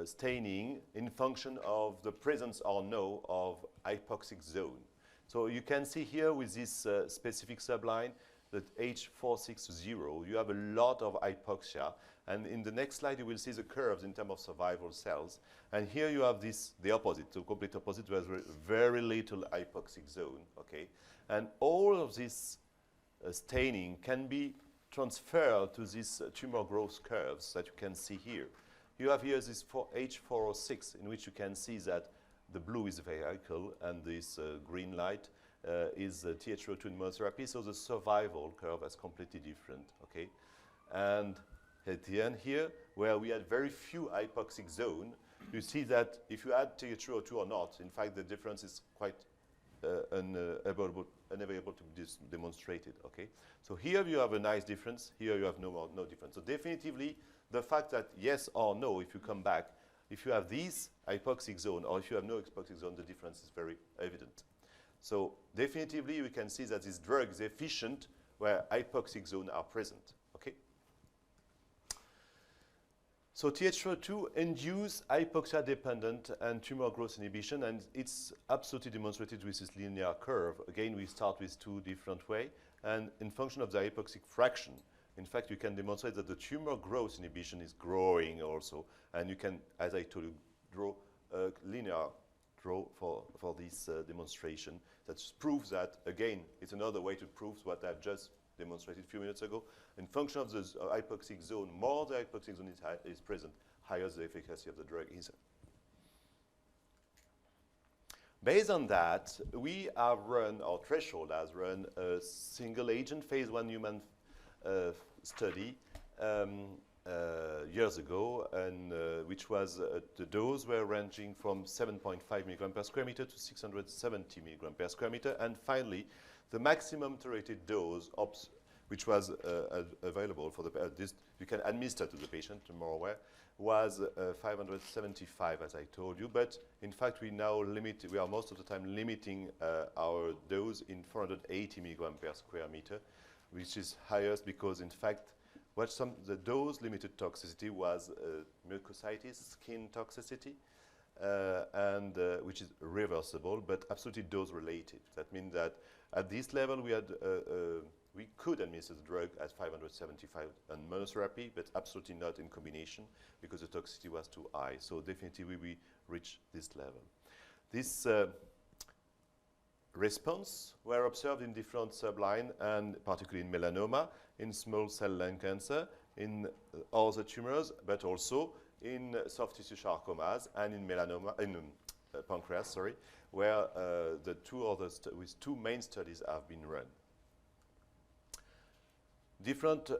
staining in function of the presence or no of hypoxic zone. So you can see here with this specific subline that H460, you have a lot of hypoxia. And in the next slide, you will see the curves in terms of survival cells. And here you have this, the opposite, the complete opposite, where there's very little hypoxic zone, okay? And all of this staining can be transferred to these tumor growth curves that you can see here. You have here this H406, in which you can see that the blue is the vehicle, and this green light is TH202 immunotherapy, so the survival curve is completely different, okay? And at the end here, where we had very few hypoxic zone, you see that if you add TH202 or not, in fact, the difference is quite unavailable to be demonstrated, okay? So here you have a nice difference, here you have no difference. So definitively, the fact that yes or no, if you come back, if you have these hypoxic zone or if you have no hypoxic zone, the difference is very evident. So definitively, we can see that this drug is efficient where hypoxic zones are present, okay? So TH202 induce hypoxia-dependent and tumor growth inhibition, and it's absolutely demonstrated with this linear curve. Again, we start with two different ways, and in function of the hypoxic fraction, in fact, you can demonstrate that the tumor growth inhibition is growing also, and you can, as I told you, draw a linear draw for this demonstration that proves that, again, it's another way to prove what I've just demonstrated a few minutes ago. In function of the hypoxic zone, more the hypoxic zone is present, higher the efficacy of the drug is. Based on that, we have run, our threshold has run a single agent phase 1 human study years ago, and which was the dose were ranging from 7.5 milligram per square meter to 670 milligram per square meter, and finally the maximum tolerated dose which was available for this you can administer to the patient, more aware, was 575, as I told you. But in fact, we are most of the time limiting our dose in 480 milligram per square meter, which is highest because in fact the dose limited toxicity was mucositis, skin toxicity, and which is reversible, but absolutely dose related. That means that at this level we could administer the drug at 575 on monotherapy, but absolutely not in combination because the toxicity was too high. So definitely we reached this level. This response were observed in different subline and particularly in melanoma, in small cell lung cancer, in other tumors, but also in soft tissue sarcomas and in melanoma, in pancreas, sorry, where the two main studies have been run. Different,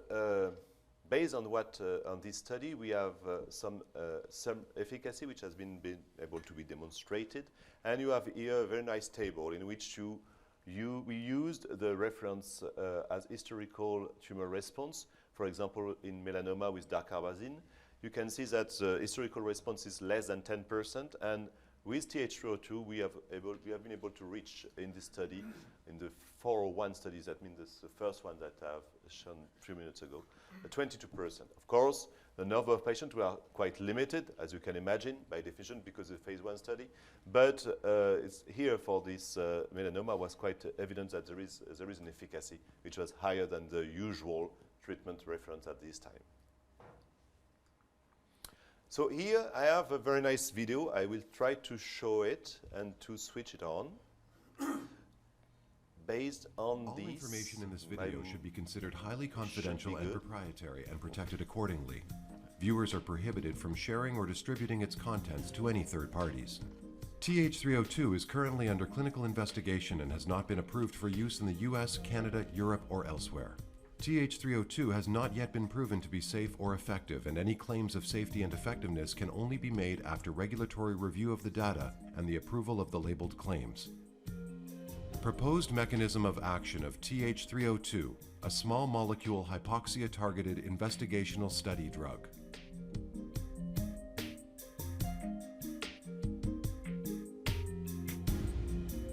based on on this study, we have some efficacy which has been able to be demonstrated, and you have here a very nice table in which we used the reference as historical tumor response. For example, in melanoma with dacarbazine, you can see that the historical response is less than 10%, and with TH302, we have been able to reach in this study, in the 401 studies, that means this the first one that I've shown 3 minutes ago, 22%. Of course, the number of patients were quite limited, as you can imagine, by definition, because of the phase 1 study. But it's here for this melanoma was quite evident that there is an efficacy which was higher than the usual treatment reference at this time. So here I have a very nice video. I will try to show it and to switch it on. Based on all these, information in this video should be considered highly confidential and proprietary and protected accordingly. Viewers are prohibited from sharing or distributing its contents to any third parties. TH302 is currently under clinical investigation and has not been approved for use in the US, Canada, Europe, or elsewhere. TH302 has not yet been proven to be safe or effective, and any claims of safety and effectiveness can only be made after regulatory review of the data and the approval of the labeled claims. Proposed mechanism of action of TH302, a small molecule hypoxia-targeted investigational study drug.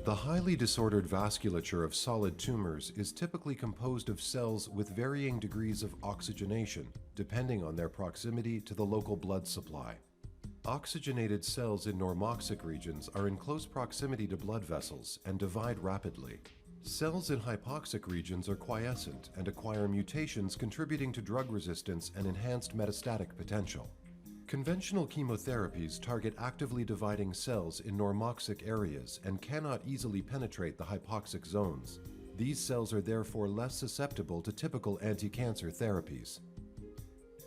The highly disordered vasculature of solid tumors is typically composed of cells with varying degrees of oxygenation, depending on their proximity to the local blood supply. Oxygenated cells in normoxic regions are in close proximity to blood vessels and divide rapidly. Cells in hypoxic regions are quiescent and acquire mutations contributing to drug resistance and enhanced metastatic potential. Conventional chemotherapies target actively dividing cells in normoxic areas and cannot easily penetrate the hypoxic zones. These cells are therefore less susceptible to typical anti-cancer therapies.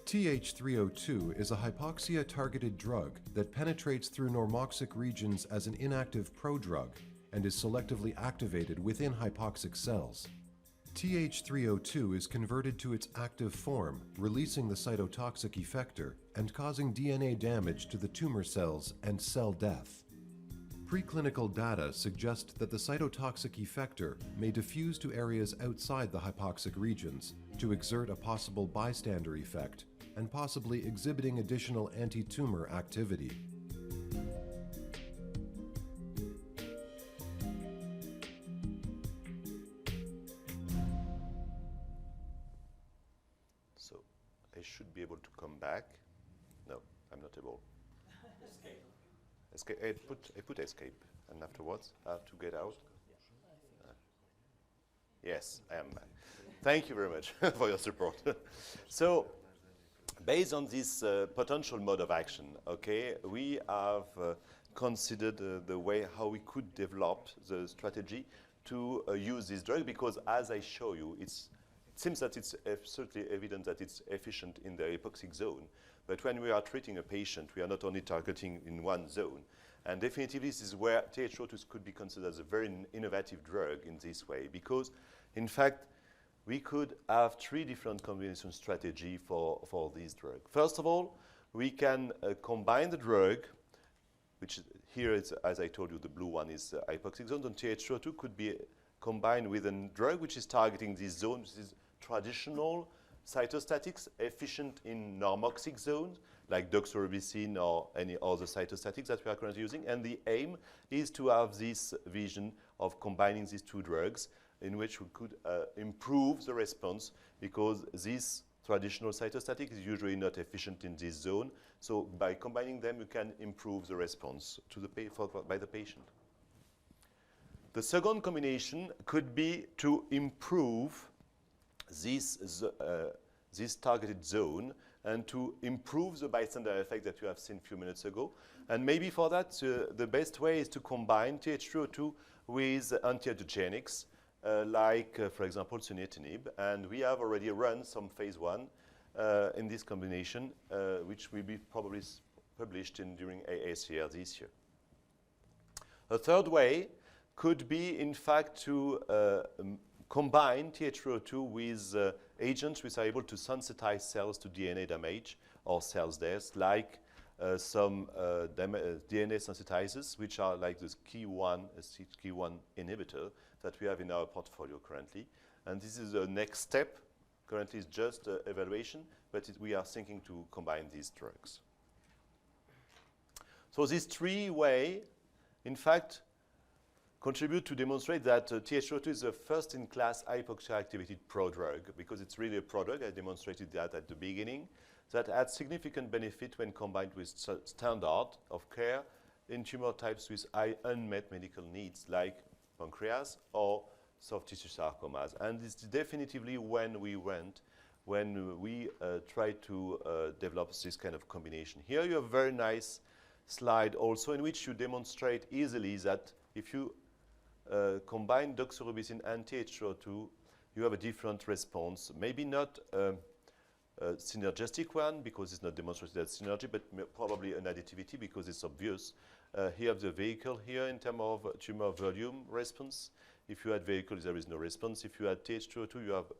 TH302 is a hypoxia-targeted drug that penetrates through normoxic regions as an inactive prodrug and is selectively activated within hypoxic cells. TH302 is converted to its active form, releasing the cytotoxic effector and causing DNA damage to the tumor cells and cell death. Preclinical data suggest that the cytotoxic effector may diffuse to areas outside the hypoxic regions to exert a possible bystander effect and possibly exhibiting additional anti-tumor activity. So I should be able to come back. No, I'm not able. Escape. I put escape, and afterwards I have to get out. Yes, I am back. Thank you very much for your support. So, based on this potential mode of action, okay, we have considered the way how we could develop the strategy to use this drug, because as I show you, it seems that it's absolutely evident that it's efficient in the hypoxic zone. But when we are treating a patient, we are not only targeting in one zone. And definitely this is where TH302 could be considered as a very innovative drug in this way, because in fact, we could have 3 different combination strategy for this drug. First of all, we can combine the drug, which here is, as I told you, the blue one is hypoxic zone, and TH302 could be combined with a drug which is targeting this zone, which is traditional cytostatics, efficient in normoxic zones, like doxorubicin or any other cytostatics that we are currently using. And the aim is to have this vision of combining these 2 drugs in which we could improve the response, because this traditional cytostatic is usually not efficient in this zone. So by combining them, you can improve the response to by the patient. The second combination could be to improve this targeted zone and to improve the bystander effect that you have seen a few minutes ago. And maybe for that, the best way is to combine TH202 with anti-angiogenics, for example, sunitinib. And we have already run some phase 1 in this combination, which will be probably published during AACR this year. A third way could be, in fact, to combine TH202 with agents which are able to sensitize cells to DNA damage or cells death, like some DNA sensitizers, which are like the key1 inhibitor that we have in our portfolio currently. And this is the next step. Currently it's just evaluation, but we are thinking to combine these drugs. So this three-way, in fact, contribute to demonstrate that TH202 is a first-in-class hypoxia-activated prodrug, because it's really a prodrug. I demonstrated that at the beginning, that adds significant benefit when combined with standard of care in tumor types with high unmet medical needs, like pancreas or soft tissue sarcomas. And this is definitively when we tried to develop this kind of combination. Here you have a very nice slide also in which you demonstrate easily that if you combine doxorubicin and TH202, you have a different response. Maybe not a synergistic one, because it's not demonstrated as synergy, but probably an additivity, because it's obvious. Here you have the vehicle here in terms of tumor volume response. If you add vehicle, there is no response. If you add TH202, you have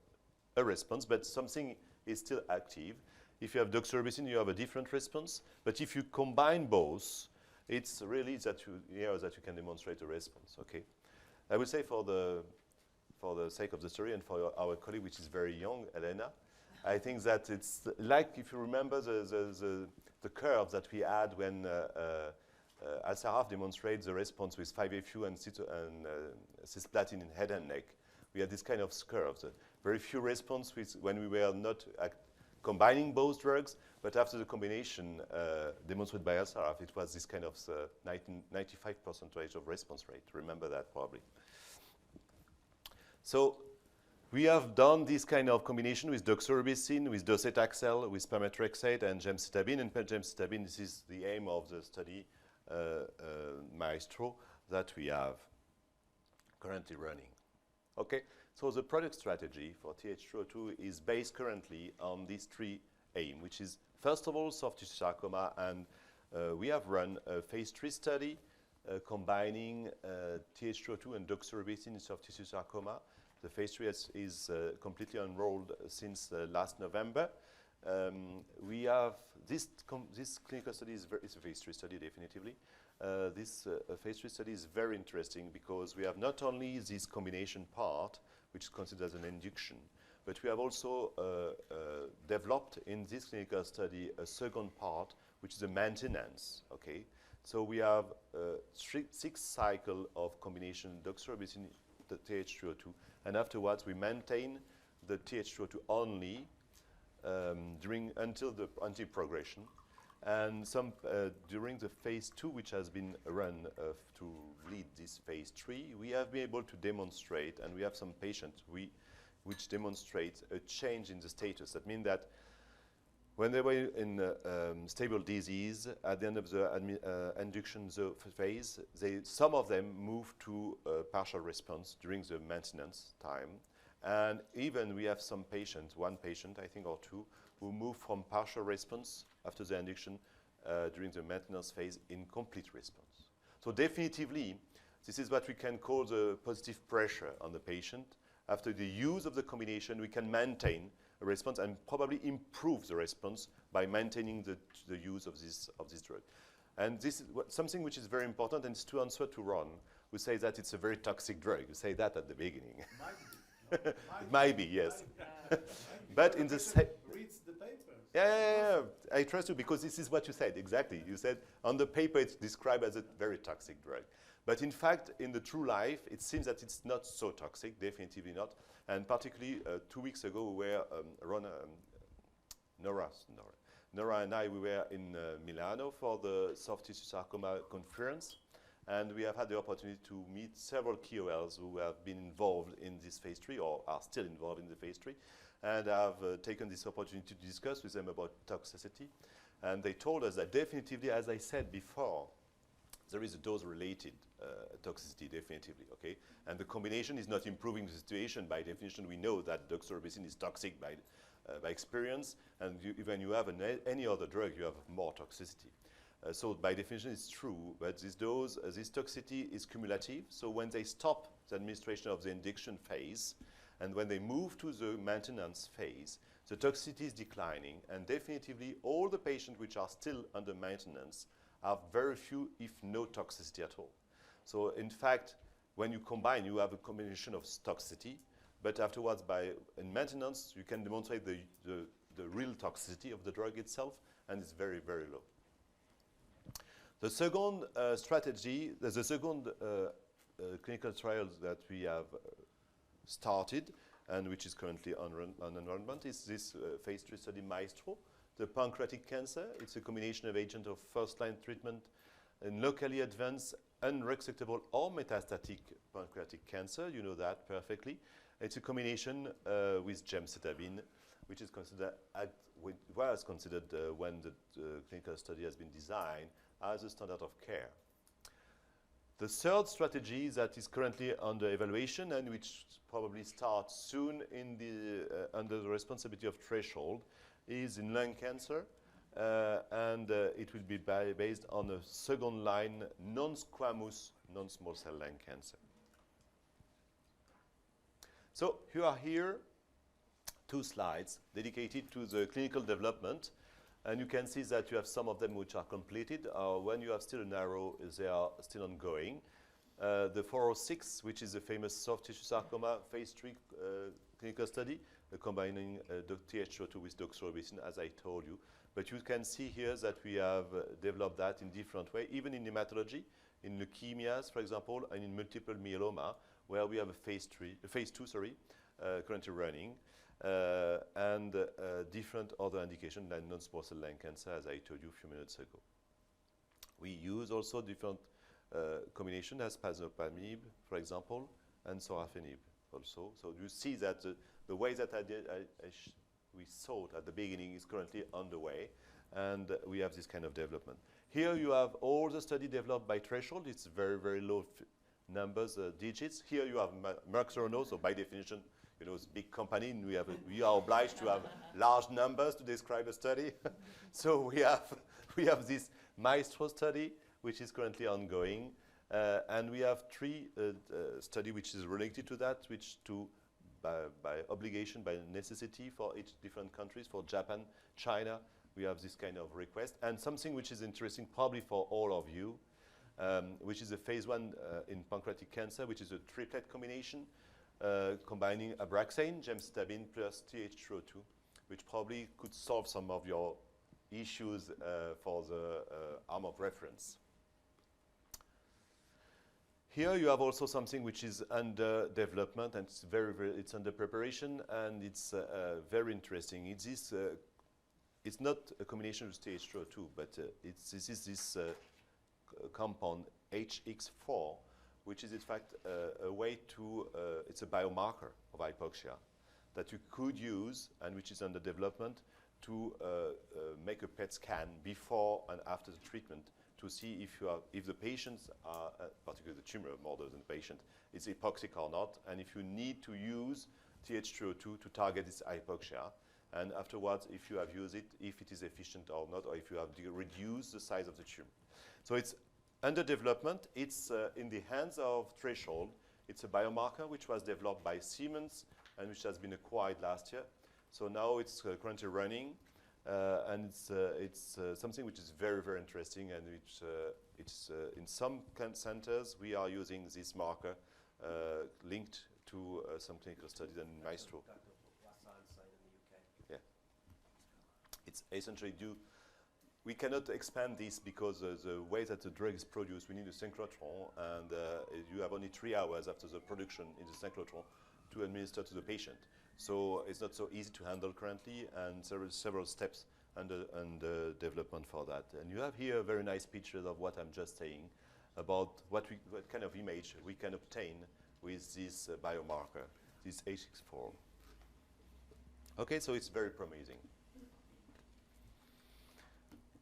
a response, but something is still active. If you have doxorubicin, you have a different response. But if you combine both, it's really that you can demonstrate a response. Okay, I would say for the sake of the story and for our colleague, which is very young, Elena, I think that it's like, if you remember the curve that we had when Al-Sarraf demonstrates the response with 5-FU and cisplatin in head and neck. We had this kind of curve. Very few response when we were not combining both drugs, but after the combination demonstrated by Al-Sarraf, it was this kind of 95% of response rate. Remember that probably. So we have done this kind of combination with doxorubicin, with docetaxel, with pemetrexate, and gemcitabine. And gemcitabine, this is the aim of the study MAESTRO that we have currently running. Okay, so the product strategy for TH202 is based currently on these three aims, which is, first of all, soft tissue sarcoma, and we have run a phase 3 study combining TH202 and doxorubicin in soft tissue sarcoma. The phase 3 is completely enrolled since last November. We have this clinical study is a phase 3 study, definitively. This phase 3 study is very interesting because we have not only this combination part, which is considered as an induction, but we have also developed in this clinical study a second part, which is a maintenance. Okay, so we have 6 cycles of combination doxorubicin, the TH202, and afterwards we maintain the TH202 only until progression, and during the phase 2, which has been run to lead this phase 3, we have been able to demonstrate, and we have some patients which demonstrate a change in the status. That means that when they were in stable disease, at the end of the induction phase, some of them moved to partial response during the maintenance time. And even we have some patients, one patient, I think, or two, who moved from partial response after the induction during the maintenance phase in complete response. So definitively, this is what we can call the positive pressure on the patient. After the use of the combination, we can maintain a response and probably improve the response by maintaining the use of this drug. And this is something which is very important, and it's to answer to Ron, who says that it's a very toxic drug. You say that at the beginning. It might be, yes. But in the reads the paper. Yeah. I trust you, because this is what you said, exactly. You said on the paper it's described as a very toxic drug. But in fact, in the true life, it seems that it's not so toxic, definitively not. And particularly 2 weeks ago, where Nora and I, we were in Milano for the soft tissue sarcoma conference. And we have had the opportunity to meet several KOLs who have been involved in this phase 3 or are still involved in the phase 3. and I've taken this opportunity to discuss with them about toxicity. And they told us that definitively, as I said before, there is a dose-related toxicity, definitively, okay? And the combination is not improving the situation. By definition, we know that doxorubicin is toxic by experience, and when you have any other drug, you have more toxicity. So by definition, it's true, but this dose, this toxicity is cumulative. So when they stop the administration of the induction phase, and when they move to the maintenance phase, the toxicity is declining, and definitively all the patients which are still under maintenance have very few, if no toxicity at all. So in fact, when you combine, you have a combination of toxicity, but afterwards, in maintenance, you can demonstrate the real toxicity of the drug itself, and it's very, very low. The second strategy, the second clinical trial that we have started, and which is currently on enrollment, is this phase 3 study, MAESTRO, the pancreatic cancer. It's a combination of agent of first-line treatment in locally advanced, unresectable, or metastatic pancreatic cancer. You know that perfectly. It's a combination with gemcitabine, which is considered, was considered when the clinical study has been designed as a standard of care. The third strategy that is currently under evaluation and which probably starts soon in under the responsibility of Threshold is in lung cancer, and it will be based on a second-line non-squamous non-small cell lung cancer. So you are here 2 slides dedicated to the clinical development. And you can see that you have some of them which are completed. When you have still an arrow, they are still ongoing. The 406, which is the famous soft tissue sarcoma phase 3 clinical study, combining TH02 with doxorubicin, as I told you. But you can see here that we have developed that in different ways, even in hematology, in leukemias, for example, and in multiple myeloma, where we have a phase 2, currently running. And different other indications like non-small cell lung cancer, as I told you a few minutes ago. We use also different combinations as pazopanib, for example, and sorafenib also. So you see that the way that we thought at the beginning is currently underway, and we have this kind of development. Here you have all the study developed by Threshold. It's very, very low numbers, digits. Here you have Merck Serono, so by definition, you know, it's a big company, and we are obliged to have large numbers to describe a study. So we have this MAESTRO study, which is currently ongoing, and we have 3 studies which is related to that, which by obligation, by necessity for each different countries. For Japan, China, we have this kind of request, and something which is interesting probably for all of you, which is a phase 1 in pancreatic cancer, which is a triplet combination. Combining Abraxane, gemcitabine plus TH02, which probably could solve some of your issues for the arm of reference. Here you have also something which is under development, and it's under preparation, and it's very interesting. It's not a combination with TH02, but this is this compound HX4, which is in fact a way to, it's a biomarker of hypoxia that you could use, and which is under development, to make a PET scan before and after the treatment to see if the patients are, particularly the tumor more than the patient, is hypoxic or not, and if you need to use TH202 to target this hypoxia, and afterwards, if you have used it, if it is efficient or not, or if you have reduced the size of the tumor. So it's under development. It's in the hands of Threshold. It's a biomarker which was developed by Siemens and which has been acquired last year. So now it's currently running, and it's something which is very, very interesting, and which it's in some centers we are using this marker linked to some clinical studies in MAESTRO. Yeah, it's essentially due. We cannot expand this because the way that the drug is produced, we need a synchrotron, and you have only 3 hours after the production in the synchrotron to administer to the patient. So it's not so easy to handle currently, and there are several steps under development for that. And you have here a very nice picture of what I'm just saying about what kind of image we can obtain with this biomarker, this HX4. Okay, so it's very promising.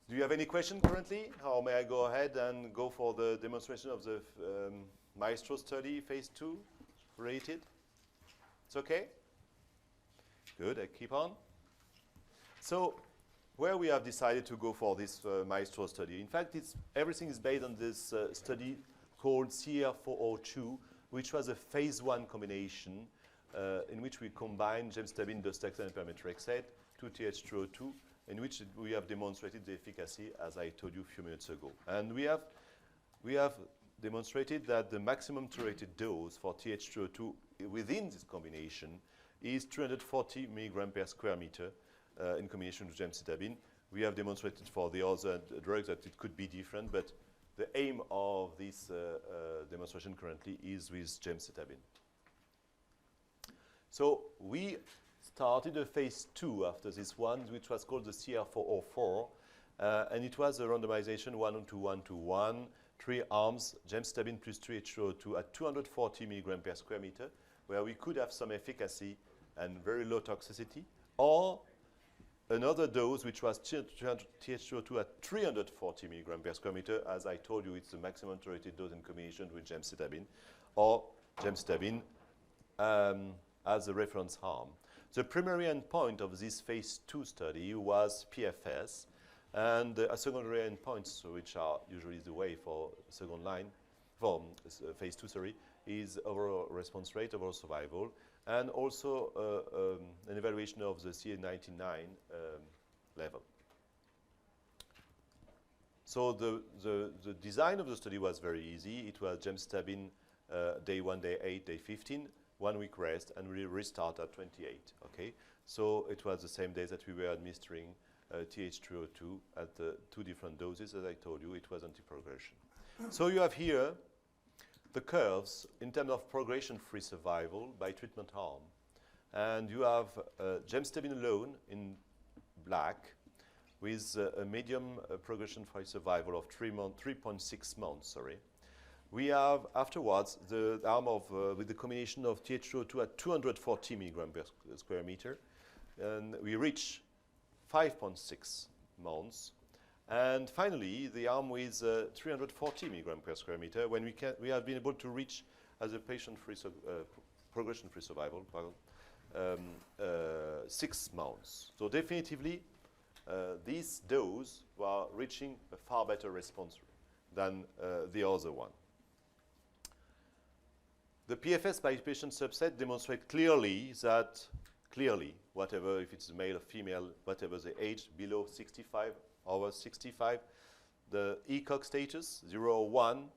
Do you have any question currently? Or may I go ahead and go for the demonstration of the MAESTRO study, phase 2, rated? It's okay? Good, I keep on. So, where we have decided to go for this MAESTRO study. In fact, everything is based on this study called CR402, which was a phase 1 combination in which we combined gemcitabine, docetaxel, and pemetrexed to TH202, in which we have demonstrated the efficacy, as I told you a few minutes ago. And we have demonstrated that the maximum tolerated dose for TH202 within this combination is 340 milligram per square meter in combination with gemcitabine. We have demonstrated for the other drugs that it could be different, but the aim of this demonstration currently is with gemcitabine. So we started a phase 2 after this one, which was called the CR404, and it was a randomization 1:1:1, 3 arms, gemcitabine plus 3H2O2 at 240 milligram per square meter, where we could have some efficacy and very low toxicity, or another dose, which was TH2O2 at 340 milligram per square meter. As I told you, it's the maximum tolerated dose in combination with gemcitabine, or gemcitabine as a reference arm. The primary endpoint of this phase 2 study was PFS, and secondary endpoints, which are usually the way for second line, for phase 2, sorry, is overall response rate, overall survival, and also an evaluation of the CA99 level. So the design of the study was very easy. It was gemcitabine day 1, day 8, day 15, 1 week rest, and we restart at 28, okay? So it was the same day that we were administering TH202 at 2 different doses. As I told you, it was anti-progression. So you have here the curves in terms of progression-free survival by treatment arm. And you have gemcitabine alone in black with a medium progression-free survival of 3.6 months, sorry. We have afterwards the arm of, with the combination of TH202 at 240 milligram per square meter, and we reach 5.6 months. And finally, the arm with 340 milligram per square meter, when we have been able to reach, as a patient-free progression-free survival, 6 months. So definitively, these doses were reaching a far better response than the other one. The PFS by patient subset demonstrate clearly that, whatever, if it's male or female, whatever the age, below 65, over 65, the ECOG status, 0 or 1,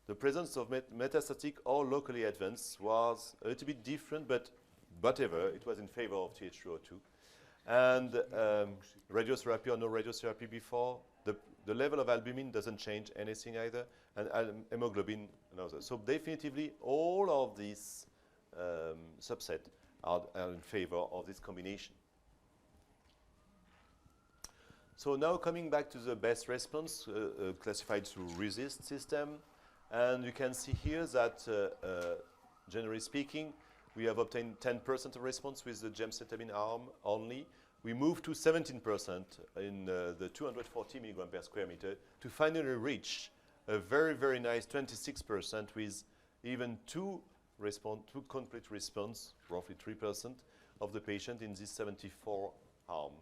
the presence of metastatic or locally advanced was a little bit different, but whatever, it was in favor of TH202. And radiotherapy or no radiotherapy before, the level of albumin doesn't change anything either, and hemoglobin another. So definitively, all of these subset are in favor of this combination. So now coming back to the best response, classified through RECIST system, and you can see here that, generally speaking, we have obtained 10% of response with the gemcitabine arm only. We moved to 17% in the 240 milligram per square meter to finally reach a very, very nice 26% with even two complete response, roughly 3% of the patient in this 74 arm.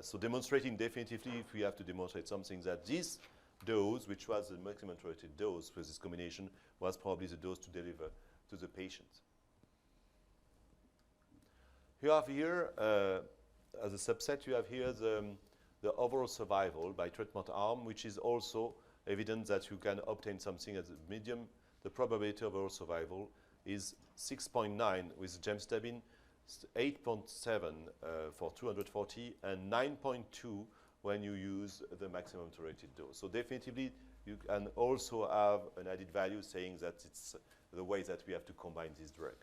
So demonstrating definitively, if we have to demonstrate something, that this dose, which was the maximum tolerated dose with this combination, was probably the dose to deliver to the patient. You have here, as a subset, you have here the overall survival by treatment arm, which is also evident that you can obtain something as a medium. The probability of overall survival is 6.9 with gemcitabine, 8.7 for 240, and 9.2 when you use the maximum tolerated dose. So definitively, you can also have an added value saying that it's the way that we have to combine this drug.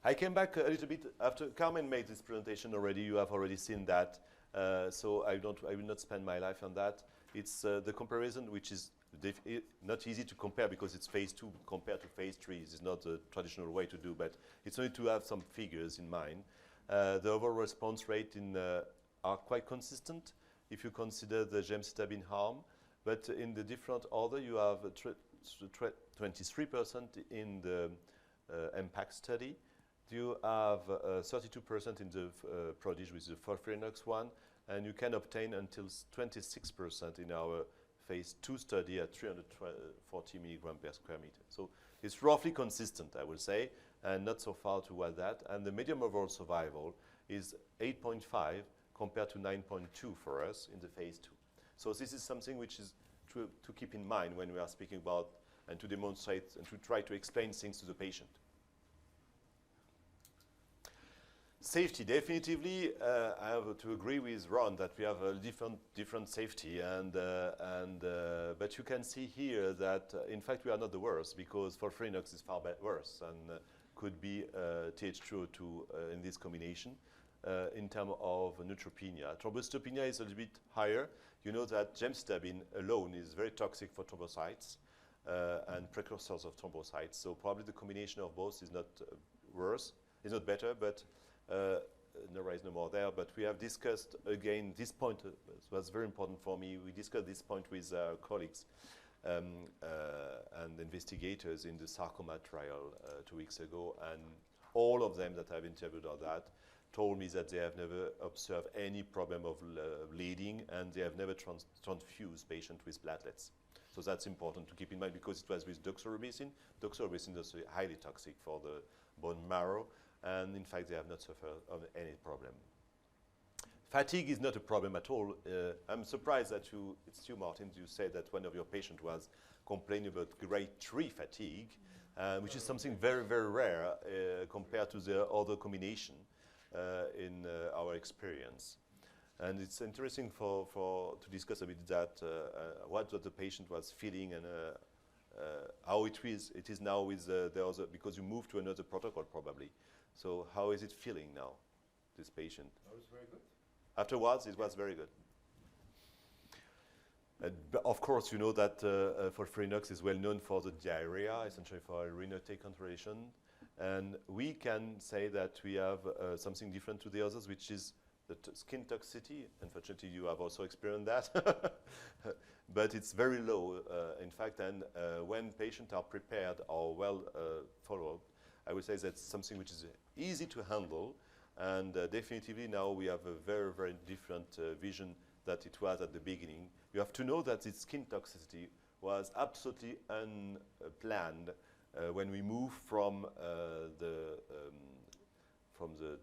I came back a little bit after Carmen made this presentation already. You have already seen that, so I will not spend my life on that. It's the comparison, which is not easy to compare because it's phase 2 compared to phase 3. This is not the traditional way to do, but it's only to have some figures in mind. The overall response rate are quite consistent if you consider the gemcitabine arm, but in the different order you have 23% in the MPACT study. You have 32% in the Prodigy with the FOLFIRINOX one, and you can obtain until 26% in our phase 2 study at 340 milligram per square meter. So it's roughly consistent, I will say, and not so far toward that. And the median overall survival is 8.5 compared to 9.2 for us in the phase 2. So this is something which is to keep in mind when we are speaking about and to demonstrate and to try to explain things to the patient. Safety, definitively, I have to agree with Ron that we have a different safety, but you can see here that in fact we are not the worst because FOLFIRINOX is far worse and could be TH202 in this combination in terms of neutropenia. Thrombocytopenia is a little bit higher. You know that gemcitabine alone is very toxic for thrombocytes and precursors of thrombocytes. So probably the combination of both is not worse, is not better, but Nora is no more there, but we have discussed again this point. Was very important for me. We discussed this point with our colleagues and investigators in the sarcoma trial 2 weeks ago, and all of them that I've interviewed on that told me that they have never observed any problem of bleeding, and they have never transfused patients with platelets. So that's important to keep in mind because it was with doxorubicin. Doxorubicin is highly toxic for the bone marrow, and in fact they have not suffered of any problem. Fatigue is not a problem at all. I'm surprised that it's you, Martin, you said that one of your patients was complaining about grade 3 fatigue, which is something very, very rare compared to the other combination in our experience. And it's interesting to discuss a bit that what the patient was feeling and how it is now with the other, because you moved to another protocol probably. So how is it feeling now, this patient? That was very good. Afterwards, it was very good. Of course, you know that FOLFIRINOX is well known for the diarrhea, essentially for renal controlation. And we can say that we have something different to the others, which is the skin toxicity. Unfortunately, you have also experienced that. But it's very low, in fact, and when patients are prepared or well followed, I would say that's something which is easy to handle, and definitively now we have a very, very different vision that it was at the beginning. You have to know that this skin toxicity was absolutely unplanned when we moved from the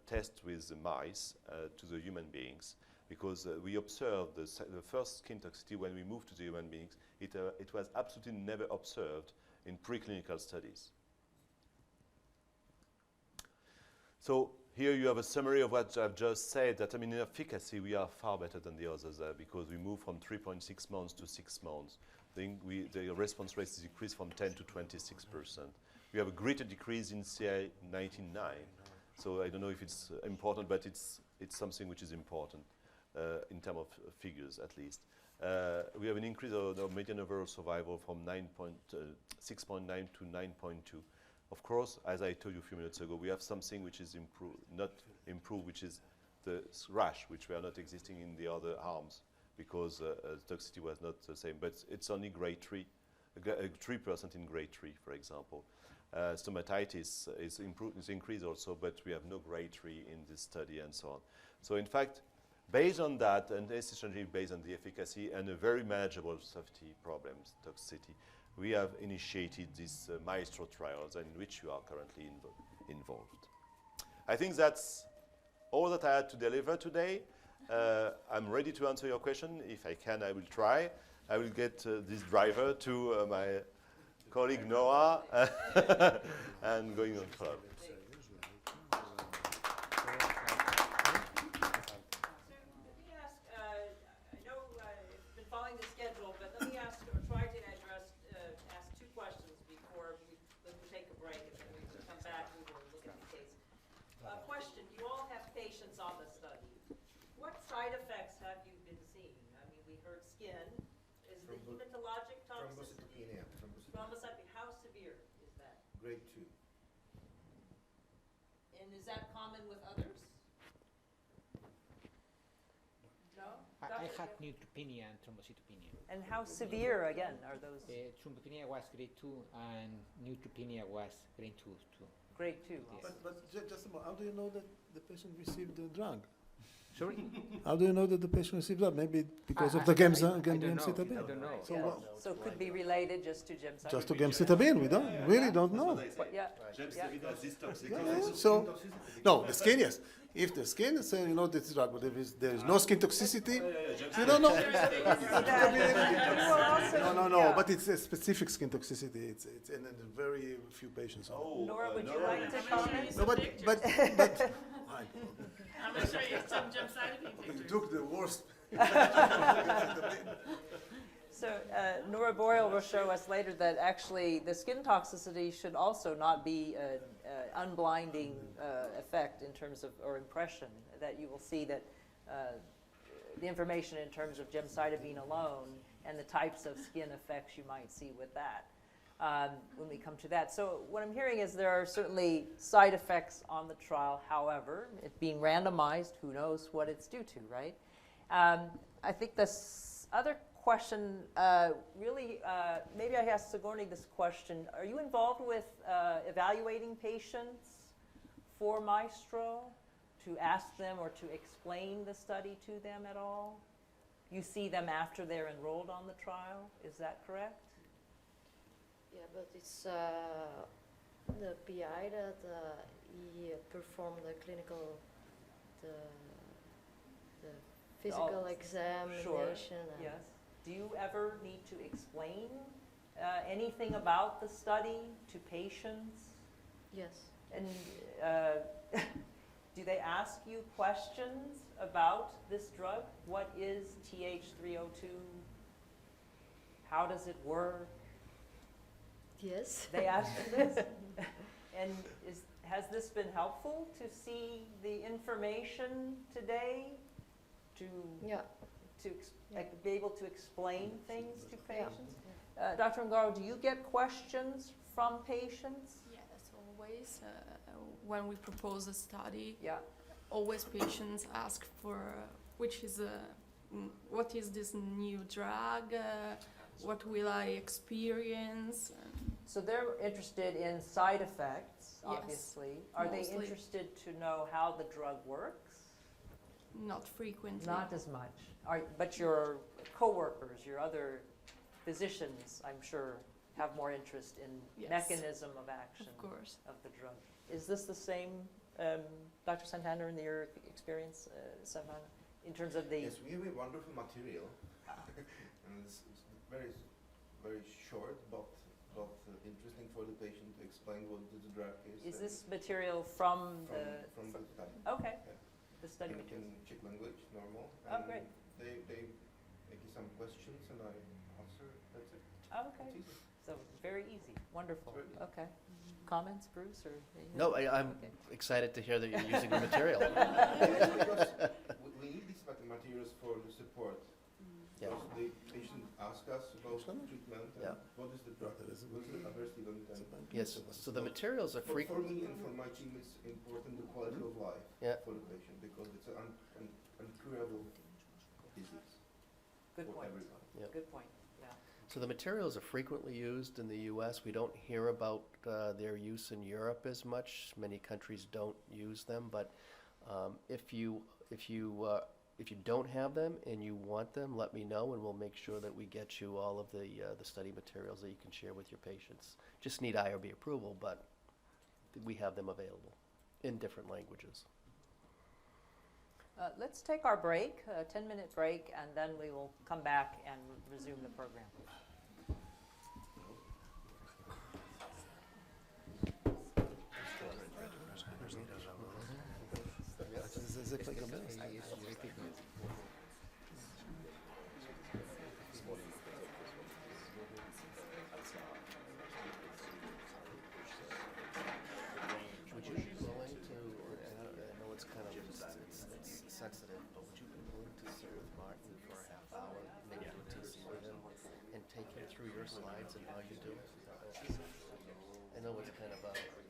test with the mice to the human beings, because we observed the first skin toxicity when we moved to the human beings. It was absolutely never observed in preclinical studies. So here you have a summary of what I've just said, that I mean in efficacy we are far better than the others because we moved from 3.6 months to 6 months. The response rate is decreased from 10 to 26%. We have a greater decrease in CA19-9. So I don't know if it's important, but it's something which is important in terms of figures at least. We have an increase of the median overall survival from 6.9 to 9.2. Of course, as I told you a few minutes ago, we have something which is not improved, which is the rash, which were not existing in the other arms because the toxicity was not the same. But it's only grade 3, 3% in grade 3, for example. Stomatitis is increased also, but we have no grade 3 in this study and so on. So in fact, based on that, and essentially based on the efficacy and a very manageable safety problems, toxicity, we have initiated these MAESTRO trials in which you are currently involved. I think that's all that I had to deliver today. I'm ready to answer your question. If I can, I will try. I will get this driver to my colleague Noah and going on club. Side effects have you been seeing? I mean, we heard skin. Is the hematologic toxicity thrombocytopenia, how severe is that? Grade 2. And is that common with others? No? I Dr. had neutropenia and thrombocytopenia. And how severe, again, are those? Thrombopenia was grade 2 and neutropenia was grade 2 too. Grade 2 Yes. But just a moment, how do you know that the patient received the drug? Sorry? How do you know that the patient received that? Maybe because of I the don't gemcitabine? know. So Yes. what? So it could be related just to gemcitabine. Just to gemcitabine, we don't really don't know. Yeah. Gemcitabine has this toxicity. Yeah, so, no, the skin, yes. If the skin is saying, you know, this drug, but if there is no skin toxicity, you don't know. No, but it's a specific skin toxicity. It's in very few patients. Nora, would you like to comment? No, but I'm gonna show you some gemcitabine you pictures. took the worst. So Nora Boyle will show us later that actually the skin toxicity should also not be an unblinding effect in terms of, or impression, that you will see that the information in terms of gemcitabine alone and the types of skin effects you might see with that when we come to that. So what I'm hearing is there are certainly side effects on the trial. However, it being randomized, who knows what it's due to, right? I think this other question, really, maybe I asked Sigourney this question. Are you involved with evaluating patients for Maestro, to ask them or to explain the study to them at all? You see them after they're enrolled on the trial, is that correct? Yeah, but it's the PI that he performed the clinical, the physical examination. Sure, and yes. Do you ever need to explain anything about the study to patients? Yes. And do they ask you questions about this drug? What is TH302? How does it work? Yes. They ask you this? And has this been helpful to see the information today? To be able to explain things to patients? Dr. Ngaro, do you get questions from patients? Yes, always. When we propose a study, always patients ask for what is this new drug, what will I experience. So they're interested in side effects, obviously. Are they interested to know how the drug works? Not frequently. Not as much. But your coworkers, your other physicians, I'm sure, have more interest in mechanism of action of the drug. Is this the same, Dr. Santana, in your experience, Savannah, in terms of the... Yes, we have a wonderful material. And it's very, very short, but interesting for the patient to explain what the drug is. Is this material from the study? Okay. Yeah. The study in material. Czech language, normal. Oh, great. They make you some questions and I answer. That's it. Oh, okay. It's easy. So very easy. Wonderful. Okay. Comments, Bruce, or anything? No, I'm excited to hear that you're using the material. Because we need these materials for the support. Yeah. Because the patient asks us about treatment and what is the drug, what's the adverse event. Yes, so the materials are For frequent. me and for my team, it's important the quality of life for the patient because it's an incurable disease. Good for point. everyone. Good point. Yeah. So the materials are frequently used in the U.S. We don't hear about their use in Europe as much. Many countries don't use them, but if you don't have them and you want them, let me know and we'll make sure that we get you all of the study materials that you can share with your patients. Just need IRB approval, but we have them available in different languages. Let's take our break, a 10-minute break, and then we will come back and resume the program. Would you be willing to, I know it's kind of, it's sensitive, but would you be willing to sit with Martin for a half hour, maybe do a TC with him, and take him through your your slides and how you do it? I know it's kind of a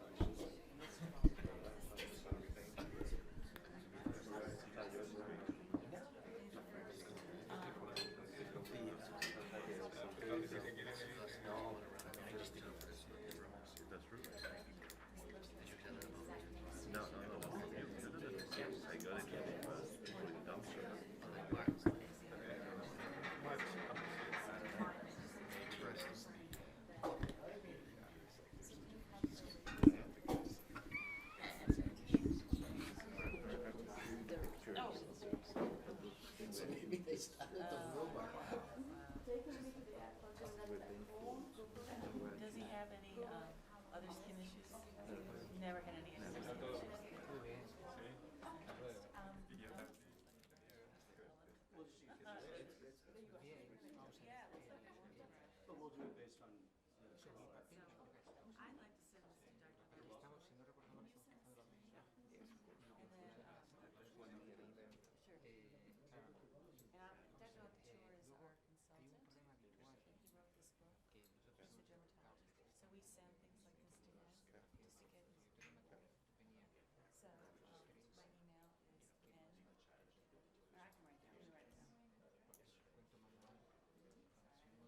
Does he have any other skin issues? Never had any other skin issues? I'd like to send this to Dr. Dr. Tour is our consultant. He wrote this book. He's a dermatologist. So we send things like this to him just to get his opinion. So my email is N. I can write down. Let me write it down. That's me.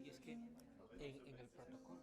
Y es que en el protocolo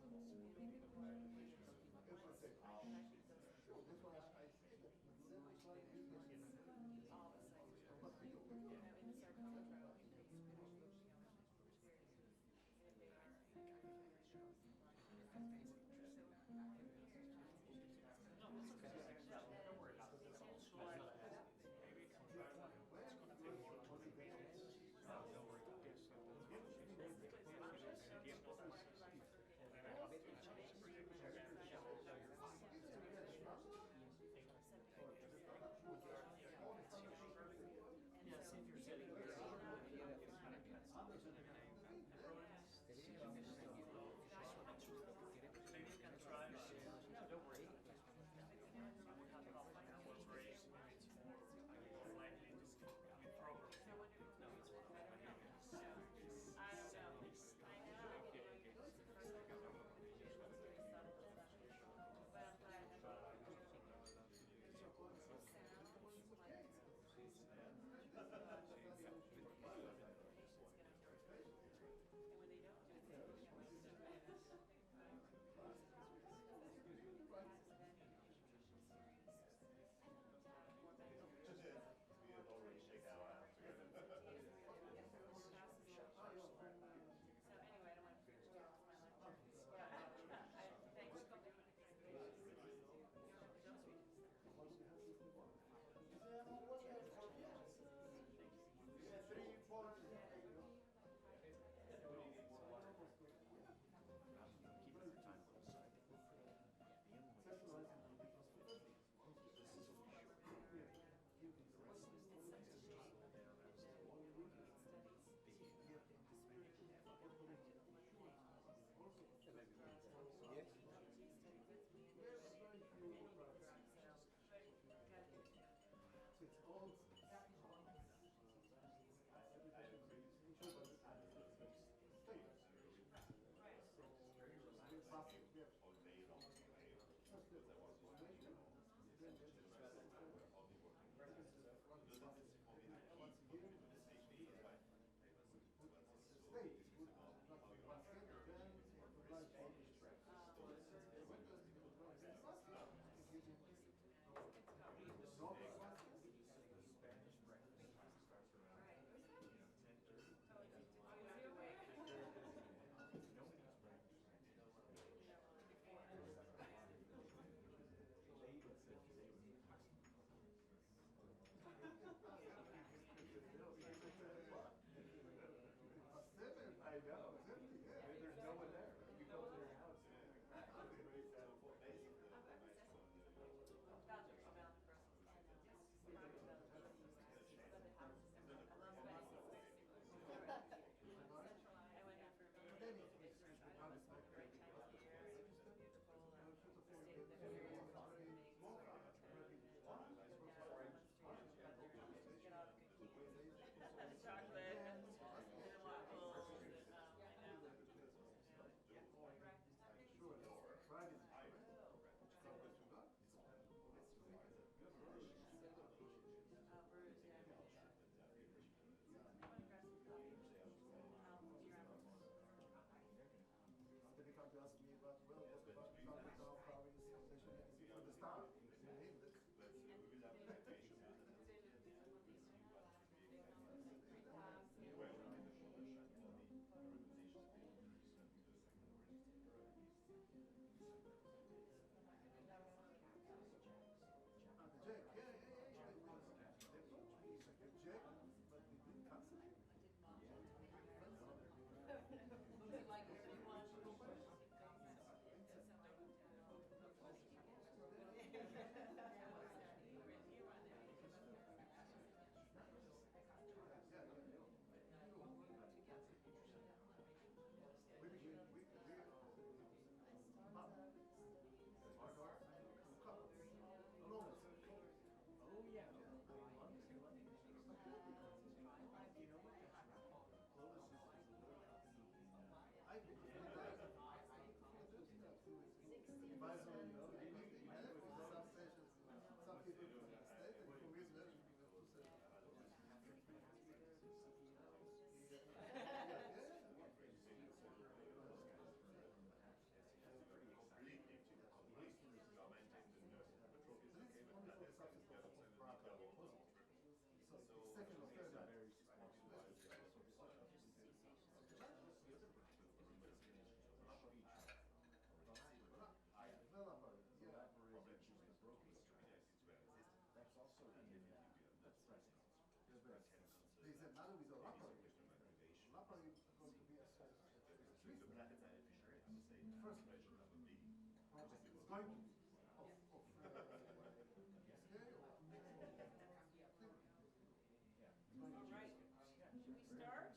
There's another with a laparoscopy. Laparoscopy is going to be a first measure of the it's going to be All right. Should we start?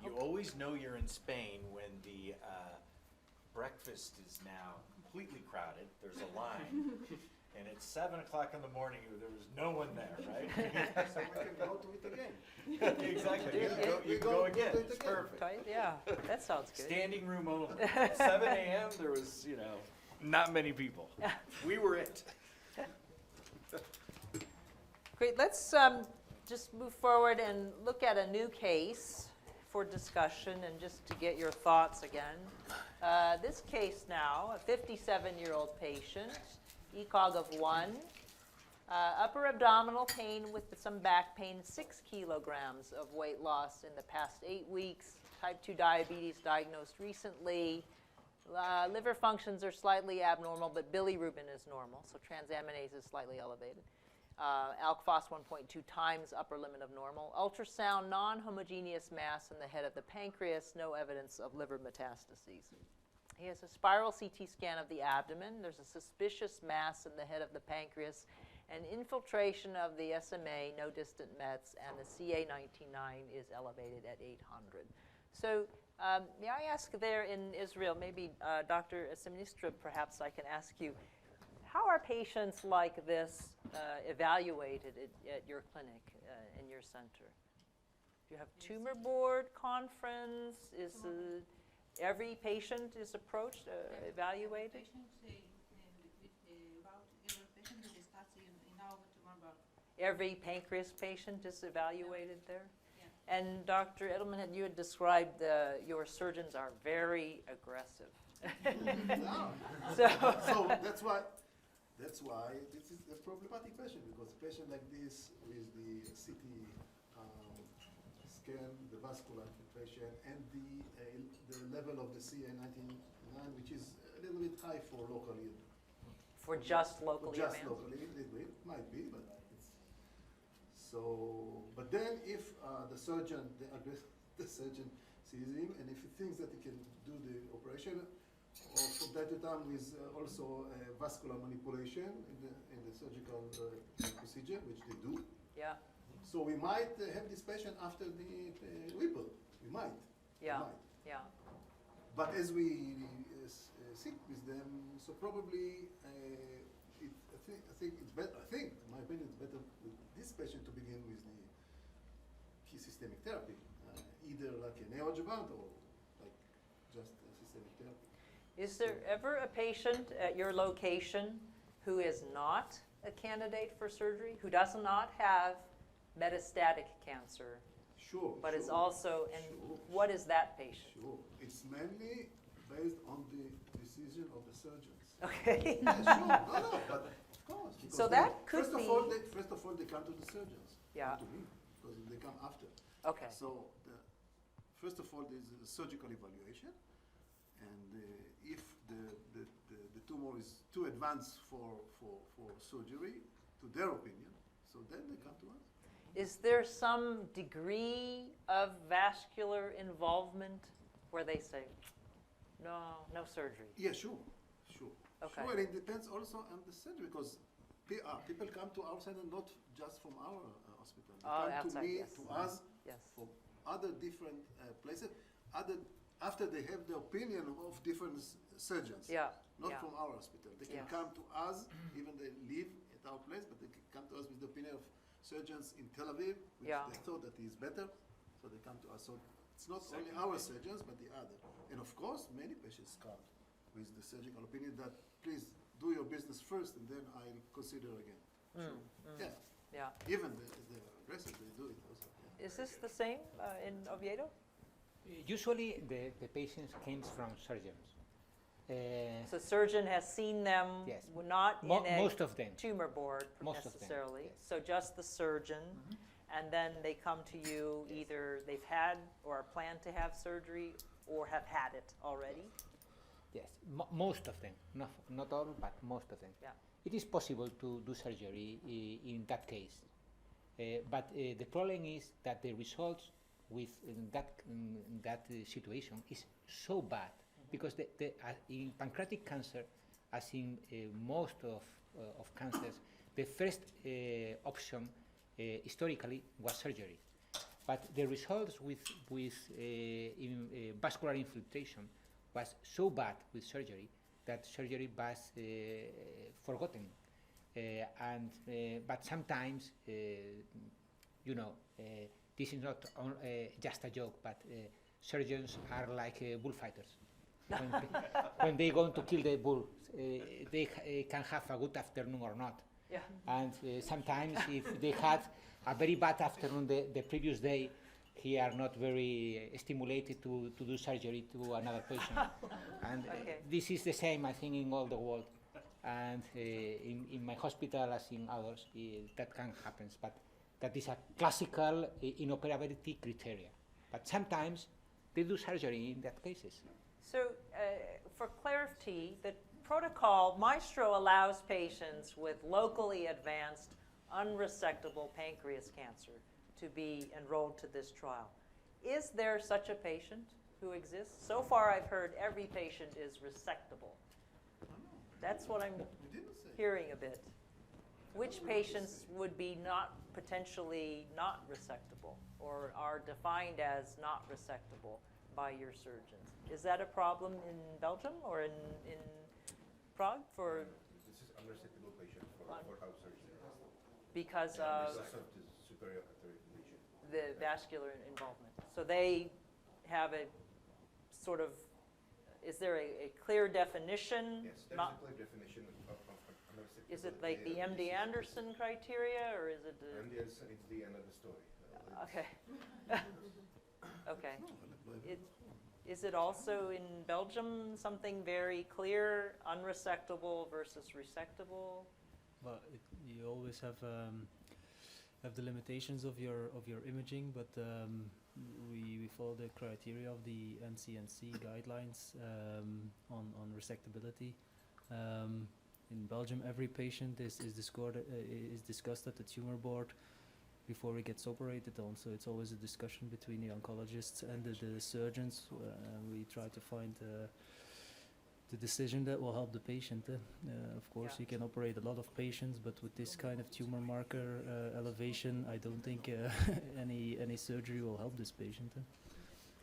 You always know you're in Spain when the breakfast is now completely crowded. There's a line, and it's 7 o'clock in the morning. There was no one there, right? So we can go to it again. Exactly. You go again. It's perfect. Yeah, that sounds good. Standing room only. 7 a.m. There was, not many people. We were it. Great, let's just move forward and look at a new case for discussion and just to get your thoughts again. This case now, a 57-year-old patient, ECOG of 1, upper abdominal pain with some back pain, 6 kilograms of weight loss in the past 8 weeks, type 2 diabetes diagnosed recently. Liver functions are slightly abnormal, but bilirubin is normal, so transaminase is slightly elevated. Alk phos 1.2 times upper limit of normal. Ultrasound, non-homogeneous mass in the head of the pancreas, no evidence of liver metastases. He has a spiral CT scan of the abdomen. There's a suspicious mass in the head of the pancreas, and infiltration of the SMA, no distant mets, and the CA19-9 is elevated at 800. So may I ask there in Israel, maybe Dr. MAESTRO, perhaps I can ask you, how are patients like this evaluated at your clinic, in your center? Do you have tumor board conference? Is every patient is approached, evaluated? Every pancreas patient is evaluated there? Yeah. And Dr. Edelman, you had described your surgeons are very aggressive. So that's why this is a problematic patient, because a patient like this with the CT scan, the vascular infiltration, and the level of the CA19-9, which is a little bit high for locally. For just locally Just advanced? locally, a little bit, might be, but it's so. But then if the surgeon sees him, and if he thinks that he can do the operation, or from time to time with also vascular manipulation in the surgical procedure, which they do. Yeah. So we might have this patient after the Whipple. We might. Yeah. We might. Yeah. But as we sit with them, so probably I think it's better. I think, in my opinion, it's better with this patient to begin with the key systemic therapy, either like a neoadjuvant or like just systemic therapy. Is there ever a patient at your location who is not a candidate for surgery, who does not have metastatic cancer? Sure. But is also, and what is that patient? Sure. It's mainly based on the decision of the surgeons. Okay. Yeah, sure. No, but of course. So that could first be. First of all, they come to the surgeons. Yeah. Not to me, because they come after. Okay. So first of all, there's a surgical evaluation, and if the tumor is too advanced for surgery, to their opinion, so then they come to us. Is there some degree of vascular involvement where they say, no surgery? Yeah, sure. Okay. Sure, and it depends also on the surgery, because People come to our center not just from our hospital. They Oh, come outside, to me, yes. to us, Yes. from other different places. After they have the opinion of different surgeons. Yeah. Not yeah. from our hospital. They can Yes. come to us, even they live at our place, but they can come to us with the opinion of surgeons in Tel Aviv, which Yeah. they thought that is better, so they come to us. So it's not only our surgeons, but the other. And of course, many patients come with the surgical opinion that please do your business first, and then I'll consider again. So, yeah. Yeah. Even the aggressive, they do it also. Yeah. Is this the same in Oviedo? Usually the patients came from surgeons. So surgeon has seen them, Yes. not in a Most of them. tumor board Most of them, necessarily. yes. So just the surgeon, and then they come to you, either they've had or plan to have surgery or have had it already. Yes, most of them, not all, but most of them. Yeah. It is possible to do surgery in that case, but the problem is that the results with that situation is so bad, because in pancreatic cancer, as in most of cancers, the first option historically was surgery, but the results with vascular infiltration was so bad with surgery that surgery was forgotten, but sometimes this is not just a joke, but surgeons are like bullfighters. When they go to kill the bull, they can have a good afternoon or not. Yeah. And sometimes if they had a very bad afternoon the previous day, he are not very stimulated to do surgery to another patient. And this is the same, I think, in all the world. And in my hospital, as in others, that can happen. But that is a classical inoperability criteria. But sometimes they do surgery in that cases. So for clarity, the protocol, MAESTRO allows patients with locally advanced unresectable pancreas cancer to be enrolled to this trial. Is there such a patient who exists? So far I've heard every patient is resectable. That's what I'm hearing a bit. Which patients would be potentially not resectable or are defined as not resectable by your surgeons? Is that a problem in Belgium or in Prague for? This is unresectable patient for heart surgery. Because of the superior artery lesion. The vascular involvement. So they have a sort of, is there a clear definition? Yes, there is a clear definition of unresectable. Is it like the MD Anderson criteria, or is it the? MD Anderson is the end of the story. Okay. Okay. Is it also in Belgium something very clear, unresectable versus resectable? Well, you always have the limitations of your imaging, but we follow the criteria of the NCNC guidelines on resectability. In Belgium, every patient is discussed at the tumor board before he gets operated on, so it's always a discussion between the oncologists and the surgeons. We try to find the decision that will help the patient. Of course, you can operate a lot of patients, but with this kind of tumor marker elevation, I don't think any surgery will help this patient.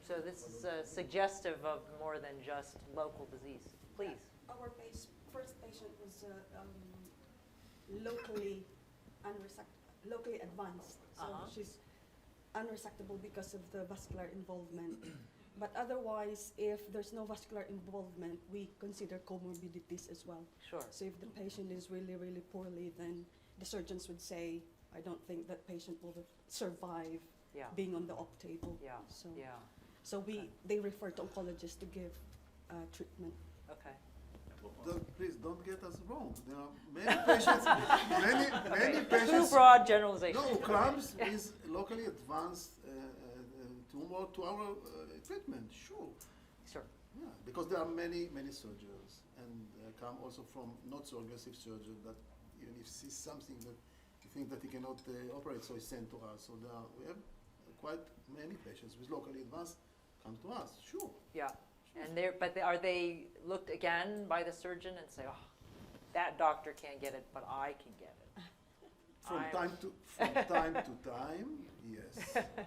So this is suggestive of more than just local disease. Please. Our first patient was locally advanced, so she's unresectable because of the vascular involvement. But otherwise, if there's no vascular involvement, we consider comorbidities as well. Sure. So if the patient is really, really poorly, then the surgeons would say, I don't think that patient will survive being on the op table. Yeah. So they refer to oncologists to give treatment. Okay. Please don't get us wrong. There are many patients, many patients. Too broad generalization. No, comes is locally advanced tumor to our treatment. Sure. Yeah, because there are many surgeons, and come also from not so aggressive surgeons that even if he sees something that you think that he cannot operate, so he sent to us. So we have quite many patients with locally advanced come to us. Sure. Yeah. And are they looked again by the surgeon and say, oh, that doctor can't get it, but I can get it. From time to time, yes,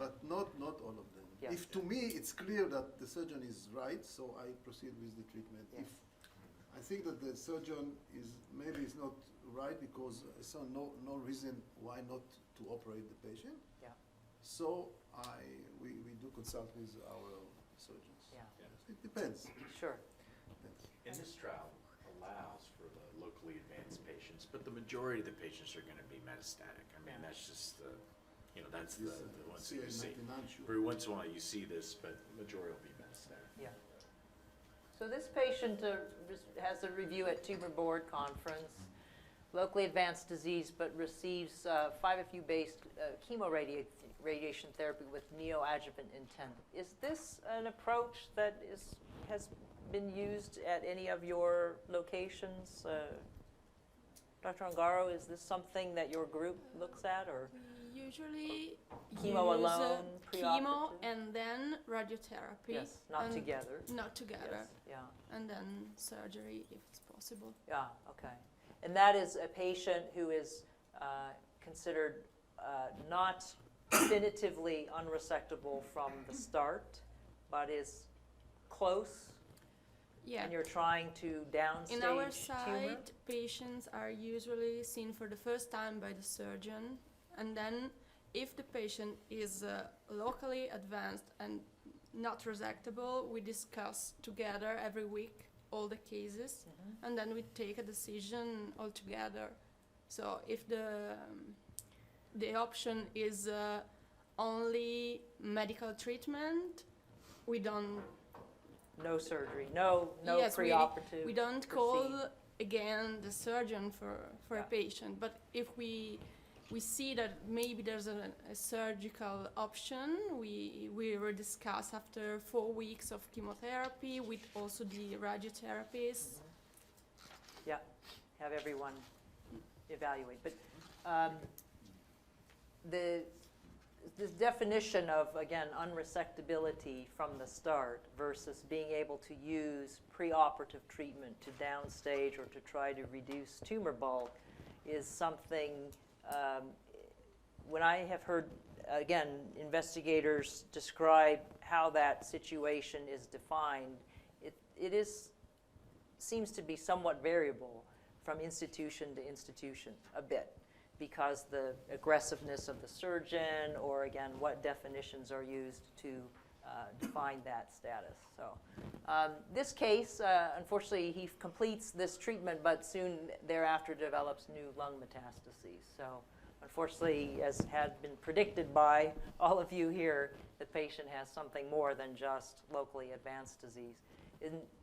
but not all of them. Yeah. If to me it's clear that the surgeon is right, so I proceed with the treatment. Yeah. If I think that the surgeon is not right because I saw no reason why not to operate the patient. Yeah. So we do consult with our surgeons. Yeah. It depends. Sure. Depends. And this trial allows for the locally advanced patients, but the majority of the patients are going to be metastatic. I mean, that's just the, that's the ones that you see. Every once in a while you see this, but the majority will be metastatic. Yeah. So this patient has a review at Tumor Board Conference, locally advanced disease, but receives 5-FU-based chemoradiation therapy with neoadjuvant intent. Is this an approach that has been used at any of your locations? Dr. Ongaro, is this something that your group looks at, or? We usually Chemo use alone, chemo preoperative? and then radiotherapy. Yes, not and together. Not together. Yes, yeah. And then surgery if it's possible. Yeah, okay. And that is a patient who is considered not definitively unresectable from the start, but is close. Yeah. And you're trying to downstage In our tumor? site, patients are usually seen for the first time by the surgeon, and then if the patient is locally advanced and not resectable, we discuss together every week all the cases, and then we take a decision all together. So if the option is only medical treatment, we don't. No surgery, no Yes, preoperative. we don't call again the surgeon for a patient, but if we see that maybe there's a surgical option, we will discuss after 4 weeks of chemotherapy with also the radiotherapists. Yeah, have everyone evaluate. But the definition of, again, unresectability from the start versus being able to use preoperative treatment to downstage or to try to reduce tumor bulk is something, when I have heard, again, investigators describe how that situation is defined, it seems to be somewhat variable from institution to institution a bit, because the aggressiveness of the surgeon, or again, what definitions are used to define that status. So this case, unfortunately, he completes this treatment, but soon thereafter develops new lung metastases. So unfortunately, as had been predicted by all of you here, the patient has something more than just locally advanced disease.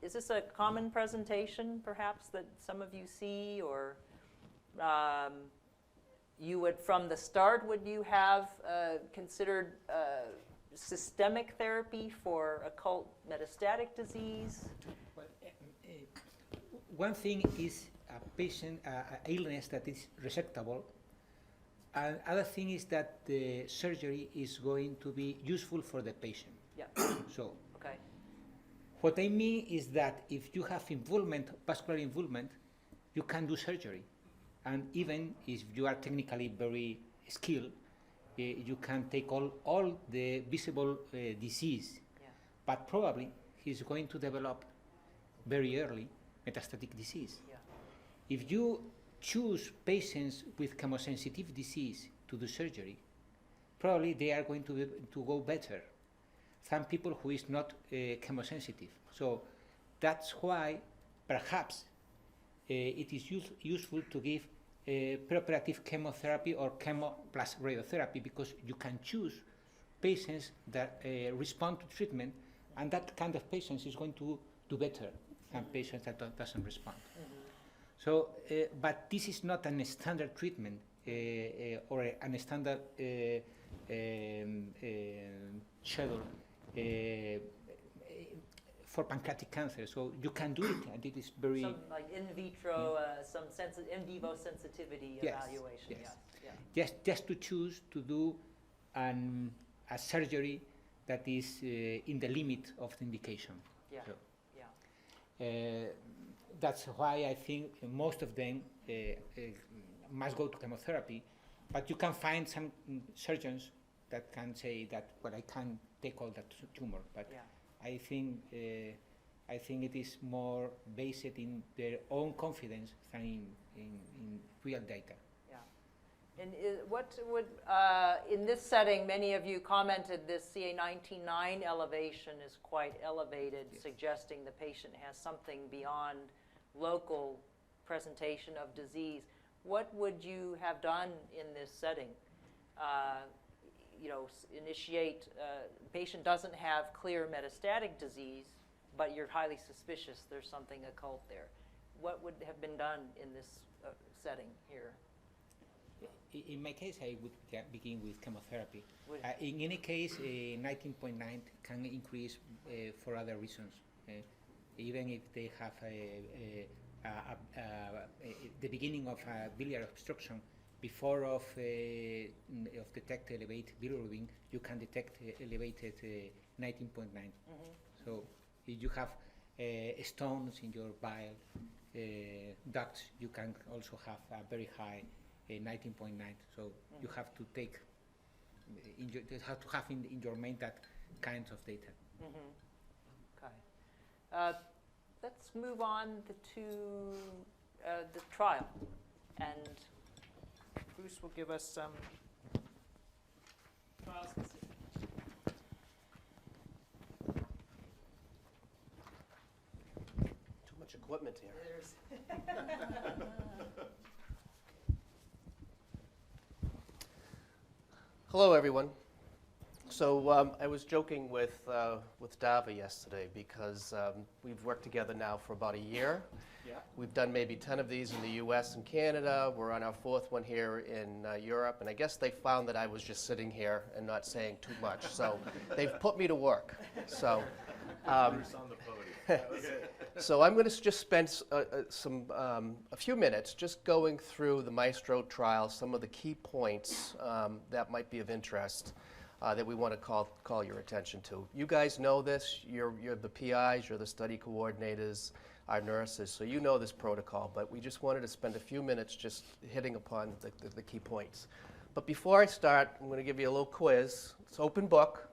Is this a common presentation, perhaps, that some of you see, or you would, from the start, would you have considered systemic therapy for occult metastatic disease? Well, one thing is a patient, illness that is resectable. And other thing is that the surgery is going to be useful for the patient. Yeah. So, okay. What I mean is that if you have involvement, vascular involvement, you can do surgery. And even if you are technically very skilled, you can take all the visible disease. Yeah. But probably he's going to develop very early metastatic disease. Yeah. If you choose patients with chemosensitive disease to do surgery, probably they are going to go better than people who is not chemosensitive. So that's why perhaps it is useful to give preoperative chemotherapy or chemo plus radiotherapy, because you can choose patients that respond to treatment, and that kind of patients is going to do better than patients that doesn't respond. So, but this is not a standard treatment or a standard schedule for pancreatic cancer. So you can do it, and it is very... Some like in vitro, some in vivo sensitivity evaluation. Yes. Yeah. Just to choose to do a surgery that is in the limit of the indication. Yeah. So, yeah. that's why I think most of them must go to chemotherapy. But you can find some surgeons that can say that, well, I can't take all that tumor. But Yeah. I think it is more based in their own confidence than in real data. And what would, in this setting, many of you commented this CA19-9 elevation is quite elevated, Yes. suggesting the patient has something beyond local presentation of disease. What would you have done in this setting? Initiate, patient doesn't have clear metastatic disease, but you're highly suspicious there's something occult there. What would have been done in this setting here? In my case, I would begin with chemotherapy. In any case, 19.9 can increase for other reasons. Even if they have the beginning of a biliary obstruction, before of detect elevated bilirubin, you can detect elevated 19.9. So if you have stones in your bile ducts, you can also have a very high 19.9. So you have to take, you have to have in your mind that kinds of data. Okay. Let's move on to the trial, and Bruce will give us some trial specifics. Too much equipment here. Hello, everyone. So I was joking with Dava yesterday because we've worked together now for about a year. Yeah. We've done maybe 10 of these in the US and Canada. We're on our 4th one here in Europe. And I guess they found that I was just sitting here and not saying too much. So they've put me to work. So, so I'm going to just spend a few minutes just going through the MAESTRO trial, some of the key points that might be of interest that we want to call your attention to. You guys know this. You're the PIs, you're the study coordinators, our nurses, so you know this protocol, but we just wanted to spend a few minutes just hitting upon the key points. But before I start, I'm going to give you a little quiz. It's open book.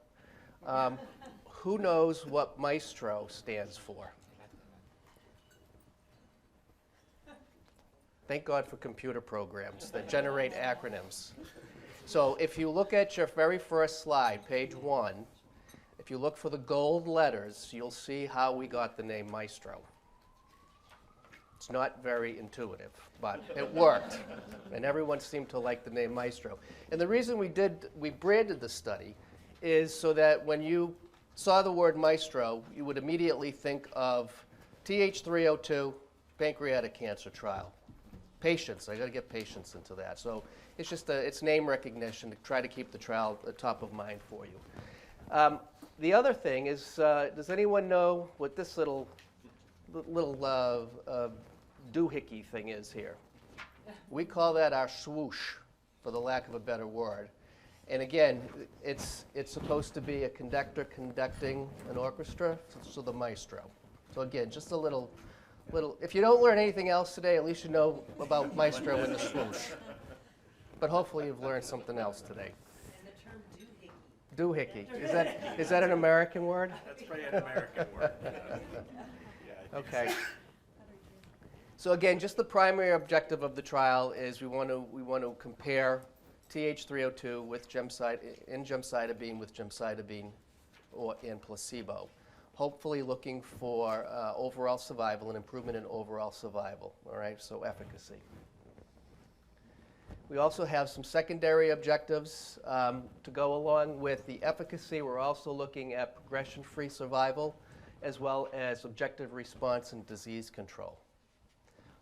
Who knows what MAESTRO stands for? Thank God for computer programs that generate acronyms. So if you look at your very first slide, page 1, if you look for the gold letters, you'll see how we got the name MAESTRO. It's not very intuitive, but it worked. And everyone seemed to like the name MAESTRO. And the reason we branded the study is so that when you saw the word MAESTRO, you would immediately think of TH302 pancreatic cancer trial. Patients, I got to get patients into that. So it's just it's name recognition to try to keep the trial top of mind for you. The other thing is, does anyone know what this little doohickey thing is here? We call that our swoosh, for the lack of a better word. And again, it's supposed to be a conductor conducting an orchestra, so the maestro. So again, just a little, if you don't learn anything else today, at least you know about maestro and the swoosh. But hopefully you've learned something else today. And the term doohickey. Doohickey. Is that an American word? That's probably an American word. Okay. So again, just the primary objective of the trial is we want to compare TH302 with gemcitabine with gemcitabine or in placebo, hopefully looking for overall survival and improvement in overall survival. All right, so efficacy. We also have some secondary objectives to go along with the efficacy. We're also looking at progression-free survival as well as objective response and disease control.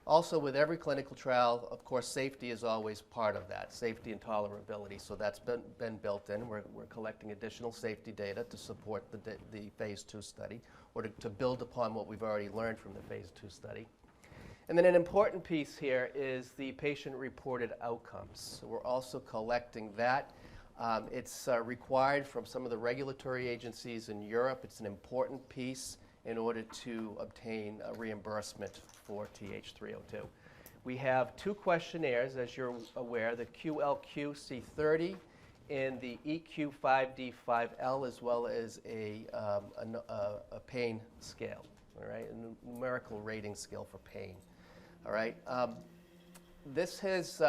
Also, with every clinical trial, of course, safety is always part of that, safety and tolerability. So that's been built in. We're collecting additional safety data to support the phase 2 study or to build upon what we've already learned from the phase 2 study. And then an important piece here is the patient-reported outcomes. So we're also collecting that. It's required from some of the regulatory agencies in Europe. It's an important piece in order to obtain a reimbursement for TH302. We have 2 questionnaires, as you're aware, the QLQ-C30 and the EQ5D5L, as well as a pain scale, all right, a numerical rating scale for pain, all right. This has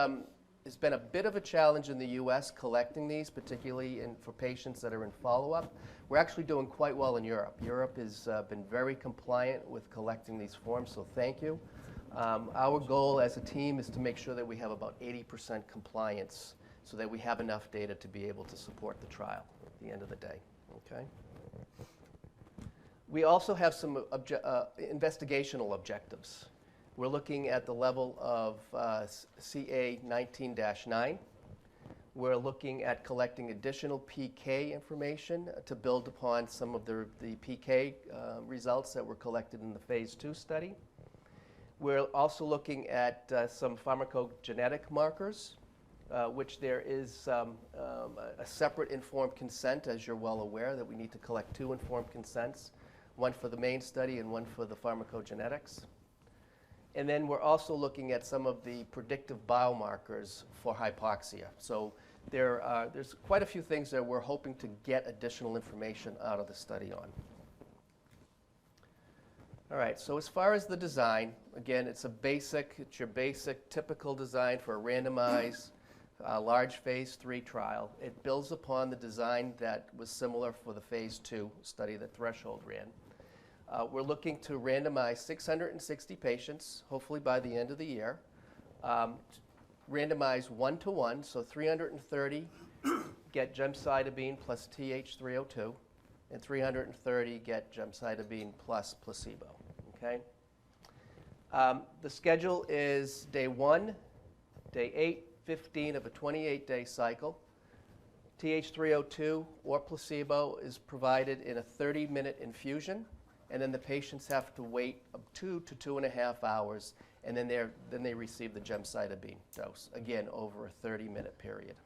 been a bit of a challenge in the U.S. collecting these, particularly for patients that are in follow-up. We're actually doing quite well in Europe. Europe has been very compliant with collecting these forms, so thank you. Our goal as a team is to make sure that we have about 80% compliance so that we have enough data to be able to support the trial at the end of the day, okay? We also have some investigational objectives. We're looking at the level of CA 19-9. We're looking at collecting additional PK information to build upon some of the PK results that were collected in the phase 2 study. We're also looking at some pharmacogenetic markers, which there is a separate informed consent, as you're well aware, that we need to collect 2 informed consents, one for the main study and one for the pharmacogenetics. And then we're also looking at some of the predictive biomarkers for hypoxia. So there's quite a few things that we're hoping to get additional information out of the study on. All right, so as far as the design, again, it's your basic typical design for a randomized large phase 3 trial. It builds upon the design that was similar for the phase 2 study that Threshold ran. We're looking to randomize 660 patients, hopefully by the end of the year. Randomize 1-to-1, so 330 get gemcitabine plus TH302, and 330 get gemcitabine plus placebo, okay? The schedule is day 1, day 8, 15 of a 28-day cycle. TH302 or placebo is provided in a 30-minute infusion, and then the patients have to wait 2 to 2.5 hours, and then they receive the gemcitabine dose, again, over a 30-minute period.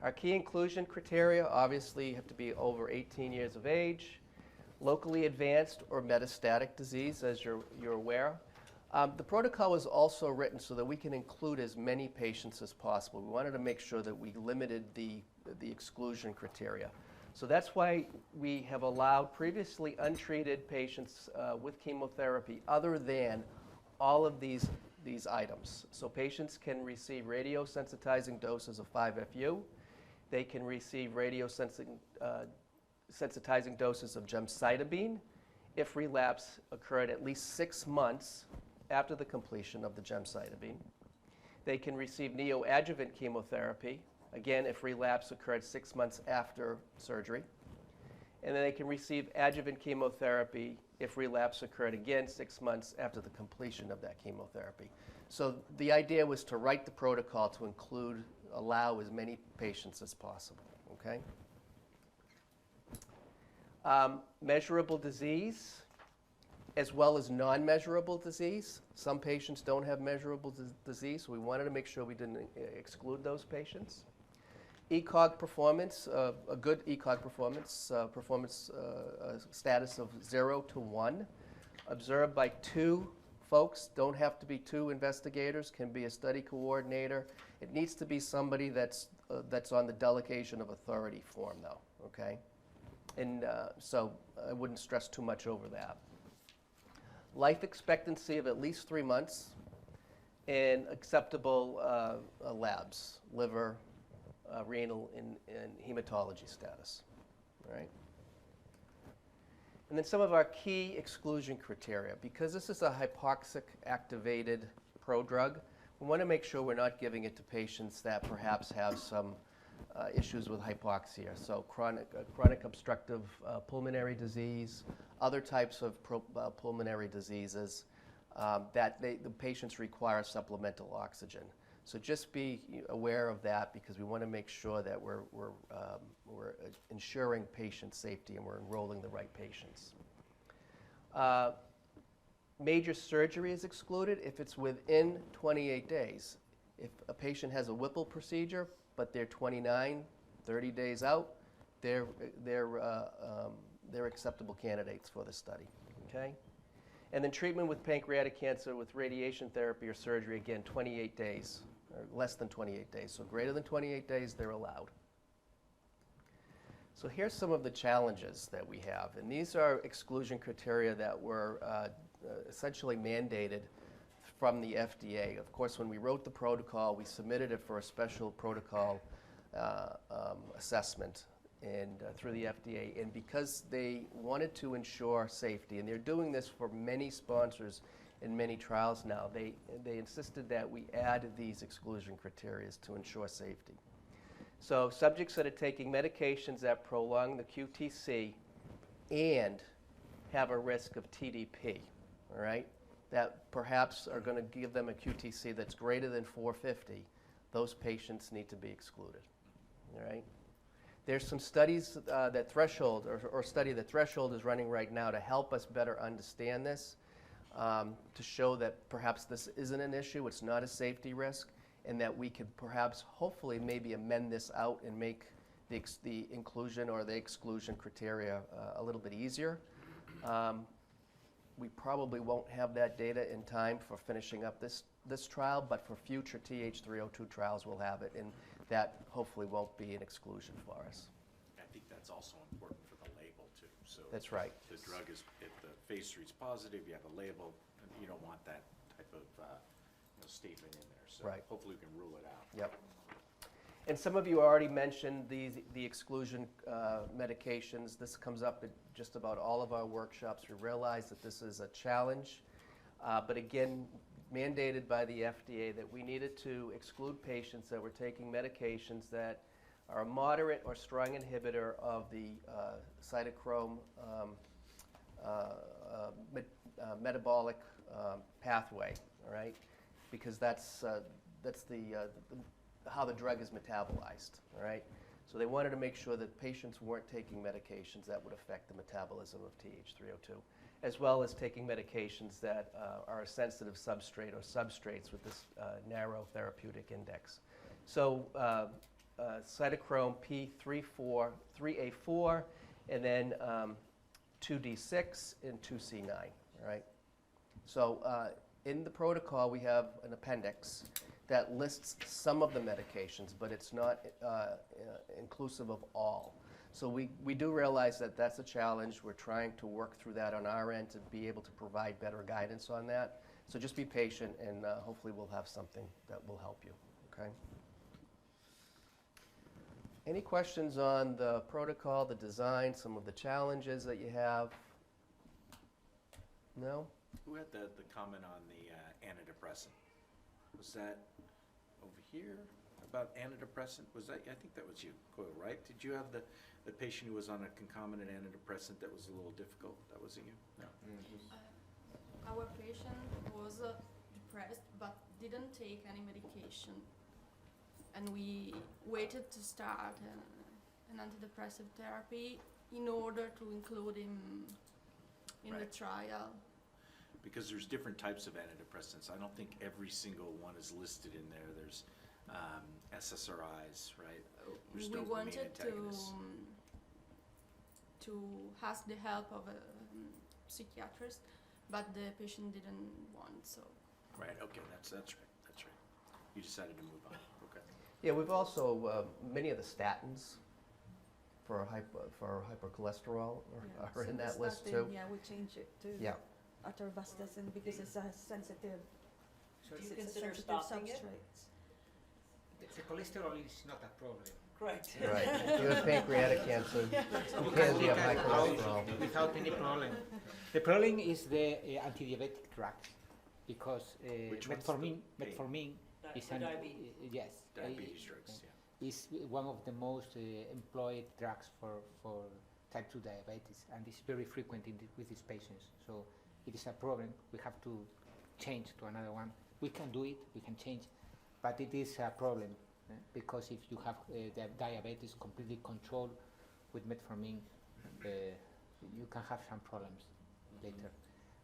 Our key inclusion criteria, obviously, you have to be over 18 years of age, locally advanced or metastatic disease, as you're aware. The protocol was also written so that we can include as many patients as possible. We wanted to make sure that we limited the exclusion criteria. So that's why we have allowed previously untreated patients with chemotherapy other than all of these items. So patients can receive radiosensitizing doses of 5-FU. They can receive radiosensitizing doses of gemcitabine if relapse occurred at least 6 months after the completion of the gemcitabine. They can receive neoadjuvant chemotherapy, again, if relapse occurred 6 months after surgery. And then they can receive adjuvant chemotherapy if relapse occurred again 6 months after the completion of that chemotherapy. So the idea was to write the protocol to allow as many patients as possible, okay? Measurable disease, as well as non-measurable disease. Some patients don't have measurable disease, so we wanted to make sure we didn't exclude those patients. ECOG performance, a good ECOG performance, status of 0 to 1, observed by 2 folks. Don't have to be 2 investigators, can be a study coordinator. It needs to be somebody that's on the delegation of authority form, though, okay? And so I wouldn't stress too much over that. Life expectancy of at least 3 months, and acceptable labs, liver, renal, and hematology status, all right? And then some of our key exclusion criteria. Because this is a hypoxic activated prodrug, we want to make sure we're not giving it to patients that perhaps have some issues with hypoxia. So chronic obstructive pulmonary disease, other types of pulmonary diseases that the patients require supplemental oxygen. So just be aware of that, because we want to make sure that we're ensuring patient safety and we're enrolling the right patients. Major surgery is excluded if it's within 28 days. If a patient has a Whipple procedure, but they're 29, 30 days out, they're acceptable candidates for the study, okay? And then treatment with pancreatic cancer with radiation therapy or surgery, again, 28 days, or less than 28 days. So greater than 28 days, they're allowed. So here's some of the challenges that we have. And these are exclusion criteria that were essentially mandated from the FDA. Of course, when we wrote the protocol, we submitted it for a special protocol assessment and through the FDA. And because they wanted to ensure safety, and they're doing this for many sponsors in many trials now, they insisted that we add these exclusion criteria to ensure safety. So subjects that are taking medications that prolong the QTC and have a risk of TDP, all right, that perhaps are going to give them a QTC that's greater than 450, those patients need to be excluded, all right? There's some studies that Threshold, or study that Threshold is running right now to help us better understand this, to show that perhaps this isn't an issue, it's not a safety risk, and that we could perhaps, hopefully, maybe amend this out and make the inclusion or the exclusion criteria a little bit easier. We probably won't have that data in time for finishing up this trial, but for future TH302 trials we'll have it, and that hopefully won't be an exclusion for us. I think that's also important for the label too. So That's right. The drug is, if the phase 3 is positive, you have a label, and you don't want that type of statement in there. So Right. hopefully we can rule it out. Yep. And some of you already mentioned the exclusion medications. This comes up at just about all of our workshops. We realize that this is a challenge, but again, mandated by the FDA that we needed to exclude patients that were taking medications that are a moderate or strong inhibitor of the cytochrome metabolic pathway, all right? Because that's how the drug is metabolized, all right? So they wanted to make sure that patients weren't taking medications that would affect the metabolism of TH302, as well as taking medications that are a sensitive substrate or substrates with this narrow therapeutic index. So cytochrome P3A4, and then 2D6 and 2C9, all right? So in the protocol, we have an appendix that lists some of the medications, but it's not inclusive of all. So we do realize that that's a challenge. We're trying to work through that on our end to be able to provide better guidance on that. So just be patient, and hopefully we'll have something that will help you, okay? Any questions on the protocol, the design, some of the challenges that you have? No? Who had the comment on the antidepressant? Was that over here about antidepressant? Was that, I think that was you, Coyle, right? Did you have the patient who was on a concomitant antidepressant that was a little difficult? That wasn't you? No. Our patient was depressed but didn't take any medication. And we waited to start an antidepressive therapy in order to include him in the trial. Because there's different types of antidepressants. I don't think every single one is listed in there. There's SSRIs, right? There's We dopamine wanted antagonists. to ask the help of a psychiatrist, but the patient didn't want, so. Right, okay, that's right. You decided to move on, okay. Yeah, we've also, many of the statins for hypercholesterol are in that list too. Yeah, we changed it to atorvastatin because it's a sensitive. Do you it's a consider sensitive stopping it? substrate. The cholesterol is not a problem. Right. Right. If you have pancreatic cancer, you can have high cholesterol. Without any problem. The problem is the anti-diabetic drugs, because Which one's metformin is an diabetes. yes, Diabetes drugs, yeah. is one of the most employed drugs for type 2 diabetes, and it's very frequent with these patients. So it is a problem. We have to change to another one. We can do it, we can change, but it is a problem because if you have the diabetes completely controlled with metformin, you can have some problems later.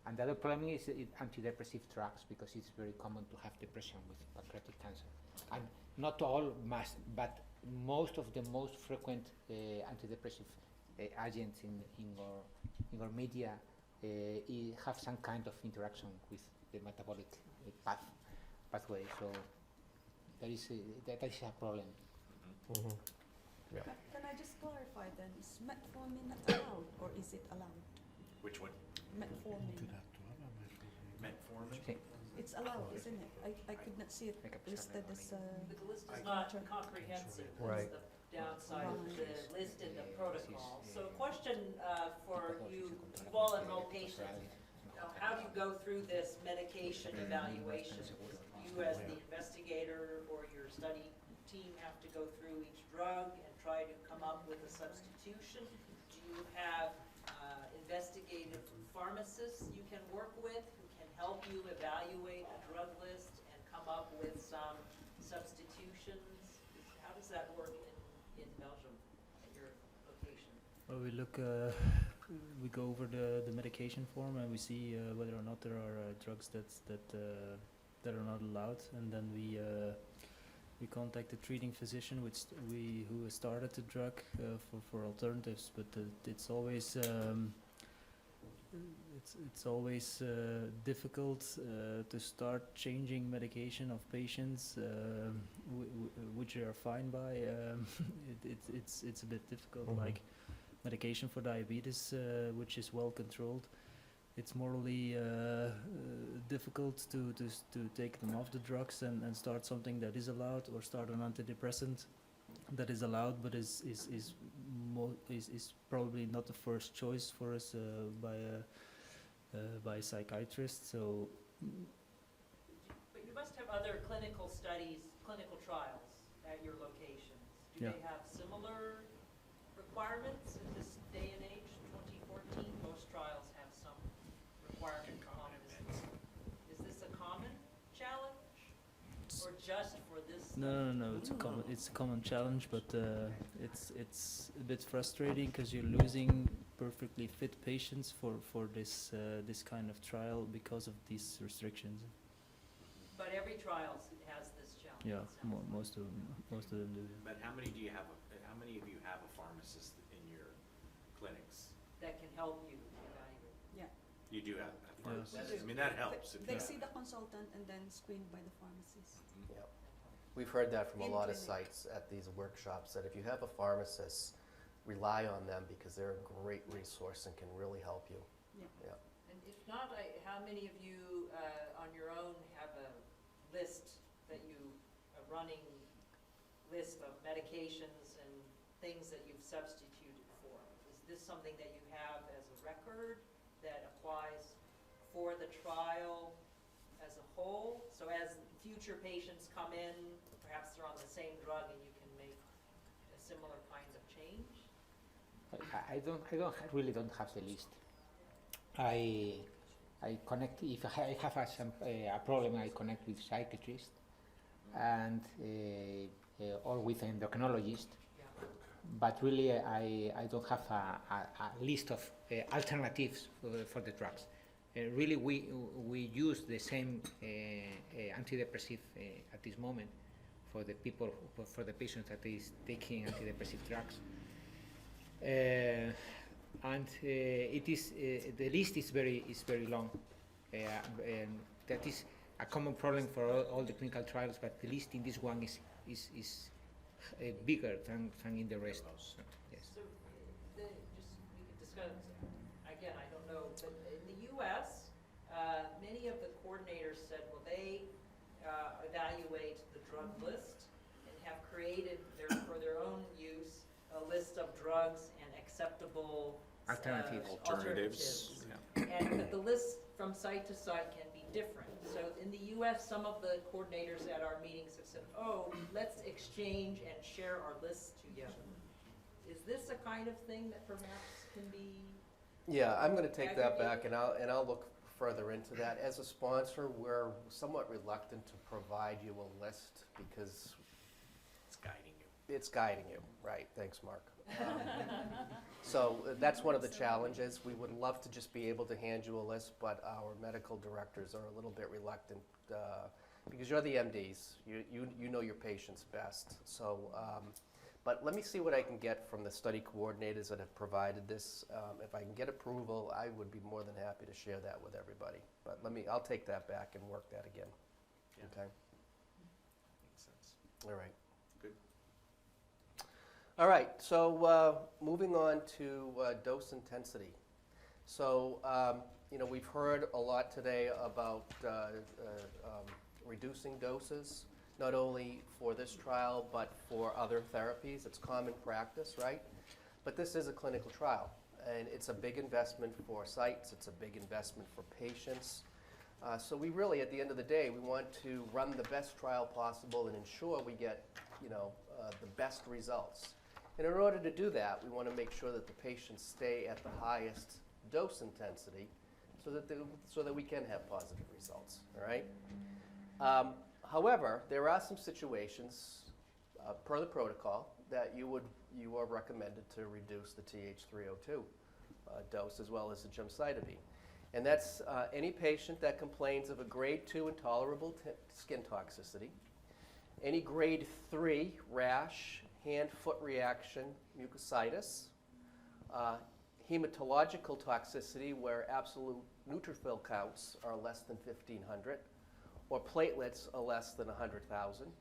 And the other problem is antidepressive drugs, because it's very common to have depression with pancreatic cancer. And not all must, but most of the most frequent antidepressive agents in our media have some kind of interaction with the metabolic pathway. So that is a problem. Yeah. Can I just clarify then? Is metformin not allowed, or is it allowed? Which one? Metformin. Metformin? It's allowed, isn't it? I could not see it listed as But the list is not comprehensive. Right. That's the downside of the list in the protocol. So a question for you, you've all enrolled patients. Now, how do you go through this medication evaluation? You as the investigator or your study team have to go through each drug and try to come up with a substitution? Do you have investigative pharmacists you can work with who can help you evaluate a drug list and come up with some substitutions? How does that work in Belgium at your location? Well, we go over the medication form and we see whether or not there are drugs that are not allowed, and then we contact the treating physician, who has started the drug for alternatives. But it's always difficult to start changing medication of patients which they are fine by. It's a bit difficult. Like medication for diabetes, which is well controlled. It's morally difficult to take them off the drugs and start something that is allowed, or start an antidepressant that is allowed but is probably not the first choice for us by a psychiatrist. So. But you must have other clinical studies, clinical trials at your locations. Do Yeah. they have similar requirements in this day and age, 2014? Most trials have some requirement on this. Is this a common challenge, or just for this? No. It's a common challenge, but it's a bit frustrating because you're losing perfectly fit patients for this kind of trial because of these restrictions. But every trial has this challenge. Yeah, it sounds like. most of them do. But how many do you have? How many of you have a pharmacist in your clinics? That can help you evaluate. Yeah. You do have a pharmacist. We I do. mean, that helps. If They you- see the consultant and then screened by the pharmacist. Yeah. We've heard that from a In lot of clinic. sites at these workshops, that if you have a pharmacist, rely on them because they're a great resource and can really help you. Yeah. And if not, how many of you on your own have a list that a running list of medications and things that you've substituted for? Is this something that you have as a record that applies for the trial as a whole? So as future patients come in, perhaps they're on the same drug and you can make a similar kind of change? I really don't have the list. I connect, if I have a problem, I connect with psychiatrist and or with endocrinologist. But really, I don't have a list of alternatives for the drugs. Really, we use the same antidepressive at this moment for the people, for the patients that is taking antidepressive drugs. And it is the list is very long. That is a common problem for all the clinical trials, but the list in this one is bigger than in the rest. So, yes. So, we could discuss, again, I don't know, but in the U.S., many of the coordinators said, well, they evaluate the drug list and have created for their own use a list of drugs and acceptable alternatives. Yeah. But the list from site to site can be different. So in the U.S., some of the coordinators at our meetings have said, oh, let's exchange and share our lists together. Is this a kind of thing that perhaps can be? Yeah, I'm going to take that back, and I'll look further into that. As a sponsor, we're somewhat reluctant to provide you a list because It's guiding you. it's guiding you. Right. Thanks, Mark. So that's one of the challenges. We would love to just be able to hand you a list, but our medical directors are a little bit reluctant because you're the MDs. You know your patients best. So, But let me see what I can get from the study coordinators that have provided this. If I can get approval, I would be more than happy to share that with everybody. But I'll take that back and work that again. Yeah. Okay. Makes sense. All right. Good. All right. So moving on to dose intensity. So we've heard a lot today about reducing doses, not only for this trial, but for other therapies. It's common practice, right? But this is a clinical trial, and it's a big investment for sites. It's a big investment for patients. So we really, at the end of the day, we want to run the best trial possible and ensure we get, the best results. And in order to do that, we want to make sure that the patients stay at the highest dose intensity so that we can have positive results, all right? However, there are some situations per the protocol that you are recommended to reduce the TH302 dose as well as the gemcitabine. And that's any patient that complains of a grade 2 intolerable skin toxicity, any grade 3 rash, hand-foot reaction, mucositis, hematological toxicity where absolute neutrophil counts are less than 1,500, or platelets are less than 100,000.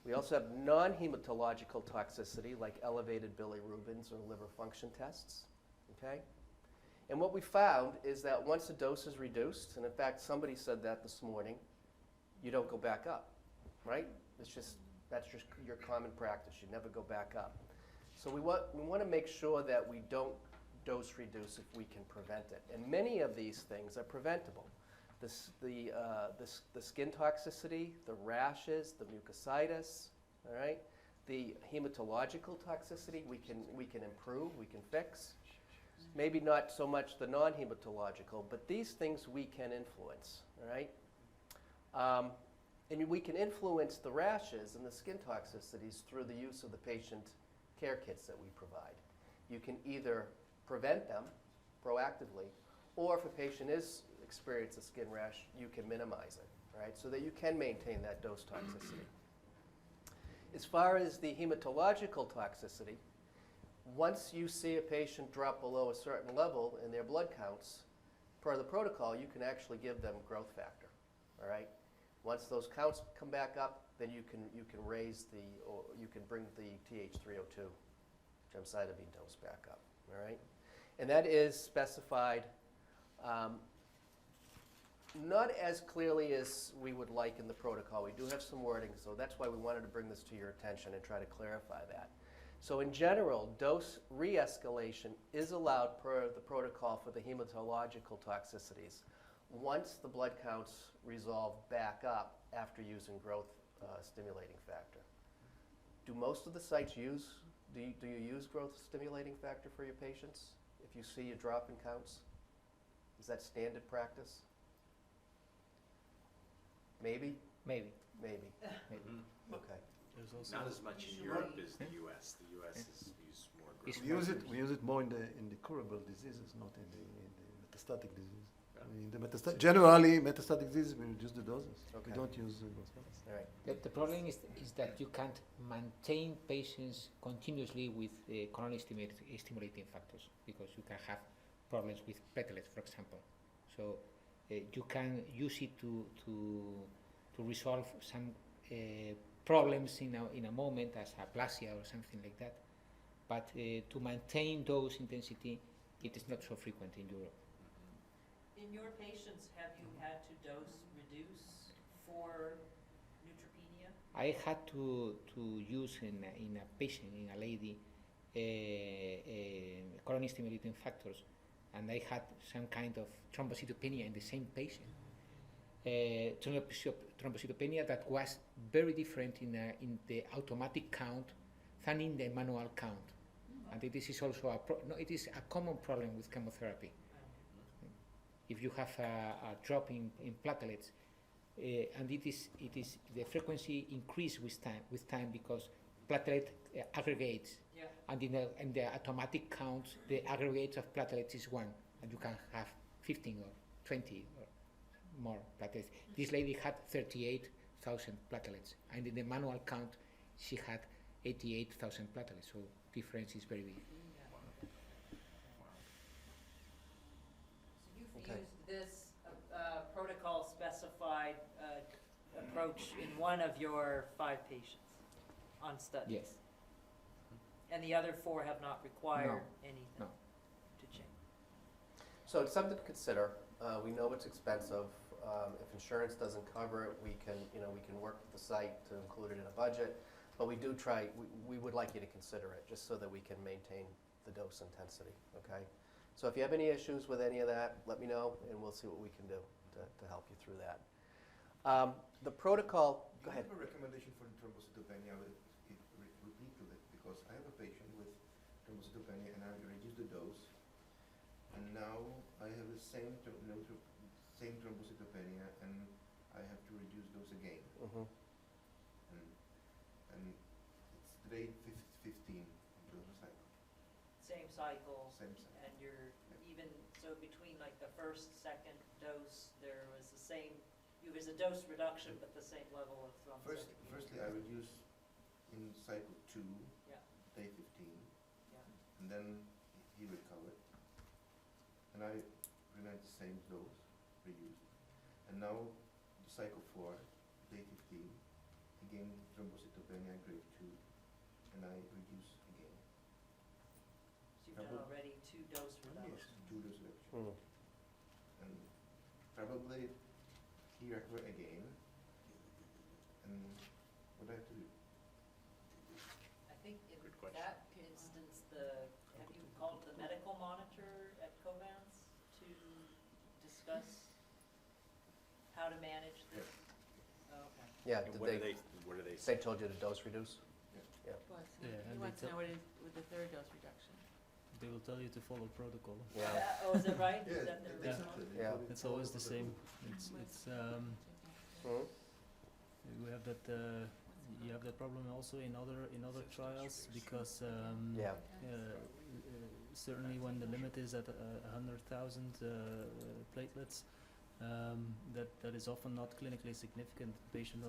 We also have non-hematological toxicity like elevated bilirubins or liver function tests, okay? And what we found is that once a dose is reduced, and in fact somebody said that this morning, you don't go back up, right? That's just your common practice. You never go back up. So we want to make sure that we don't dose reduce if we can prevent it. And many of these things are preventable. The skin toxicity, the rashes, the mucositis, all right? The hematological toxicity we can improve, we can fix. Maybe not so much the non-hematological, but these things we can influence, all right? And we can influence the rashes and the skin toxicities through the use of the patient care kits that we provide. You can either prevent them proactively, or if a patient is experience a skin rash, you can minimize it, right? So that you can maintain that dose toxicity. As far as the hematological toxicity, once you see a patient drop below a certain level in their blood counts, per the protocol, you can actually give them growth factor, all right? Once those counts come back up, then you can bring the TH302 gemcitabine dose back up, all right? And that is specified not as clearly as we would like in the protocol. We do have some wording, so that's why we wanted to bring this to your attention and try to clarify that. So in general, dose re-escalation is allowed per the protocol for the hematological toxicities once the blood counts resolve back up after using growth stimulating factor. Do most of the sites do you use growth stimulating factor for your patients if you see a drop in counts? Is that standard practice? Maybe? Maybe. Maybe. Okay. Not as much in Europe as the U.S. The U.S. is used more. We use it more in the curable diseases, not in the metastatic disease. I mean, generally, metastatic disease, we reduce the doses. Okay. We don't use All right. The problem is that you can't maintain patients continuously with coronary stimulating factors because you can have problems with platelets, for example. So you can use it to resolve some problems in a moment as aplasia or something like that. But to maintain dose intensity, it is not so frequent in Europe. In your patients, have you had to dose reduce for neutropenia? I had to use in a patient, in a lady, coronary stimulating factors, and I had some kind of thrombocytopenia in the same patient. Thrombocytopenia that was very different in the automatic count than in the manual count. And this is also it is a common problem with chemotherapy. If you have a drop in platelets, and it is the frequency increase with time because platelet aggregates, and in the automatic counts, the aggregate of platelets is 1, and you can have 15 or 20 or more platelets. This lady had 38,000 platelets, and in the manual count, she had 88,000 platelets, so difference is very big. So you've used this protocol specified approach in one of your 5 patients on study? Yes. And the other 4 have not required anything No. to change? So it's something to consider. We know it's expensive. If insurance doesn't cover it, we can work with the site to include it in a budget. But we do try, we would like you to consider it, just so that we can maintain the dose intensity, okay? So if you have any issues with any of that, let me know, and we'll see what we can do to help you through that. The protocol, go ahead. Do you have a recommendation for thrombocytopenia? I will repeat to it, because I have a patient with thrombocytopenia and I reduced the dose, and now I have the same thrombocytopenia, and I have to reduce dose again. And it's today 15 dose cycle. Same cycle? Same cycle. And you're even, so between like the first, second dose, there was the same, there was a dose reduction, but the same level of thrombocytopenia? Firstly, I reduced in cycle 2, day 15, and then he recovered, and I remained the same dose, reduced, and now cycle 4, day 15, again thrombocytopenia grade 2, and I reduce again. So you've done already 2 dose reductions? Yes, 2 dose reduction. And probably he recovered again, and what I have to do? I think in that instance, have you called the medical monitor at Covance to discuss how to manage this? Oh, okay. Yeah, And did what do they, what do they they told you to dose reduce? Yeah. Yeah, He and wants they to know what it is with the 3rd dose reduction. They will tell you to follow protocol. Yeah. Oh, is that right? Is Yeah, that their Yeah. response? Yeah. It's always the same. It's Mhm. we have that you have that problem also in other trials, because Yeah. certainly when the limit is at 100,000 platelets, that is often not clinically significant. Patients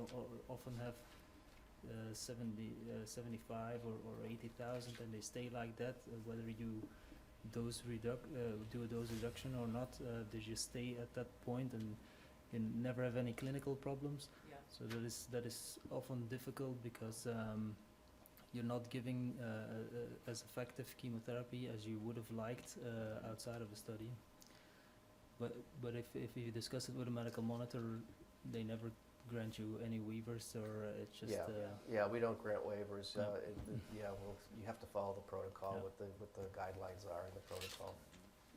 often have 75 or 80,000, and they stay like that. Whether you do a dose reduction or not, they just stay at that point, and you never have any clinical problems. Yeah. So that is often difficult, because you're not giving as effective chemotherapy as you would have liked outside of a study. But if you discuss it with a medical monitor, they never grant you any waivers, or it's just Yeah, we don't grant waivers. No. Well, you have to follow the protocol, Yeah. what the guidelines are in the protocol.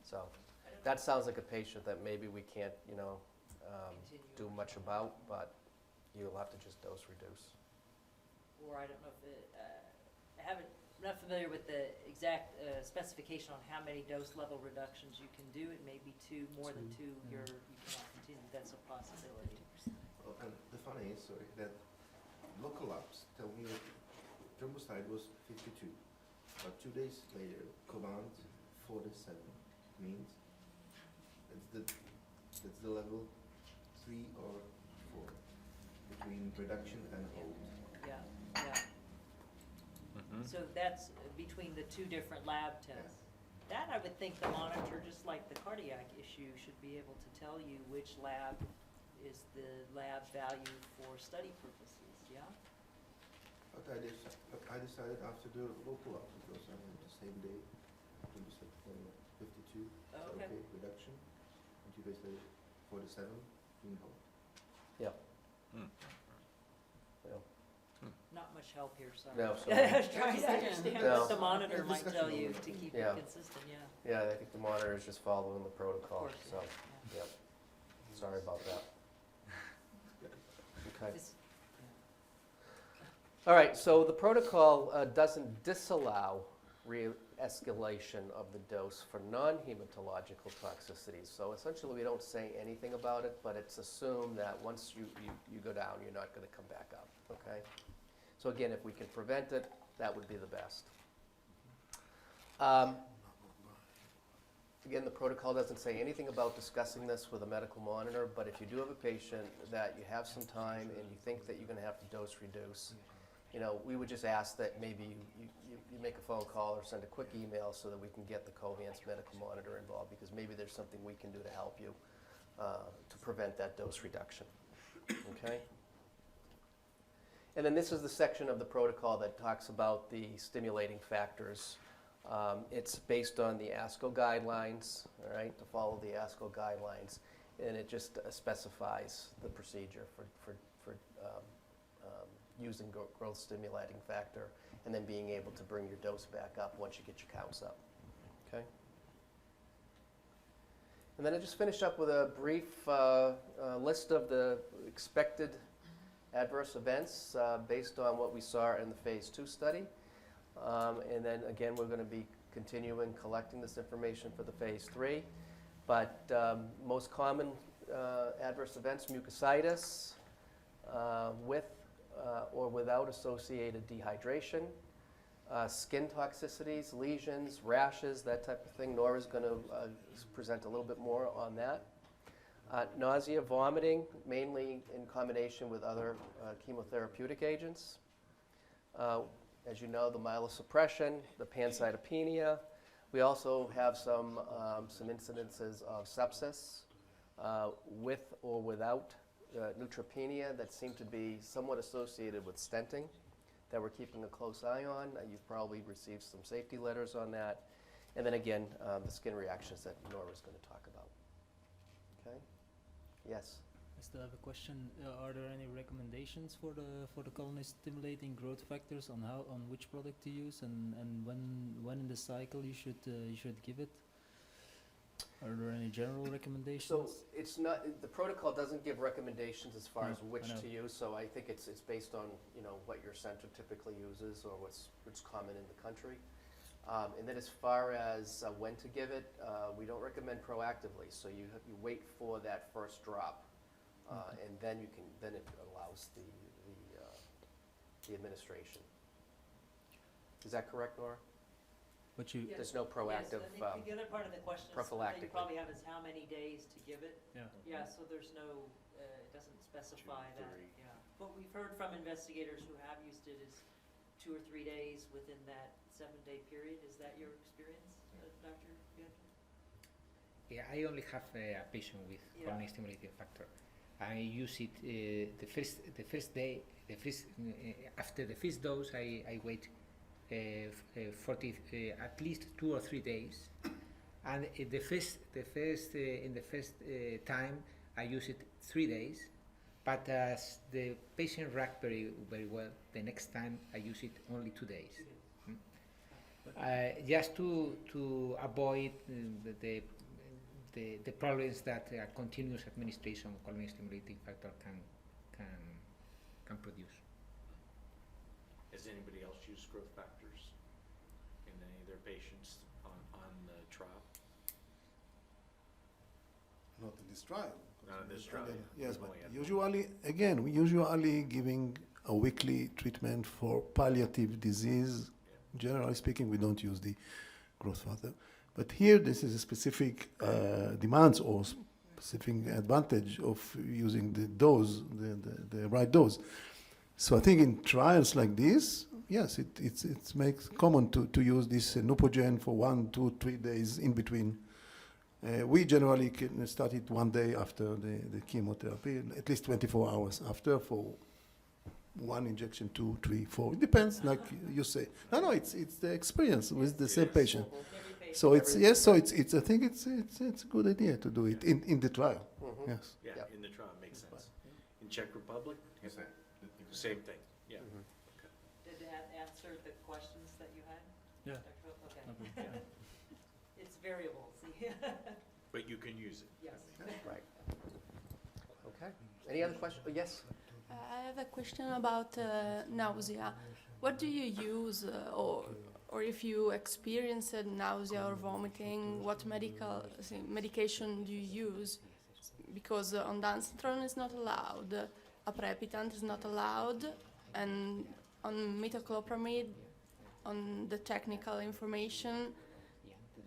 So that sounds like a patient that maybe we can't, do much about, but you'll have to just dose reduce. Or I don't know if I'm not familiar with the exact specification on how many dose level reductions you can do. It may be 2, more than 2, you cannot continue. That's a possibility. Well, and the funny is, that local labs tell me that thrombocyte was 52, but 2 days later, Covant 47 means that's the level 3 or 4 between reduction and hold. Yeah. So that's between the 2 different lab tests. That I would think the monitor, just like the cardiac issue, should be able to tell you which lab is the lab value for study purposes, yeah? But I decided after the local lab, because I had the same day, 52, Oh, okay. reduction, and 2 days later, 47, in hold. Yeah. Not much help here, sorry. No, I was trying to understand No. what the monitor It's might tell you to discussion. keep Yeah. it consistent, yeah. Yeah, I think the monitor is just following the protocol, Of course, so, yeah. yep. Sorry about that. Okay. This- All right, so the protocol doesn't disallow re-escalation of the dose for non-hematological toxicities. So essentially, we don't say anything about it, but it's assumed that once you go down, you're not going to come back up, okay? So again, if we can prevent it, that would be the best. Again, the protocol doesn't say anything about discussing this with a medical monitor, but if you do have a patient that you have some time and you think that you're going to have to dose reduce, we would just ask that maybe you make a phone call or send a quick email so that we can get the Cohance medical monitor involved, because maybe there's something we can do to help you to prevent that dose reduction. Okay? And then this is the section of the protocol that talks about the stimulating factors. It's based on the ASCO guidelines, all right, to follow the ASCO guidelines, and it just specifies the procedure for using growth stimulating factor, and then being able to bring your dose back up once you get your counts up. Okay? And then I just finished up with a brief list of the expected adverse events based on what we saw in the phase 2 study. And then again, we're going to be continuing collecting this information for the phase 3. But most common adverse events, mucositis with or without associated dehydration, skin toxicities, lesions, rashes, that type of thing. Nora's going to present a little bit more on that. Nausea, vomiting, mainly in combination with other chemotherapeutic agents. As you know, the myelosuppression, the pancytopenia. We also have some incidences of sepsis with or without neutropenia that seem to be somewhat associated with stenting that we're keeping a close eye on. You've probably received some safety letters on that. And then again, the skin reactions that Nora's going to talk about. Okay? Yes? I still have a question. Are there any recommendations for the colony stimulating growth factors on which product to use and when in the cycle you should give it? Are there any general recommendations? So it's not, the protocol doesn't give recommendations as far as which to use, so I think it's based on what your center typically uses or what's common in the country. And then as far as when to give it, we don't recommend proactively, so you wait for that first drop, and then it allows the administration. Is that correct, Nora? There's no proactive Yes, and the other part of the question that you probably have is how many days to give it. Yeah. Yeah, so there's no, it doesn't specify that. Yeah. What we've heard from investigators who have used it is 2 or 3 days within that 7-day period. Is that your experience, Dr. Bianchi? Yeah, I only have a patient with colony stimulating factor. I use it the first day, after the first dose, I wait at least 2 or 3 days, and in the first time I use it 3 days, but as the patient reacts very well, the next time I use it only 2 days. Just to avoid the problems that a continuous administration of colony stimulating factor can produce. Has anybody else used growth factors in any of their patients on the trial? Not in this trial. Not in this trial. Yes, but we're usually giving a weekly treatment for palliative disease. Generally speaking, we don't use the growth factor. But here, this is a specific demands or specific advantage of using the dose, the right dose. So I think in trials like this, yes, it makes common to use this Nupogen for 1, 2, 3 days in between. We generally can start it 1 day after the chemotherapy, at least 24 hours after for 1 injection, 2, 3, 4. It depends, like you say. No, it's the experience with the same patient. So I think it's a good idea to do it in the trial. Yes. Yeah, in the trial makes sense. In Czech Republic, same thing. Yeah. Okay. Did that answer the questions that you had? Yeah. Okay. It's variable, see? But you can use it. Yes. Right. Okay. Any other questions? Oh, yes? I have a question about nausea. What do you use, or if you experienced nausea or vomiting, what medication do you use? Because ondansetron is not allowed, aprepitant is not allowed, and on metoclopramide, on the technical information,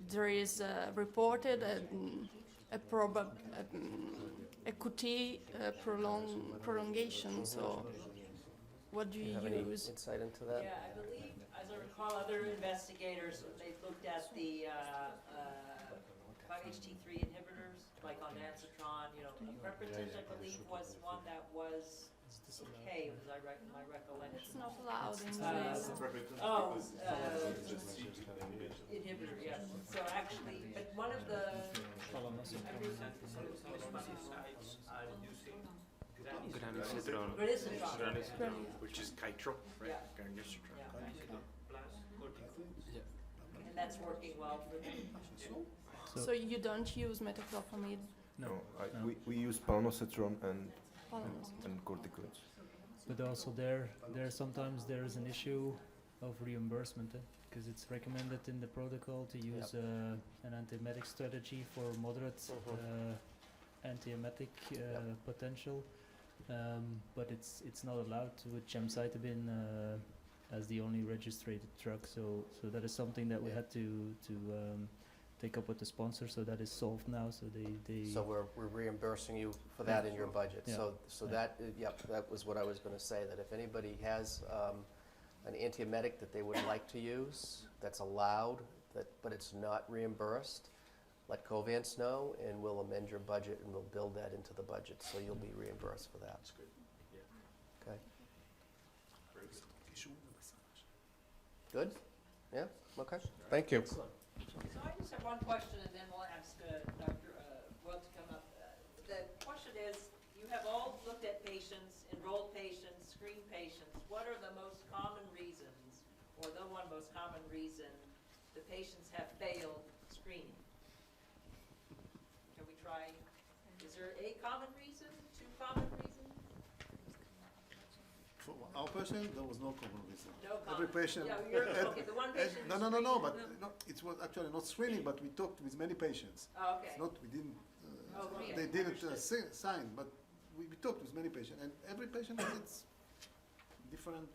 there is reported a QT prolongation. So what do Do you you have any use? insight into that? Yeah, I believe, as I recall, other investigators, they looked at the 5-HT3 inhibitors, like on Ansitron, you know, Aprepitant, I believe, was one that was okay, was my recollection. It's not allowed in Oh, inhibitor, yes. So actually, but one of the, Granicitron. Which is Kitro, right? Yeah. Garnicitron. And that's working well for them. So you don't use metoclopramide? No. We use palnositron Palnositron. and corticoids. But also there sometimes there is an issue of reimbursement, because it's recommended in the protocol to use an antiemetic strategy for moderate antiemetic potential, but it's not allowed with gemcitabine as the only registered drug. So that is something that we had to take up with the sponsor. So that is solved now. So they So we're reimbursing you for that in your budget. Yeah. So that, that was what I was going to say, that if anybody has an antiemetic that they would like to use, that's allowed, but it's not reimbursed, let Covance know, and we'll amend your budget, and we'll build that into the budget, so you'll be reimbursed for that. That's good. Yeah. Okay? Very good. Good? Yeah? Okay. Thank you. So I just have one question, and then we'll ask Dr. Wood to come up. The question is, you have all looked at patients, enrolled patients, screened patients. What are the most common reasons, or the one most common reason, the patients have failed screening? Can we try? Is there a common reason, two common reasons? For our patient, there was no common reason. No Every common. patient. Yeah, okay, the one patient. No, but it was actually not screening, but we talked with many patients. Oh, okay. It's not, we didn't, Oh, really? they didn't Understood. sign, but we talked with many patients, and every patient has its different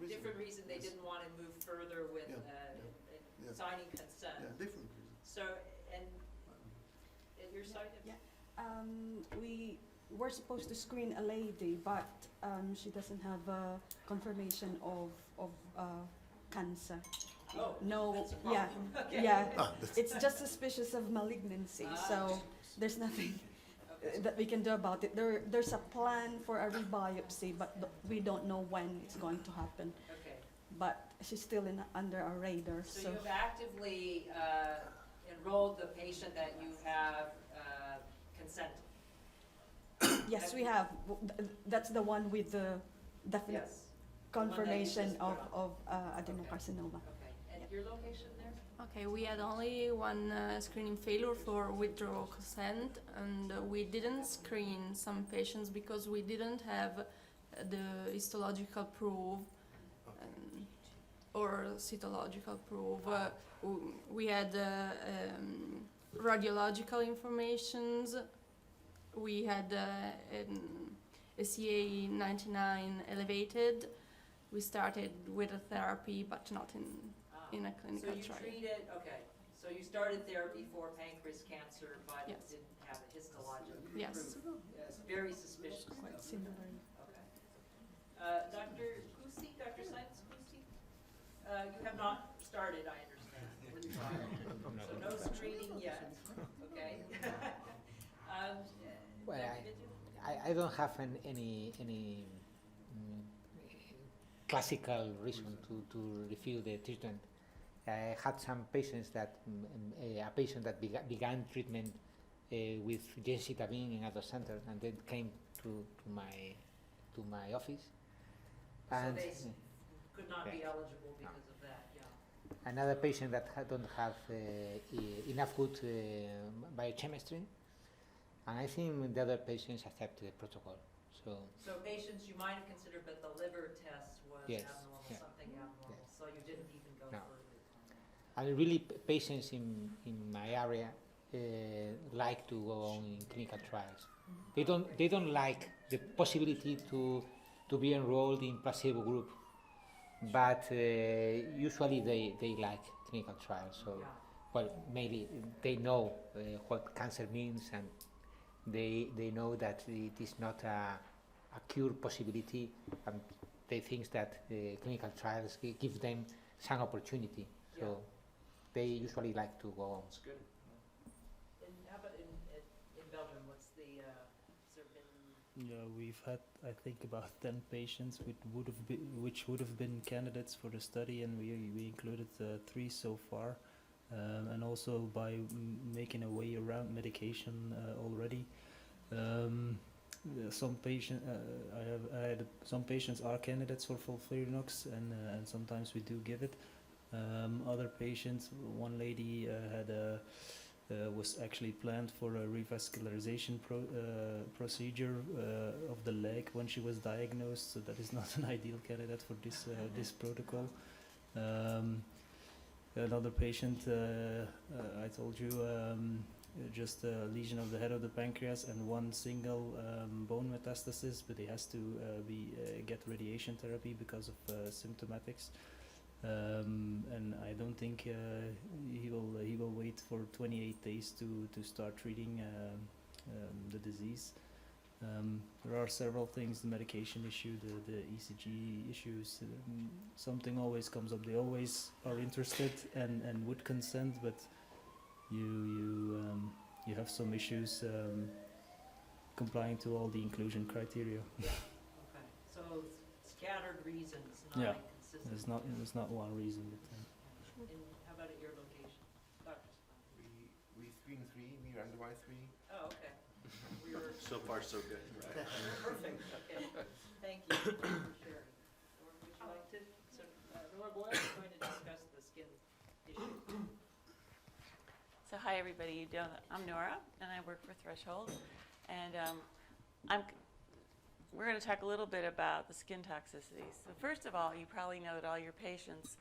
reason. Different reason they didn't want to move further with Yeah. signing consent. Yeah, different reasons. So, and your side? Yeah. We were supposed to screen a lady, but she doesn't have a confirmation of cancer. Oh, No, that's a yeah, problem. Okay. yeah. that's- It's just suspicious of malignancy, so there's nothing that we can do about it. There's a plan for a rebiopsy, but we don't know when it's going to happen. Okay. But she's still under our radar, So so. you've actively enrolled the patient that you have consented? Yes, we have. That's the one with the definite Yes. confirmation The one that you just of adenocarcinoma. Okay. And your location there? Okay, we had only one screening failure for withdrawal consent, and we didn't screen some patients because we didn't have the histological proof or cytological proof. We had radiological informations. We had a CA99 elevated. We started with a therapy, but not in a clinical trial. So you treated, okay, so you started therapy for pancreas cancer, but Yes. didn't have a histologic? Yes. Yes, very suspicious. Quite similar. Okay. Dr. Kusi, Dr. Science Kusi, you have not started, I understand, with the trial. So no screening yet, okay? Well, Dr. Vidya? I don't have any classical reason to refuse the treatment. I had some patients that, a patient that began treatment with gemcitabine in other center and then came to my office. So And they could not be eligible because of that, yeah. another patient that don't have enough good biochemistry. And I think the other patients accept the protocol. So Patients you might have considered, but the liver test was Yes, abnormal, yeah. something abnormal, so you didn't even go No. further. and really patients in my area like to go on in clinical trials. They don't like the possibility to be enrolled in placebo group, but usually they like clinical trials. So, well, maybe they know what cancer means, and they know that it is not a cure possibility, and they think that the clinical trials give them some opportunity. So Yeah. they usually like to go. That's good. And how about in Belgium, what's the, has there been? Yeah, we've had, I think, about 10 patients which would have been candidates for the study, and we included 3 so far. And also by making a way around medication already. Some patients are candidates for FOLFIRINOX, and sometimes we do give it. Other patients, one lady was actually planned for a revascularization procedure of the leg when she was diagnosed, so that is not an ideal candidate for this protocol. Another patient, I told you, just a lesion of the head of the pancreas and one single bone metastasis, but he has to get radiation therapy because of symptomatics. And I don't think he will wait for 28 days to start treating the disease. There are several things: the medication issue, the ECG issues. Something always comes up. They always are interested and would consent, but you have some issues complying to all the inclusion criteria. Okay, so scattered reasons, not Yeah, inconsistent. there's not one reason. And how about at your location, Dr. Spahn? We 3 and 3, we randomized 3. Oh, okay. We were So far, so good, right? perfect, okay. Thank you for sharing. Nora, would you like to, so Nora Boyle is going to discuss the skin issue. So hi everybody, I'm Nora and I work for Threshold, and we're going to talk a little bit about the skin toxicities. So first of all, you probably know that all your patients,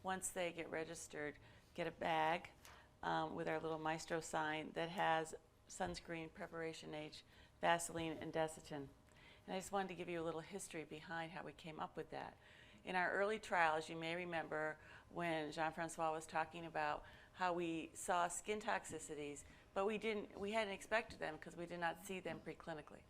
once they get registered, get a bag with our little Maestro sign that has sunscreen, preparation H, Vaseline, and Desitin. And I just wanted to give you a little history behind how we came up with that. In our early trials, you may remember when Jean-Francois was talking about how we saw skin toxicities, but we hadn't expected them because we did not see them preclinically.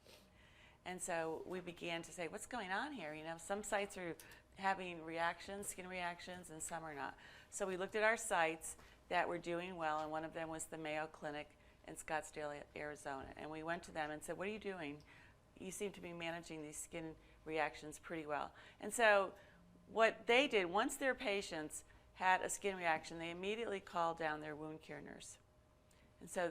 And so we began to say, what's going on here? You know, some sites are having reactions, skin reactions, and some are not. So we looked at our sites that were doing well, and one of them was the Mayo Clinic in Scottsdale, Arizona. And we went to them and said, what are you doing? You seem to be managing these skin reactions pretty well. And so what they did, once their patients had a skin reaction, they immediately called down their wound care nurse. And so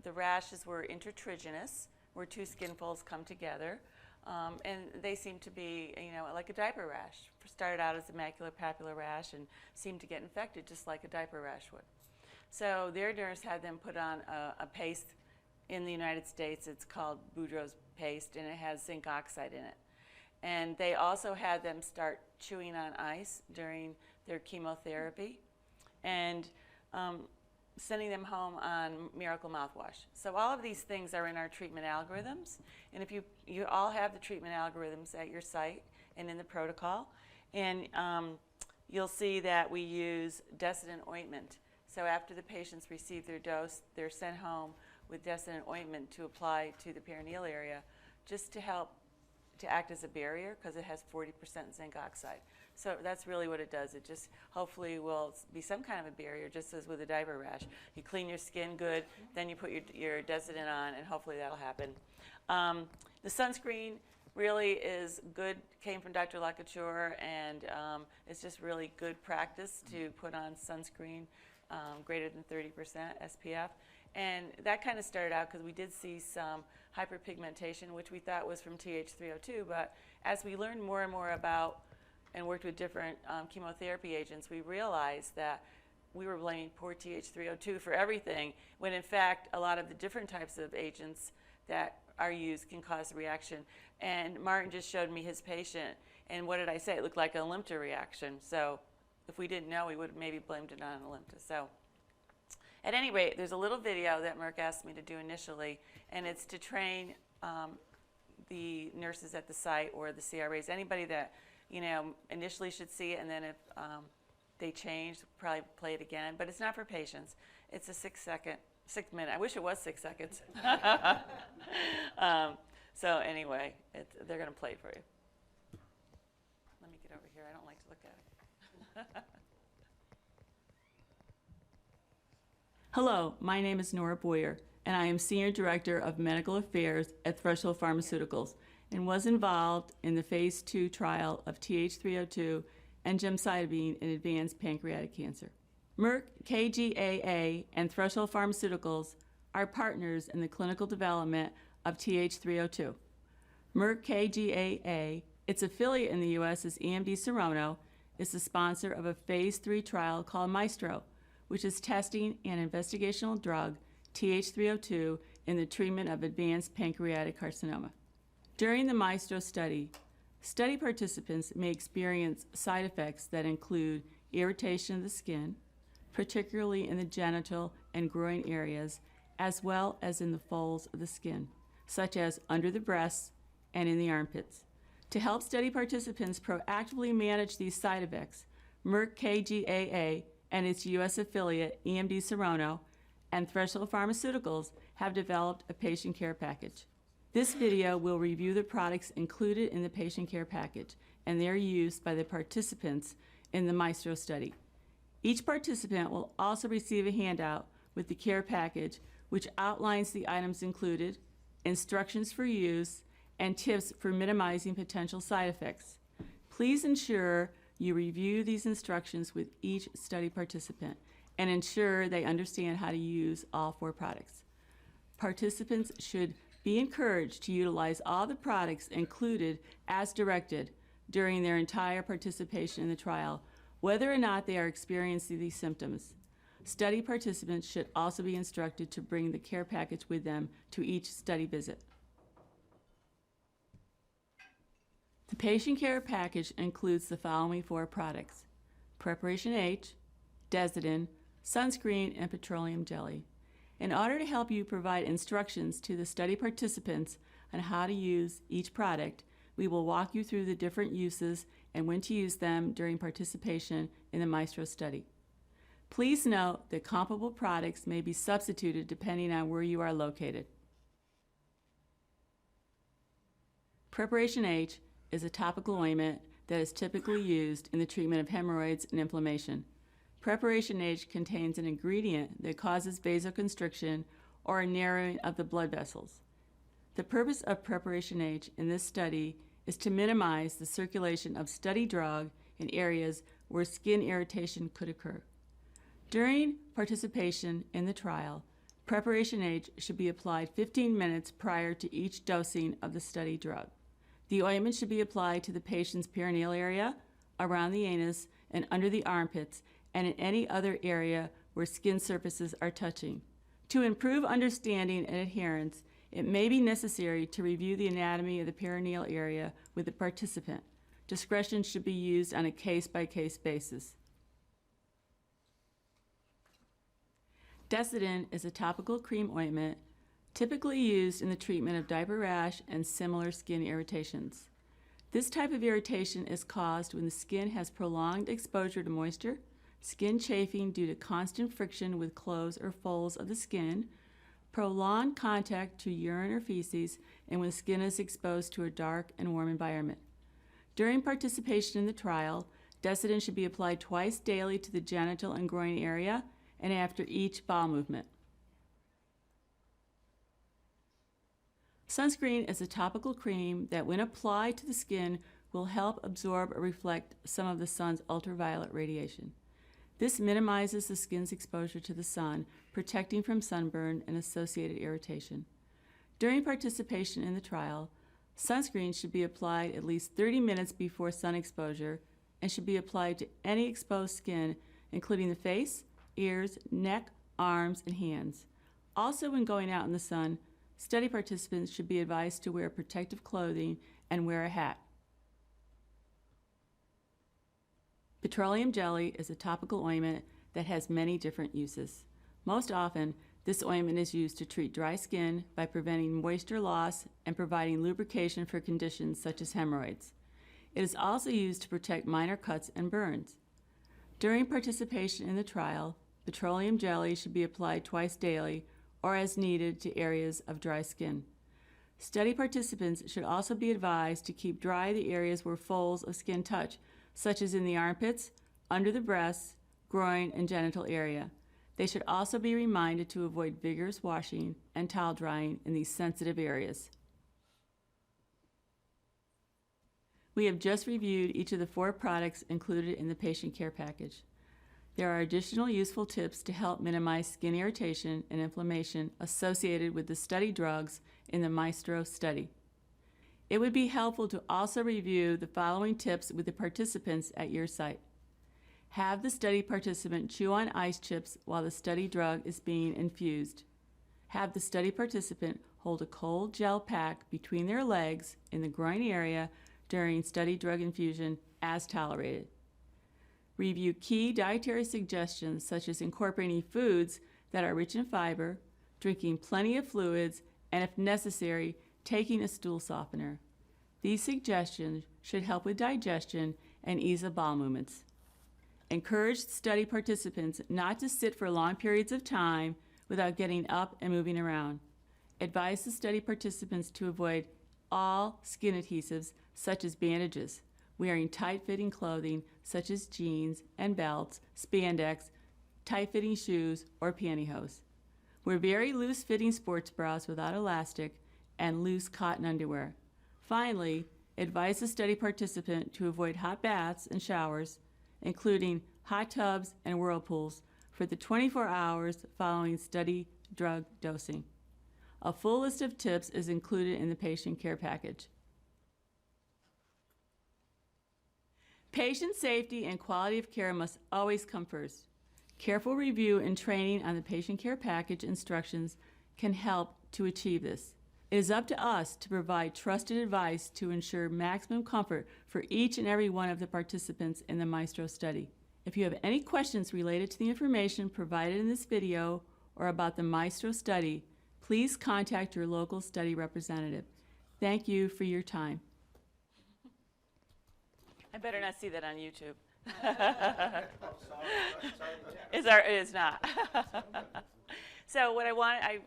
the rashes were intertriginous, where 2 skin folds come together, and they seemed to be, you know, like a diaper rash. Started out as a maculopapular rash and seemed to get infected just like a diaper rash would. So their nurse had them put on a paste. In the United States, it's called Boudreaux's paste, and it has zinc oxide in it. And they also had them start chewing on ice during their chemotherapy, and sending them home on Miracle mouthwash. So all of these things are in our treatment algorithms, and if you all have the treatment algorithms at your site and in the protocol, and you'll see that we use Desitin ointment. So after the patients receive their dose, they're sent home with Desitin ointment to apply to the perineal area, just to help to act as a barrier, because it has 40% zinc oxide. So that's really what it does. It just hopefully will be some kind of a barrier, just as with a diaper rash. You clean your skin good, then you put your Desitin on, and hopefully that'll happen. The sunscreen really is good, came from Dr. Lacouture, and it's just really good practice to put on sunscreen greater than 30% SPF. And that kind of started out because we did see some hyperpigmentation, which we thought was from TH302, but as we learned more and more about and worked with different chemotherapy agents, we realized that we were blaming poor TH302 for everything, when in fact a lot of the different types of agents that are used can cause a reaction. And Martin just showed me his patient, and what did I say? It looked like an Alimta reaction. So if we didn't know, we would have maybe blamed it on Alimta. So at any rate, there's a little video that Merck asked me to do initially, and it's to train the nurses at the site or the CRAs, anybody that, you know, initially should see it, and then if they change, probably play it again. But it's not for patients. It's a 6 minute. I wish it was 6 seconds. So anyway, they're going to play it for you. I don't like to look at it. Hello, my name is Nora Boyer, and I am Senior Director of Medical Affairs at Threshold Pharmaceuticals and was involved in the Phase 2 trial of TH302 and gemcitabine in advanced pancreatic cancer. Merck KGaA and Threshold Pharmaceuticals are partners in the clinical development of TH302. Merck KGaA, its affiliate in the U.S. is EMD Serono, is the sponsor of a Phase 3 trial called MAESTRO, which is testing an investigational drug, TH302, in the treatment of advanced pancreatic carcinoma. During the MAESTRO study, study participants may experience side effects that include irritation of the skin, particularly in the genital and groin areas, as well as in the folds of the skin, such as under the breasts and in the armpits. To help study participants proactively manage these side effects, Merck KGaA and its U.S. affiliate, EMD Serono, and Threshold Pharmaceuticals have developed a patient care package. This video will review the products included in the patient care package and their use by the participants in the MAESTRO study. Each participant will also receive a handout with the care package, which outlines the items included, instructions for use, and tips for minimizing potential side effects. Please ensure you review these instructions with each study participant and ensure they understand how to use all 4 products. Participants should be encouraged to utilize all the products included as directed during their entire participation in the trial, whether or not they are experiencing these symptoms. Study participants should also be instructed to bring the care package with them to each study visit. The patient care package includes the following 4 products: Preparation H, Desitin, sunscreen, and petroleum jelly. In order to help you provide instructions to the study participants on how to use each product, we will walk you through the different uses and when to use them during participation in the MAESTRO study. Please note that comparable products may be substituted depending on where you are located. Preparation H is a topical ointment that is typically used in the treatment of hemorrhoids and inflammation. Preparation H contains an ingredient that causes vasoconstriction or a narrowing of the blood vessels. The purpose of Preparation H in this study is to minimize the circulation of study drug in areas where skin irritation could occur. During participation in the trial, Preparation H should be applied 15 minutes prior to each dosing of the study drug. The ointment should be applied to the patient's perineal area, around the anus, and under the armpits, and in any other area where skin surfaces are touching. To improve understanding and adherence, it may be necessary to review the anatomy of the perineal area with the participant. Discretion should be used on a case-by-case basis. Desitin is a topical cream ointment typically used in the treatment of diaper rash and similar skin irritations. This type of irritation is caused when the skin has prolonged exposure to moisture, skin chafing due to constant friction with clothes or folds of the skin, prolonged contact to urine or feces, and when skin is exposed to a dark and warm environment. During participation in the trial, Desitin should be applied twice daily to the genital and groin area and after each bowel movement. Sunscreen is a topical cream that, when applied to the skin, will help absorb or reflect some of the sun's ultraviolet radiation. This minimizes the skin's exposure to the sun, protecting from sunburn and associated irritation. During participation in the trial, sunscreen should be applied at least 30 minutes before sun exposure and should be applied to any exposed skin, including the face, ears, neck, arms, and hands. Also, when going out in the sun, study participants should be advised to wear protective clothing and wear a hat. Petroleum jelly is a topical ointment that has many different uses. Most often, this ointment is used to treat dry skin by preventing moisture loss and providing lubrication for conditions such as hemorrhoids. It is also used to protect minor cuts and burns. During participation in the trial, petroleum jelly should be applied twice daily or as needed to areas of dry skin. Study participants should also be advised to keep dry the areas where folds of skin touch such as in the armpits, under the breasts, groin, and genital area. They should also be reminded to avoid vigorous washing and towel drying in these sensitive areas. We have just reviewed each of the 4 products included in the patient care package. There are additional useful tips to help minimize skin irritation and inflammation associated with the study drugs in the MAESTRO study. It would be helpful to also review the following tips with the participants at your site. Have the study participant chew on ice chips while the study drug is being infused. Have the study participant hold a cold gel pack between their legs in the groin area during study drug infusion as tolerated. Review key dietary suggestions such as incorporating foods that are rich in fiber, drinking plenty of fluids, and if necessary, taking a stool softener. These suggestions should help with digestion and ease of bowel movements. Encourage study participants not to sit for long periods of time without getting up and moving around. Advise the study participants to avoid all skin adhesives such as bandages, wearing tight-fitting clothing such as jeans and belts, spandex, tight-fitting shoes, or pantyhose. Wear very loose-fitting sports bras without elastic and loose cotton underwear. Finally, advise the study participant to avoid hot baths and showers, including hot tubs and whirlpools, for the 24 hours following study drug dosing. A full list of tips is included in the patient care package. Patient safety and quality of care must always come first. Careful review and training on the patient care package instructions can help to achieve this. It is up to us to provide trusted advice to ensure maximum comfort for each and every one of the participants in the MAESTRO study. If you have any questions related to the information provided in this video or about the MAESTRO study, please contact your local study representative. Thank you for your time. I better not see that on YouTube. It is not. So what I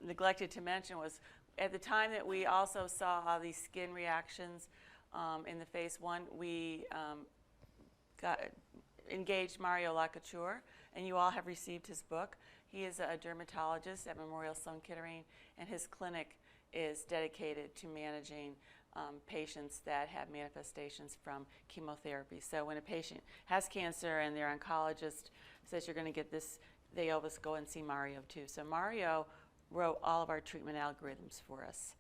neglected to mention was at the time that we also saw all these skin reactions in the phase 1, we engaged Mario Lacouture, and you all have received his book. He is a dermatologist at Memorial Sloan Kettering, and his clinic is dedicated to managing patients that have manifestations from chemotherapy. So when a patient has cancer and their oncologist says you're going to get this, they always go and see Mario too. So Mario wrote all of our treatment algorithms for us.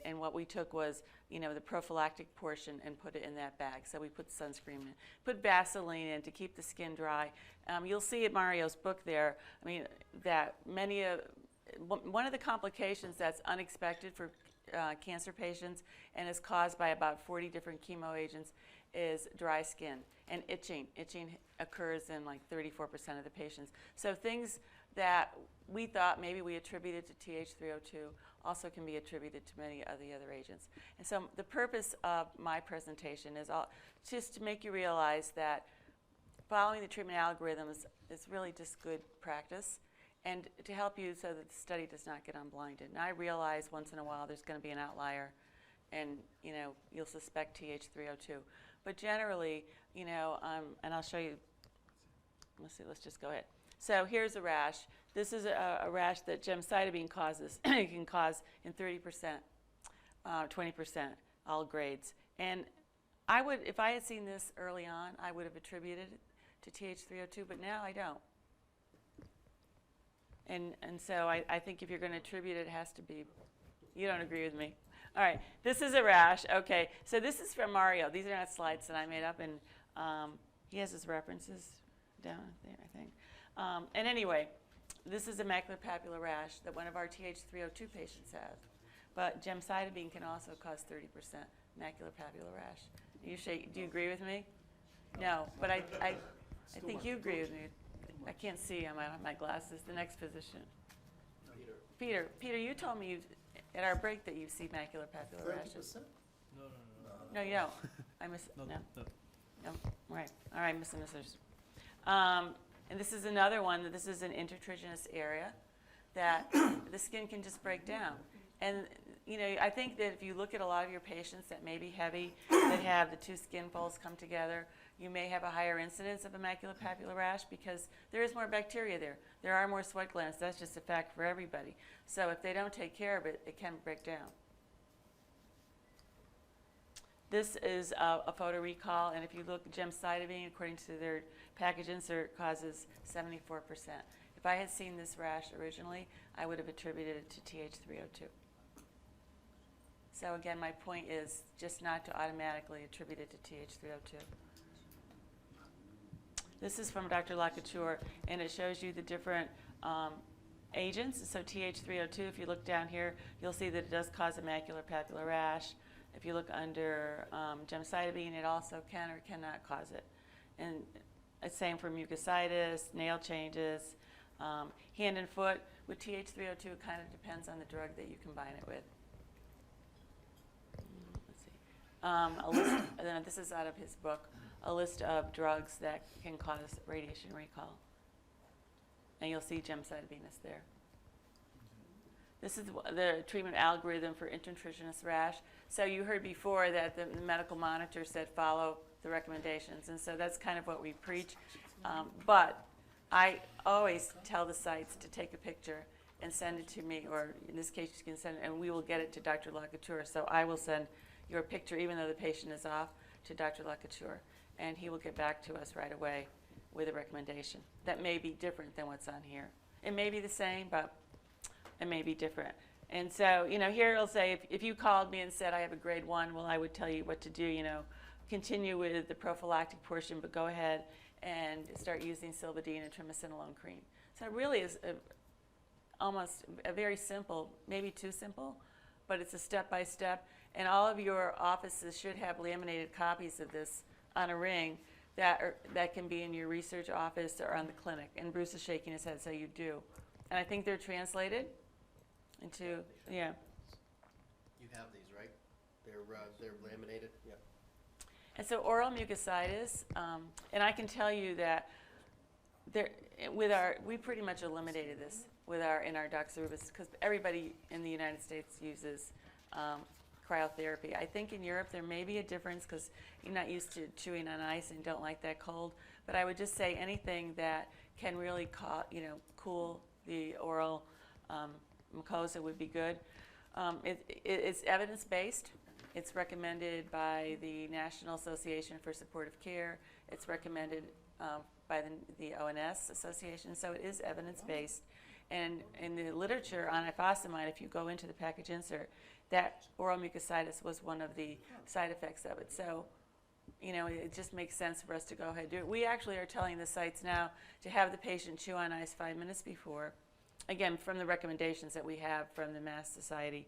And what we took was, the prophylactic portion and put it in that bag. So we put sunscreen in, put Vaseline in to keep the skin dry. You'll see at Mario's book there, that one of the complications that's unexpected for cancer patients and is caused by about 40 different chemo agents is dry skin and itching. Itching occurs in like 34% of the patients. So things that we thought maybe we attributed to TH302 also can be attributed to many of the other agents. And so the purpose of my presentation is just to make you realize that following the treatment algorithms is really just good practice, and to help you so that the study does not get unblinded. And I realize once in a while there's going to be an outlier, and you'll suspect TH302. But generally, and I'll show you. Let's just go ahead. So here's a rash. This is a rash that gemcitabine causes. It can cause in 30%, 20%, all grades. And if I had seen this early on, I would have attributed it to TH302, but now I don't. And so I think if you're going to attribute it, it has to be, you don't agree with me. All right, this is a rash. Okay, so this is from Mario. These are not slides that I made up, and he has his references down there, I think. And anyway, this is a macular papular rash that one of our TH302 patients has. But gemcitabine can also cause 30% macular papular rash. Do you agree with me? No, but I think you agree with me. I can't see on my glasses. The next physician. Peter, you told me at our break that you see macular papular rashes. No, you don't. No. Right. All right, Mr. and Mrs. And this is another one. This is an intertriginous area that the skin can just break down. And you know, I think that if you look at a lot of your patients that may be heavy, that have the two skin folds come together, you may have a higher incidence of a maculopapular rash because there is more bacteria there. There are more sweat glands. That's just a fact for everybody. So if they don't take care of it, it can break down. This is a photo recall, and if you look, gemcitabine, according to their package insert, causes 74%. If I had seen this rash originally, I would have attributed it to TH302. So again, my point is just not to automatically attribute it to TH302. This is from Dr. Lacouture, and it shows you the different agents. So TH302, if you look down here, you'll see that it does cause a maculopapular rash. If you look under gemcitabine, it also can or cannot cause it. And it's same for mucositis, nail changes, hand and foot. With TH302, it kind of depends on the drug that you combine it with. Let's see. A list, and then this is out of his book, a list of drugs that can cause radiation recall. And you'll see gemcitabine is there. This is the treatment algorithm for intertriginous rash. So you heard before that the medical monitor said follow the recommendations, and so that's kind of what we preach. But I always tell the sites to take a picture and send it to me, or in this case you can send it, and we will get it to Dr. Lacouture. So I will send your picture, even though the patient is off, to Dr. Lacouture, and he will get back to us right away with a recommendation that may be different than what's on here. It may be the same, but it may be different. And so, you know, here it'll say, if you called me and said I have a grade 1, well, I would tell you what to do, you know, continue with the prophylactic portion, but go ahead and start using Silvadene and triamcinolone cream. So it really is almost a very simple, maybe too simple, but it's a step-by-step. And all of your offices should have laminated copies of this on a ring that can be in your research office or on the clinic. And Bruce is shaking his head, so you do. And I think they're translated into, yeah. You have these, right? They're laminated? Yeah. And so oral mucositis, and I can tell you that we pretty much eliminated this in our doxorubicin because everybody in the United States uses cryotherapy. I think in Europe there may be a difference because you're not used to chewing on ice and don't like that cold. But I would just say anything that can really cool the oral mucosa would be good. It's evidence-based. It's recommended by the National Association for Supportive Care. It's recommended by the ONS Association, so it is evidence-based. And in the literature on ifosfamide, if you go into the package insert, that oral mucositis was one of the side effects of it. So, you know, it just makes sense for us to go ahead and do it. We actually are telling the sites now to have the patient chew on ice 5 minutes before, again, from the recommendations that we have from the Mass Society,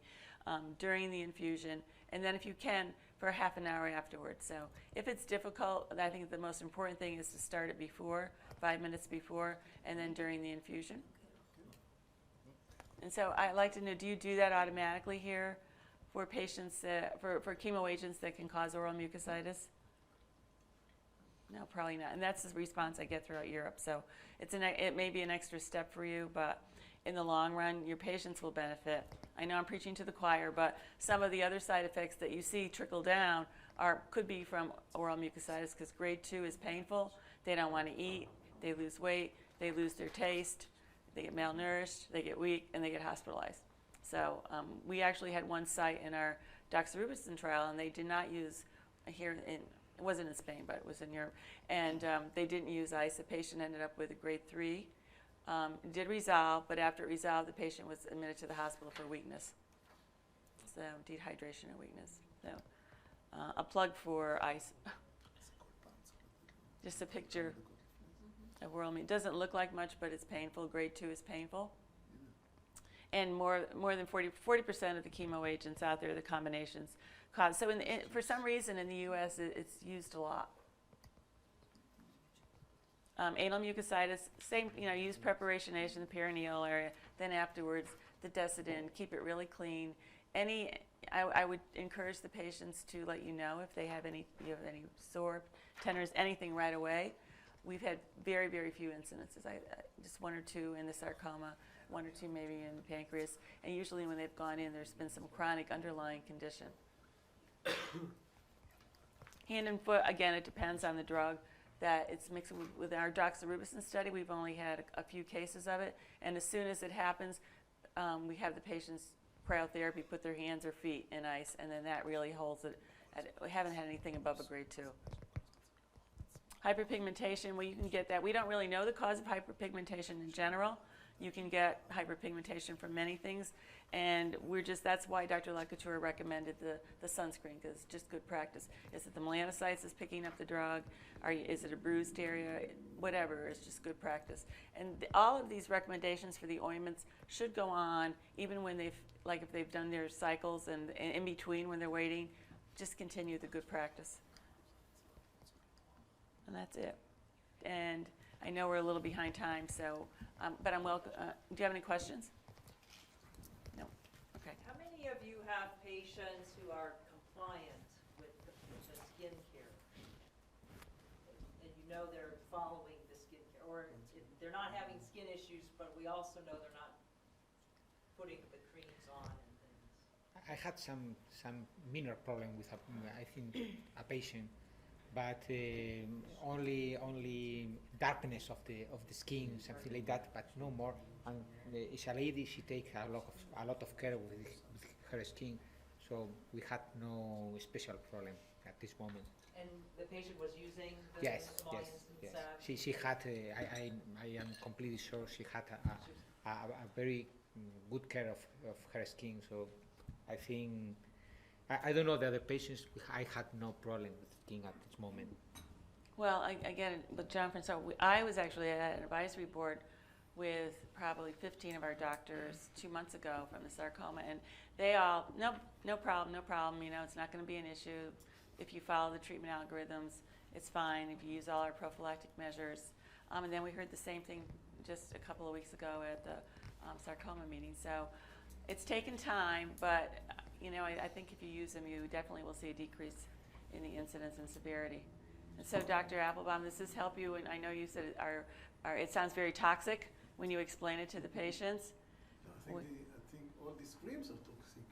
during the infusion, and then if you can, for a half an hour afterwards. So if it's difficult, I think the most important thing is to start it before, 5 minutes before, and then during the infusion. And so I'd like to know, do you do that automatically here for patients, for chemo agents that can cause oral mucositis? No, probably not. And that's the response I get throughout Europe. So it may be an extra step for you, but in the long run, your patients will benefit. I know I'm preaching to the choir, but some of the other side effects that you see trickle down could be from oral mucositis because grade 2 is painful. They don't want to eat. They lose weight. They lose their taste. They get malnourished. They get weak, and they get hospitalized. So we actually had one site in our doxorubicin trial, and they did not use it wasn't in Spain, but it was in Europe, and they didn't use ice. The patient ended up with a grade 3. Did resolve, but after it resolved, the patient was admitted to the hospital for weakness. So dehydration and weakness. So a plug for ice. Just a picture of oral mucositis. It doesn't look like much, but it's painful. Grade 2 is painful. And more than 40% of the chemo agents out there, the combinations cause. So for some reason in the U.S., it's used a lot. Anal mucositis, same, use preparation agent in the perineal area. Then afterwards, the Decidin, keep it really clean. I would encourage the patients to let you know if they have any sore, tenderness, anything right away. We've had very, very few incidences. Just 1 or 2 in the sarcoma, 1 or 2 maybe in the pancreas, and usually when they've gone in, there's been some chronic underlying condition. Hand and foot, again, it depends on the drug that it's mixed with our doxorubicin study. We've only had a few cases of it, and as soon as it happens, we have the patients cryotherapy, put their hands or feet in ice, and then that really holds it. We haven't had anything above a grade 2. Hyperpigmentation, well, you can get that. We don't really know the cause of hyperpigmentation in general. You can get hyperpigmentation from many things, and that's why Dr. Lacouture recommended the sunscreen, because it's just good practice. Is it the melanocytes is picking up the drug? Is it a bruised area? Whatever, it's just good practice. And all of these recommendations for the ointments should go on, even when if they've done their cycles and in between when they're waiting, just continue the good practice. And that's it. And I know we're a little behind time, so, but I'm welcome. Do you have any questions? No? Okay. How many of you have patients who are compliant with the skin care? And you know they're following the skin care, or they're not having skin issues, but we also know they're not putting the creams on and things. I had some minor problem with I think a patient, but only darkness of the skin, something like that, but no more. And it's a lady; she takes a lot of care with her skin, so we had no special problem at this moment. And the patient was using the Yes. She had. I am completely sure she had a very good care of her skin. So I think I don't know the other patients. I had no problem with skin at this moment. Well, again, with John Francois, I was actually at an advisory board with probably 15 of our doctors 2 months ago from the sarcoma, and they all, no problem, it's not going to be an issue. If you follow the treatment algorithms, it's fine. If you use all our prophylactic measures. And then we heard the same thing just a couple of weeks ago at the sarcoma meeting. So it's taken time, but I think if you use them, you definitely will see a decrease in the incidence and severity. And so, Dr. Applebaum, does this help you? And I know you said it sounds very toxic when you explain it to the patients. I think all these creams are toxic.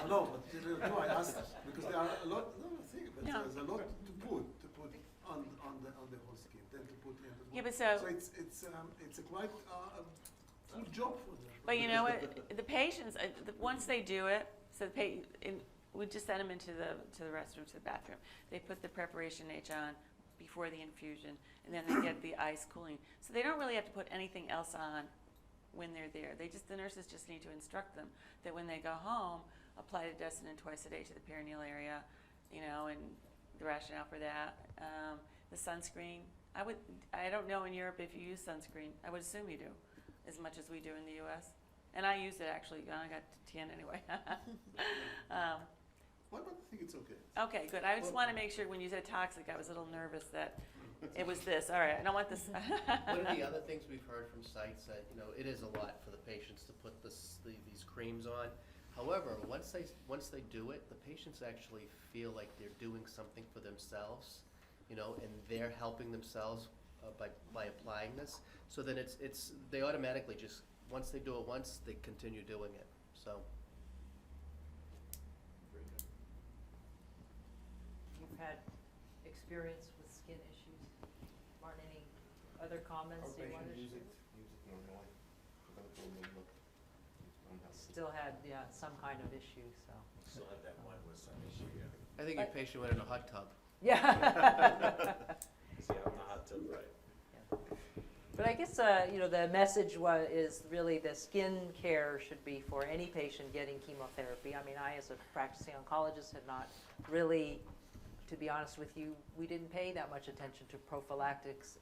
No, but I asked because there are a lot. No, I think, but there's a lot to put on the whole skin, then to put in. Yeah, but so it's a quite full job for them. But you know what? The patients, once they do it, so we just send them into the restroom, to the bathroom. They put the preparation H on before the infusion, and then they get the ice cooling. So they don't really have to put anything else on when they're there. The nurses just need to instruct them that when they go home, apply Desitin twice a day to the perineal area, and the rationale for that. The sunscreen, I don't know in Europe if you use sunscreen. I would assume you do, as much as we do in the U.S. And I used it actually. I got 10 anyway. Well, I think it's okay. Okay, good. I just want to make sure when you said toxic, I was a little nervous that it was this. All right, I don't want this. One of the other things we've heard from sites that it is a lot for the patients to put these creams on. However, once they do it, the patients actually feel like they're doing something for themselves, and they're helping themselves by applying this. So then they automatically just, once they do it once, they continue doing it. So. Very good. You've had experience with skin issues. Martin, any other comments you wanted to share? Use it normally. Still had, some kind of issue, so. Still had that one with some issue, yeah. I think your patient went in a hot tub. Yeah. See, I'm the hot tub, right. But I guess, the message is really the skin care should be for any patient getting chemotherapy. I mean, I, as a practicing oncologist, had not really, to be honest with you, we didn't pay that much attention to prophylaxis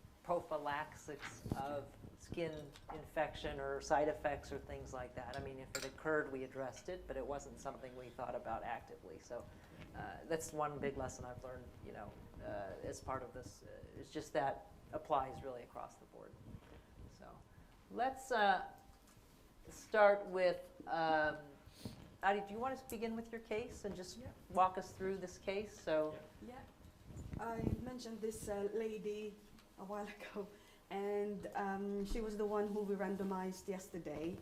of skin infection or side effects or things like that. I mean, if it occurred, we addressed it, but it wasn't something we thought about actively. So that's one big lesson I've learned, as part of this. It's just that applies really across the board. So let's start with, Adi, do you want to begin with your case and just walk us through this case? So I mentioned this lady a while ago, and she was the one who we randomized yesterday.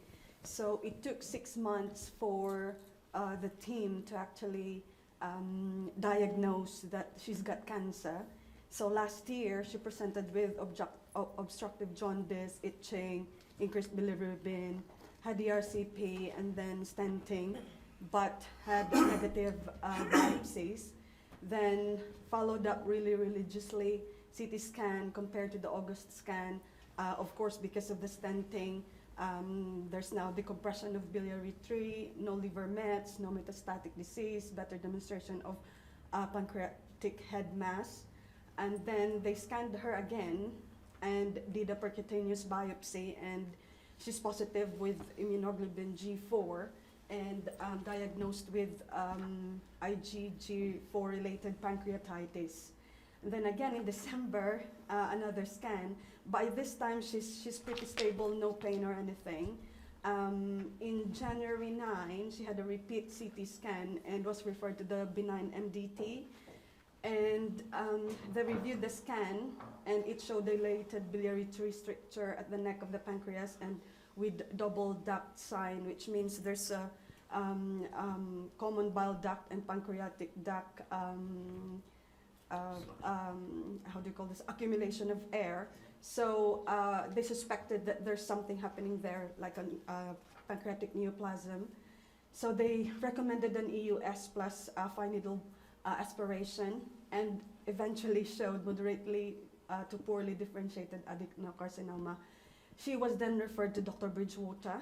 So it took 6 months for the team to actually diagnose that she's got cancer. So last year, she presented with obstructive jaundice, itching, increased bilirubin, had ERCP, and then stenting, but had negative biopsies. Then followed up really religiously, CT scan compared to the August scan. Of course, because of the stenting, there's now decompression of biliary tree, no liver mets, no metastatic disease, better demonstration of pancreatic head mass. And then they scanned her again and did a percutaneous biopsy, and she's positive with immunoglobulin G4 and diagnosed with IgG4-related pancreatitis. And then again in December, another scan. By this time, she's pretty stable, no pain or anything. In January 9, she had a repeat CT scan and was referred to the benign MDT. And they reviewed the scan, and it showed dilated biliary tree stricture at the neck of the pancreas and with double duct sign, which means there's a common bile duct and pancreatic duct, how do you call this, accumulation of air. So they suspected that there's something happening there, like a pancreatic neoplasm. So they recommended an EUS plus fine needle aspiration, and eventually showed moderately to poorly differentiated adenocarcinoma. She was then referred to Dr. Bridgewater,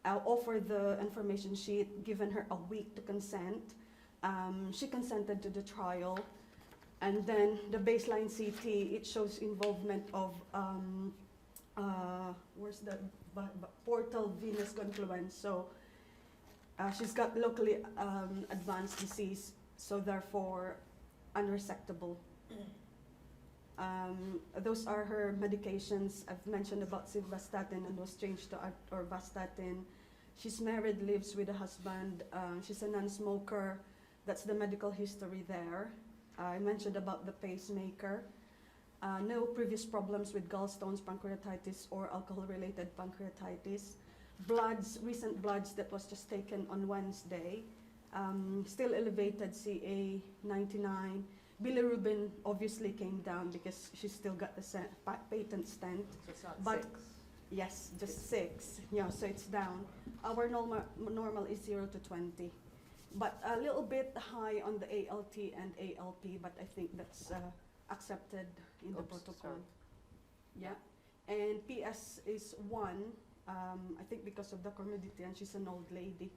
offered the information sheet, given her a week to consent. She consented to the trial, and then the baseline CT, it shows involvement of, where's the portal venous confluence. So she's got locally advanced disease, so therefore unresectable. Those are her medications. I've mentioned about simvastatin and was changed to orvastatin. She's married, lives with a husband. She's a non-smoker. That's the medical history there. I mentioned about the pacemaker. No previous problems with gallstones, pancreatitis, or alcohol-related pancreatitis. Bloods, recent bloods that was just taken on Wednesday. Still elevated CA 99. Bilirubin obviously came down because she's still got the patent stent. So it's not but 6? Yes, just 6. Yeah, so it's down. Our normal is 0 to 20. But a little bit high on the ALT and ALP, but I think that's accepted in the protocol. Sorry. Yeah, and PS is 1, I think because of the comorbidity, and she's an old lady.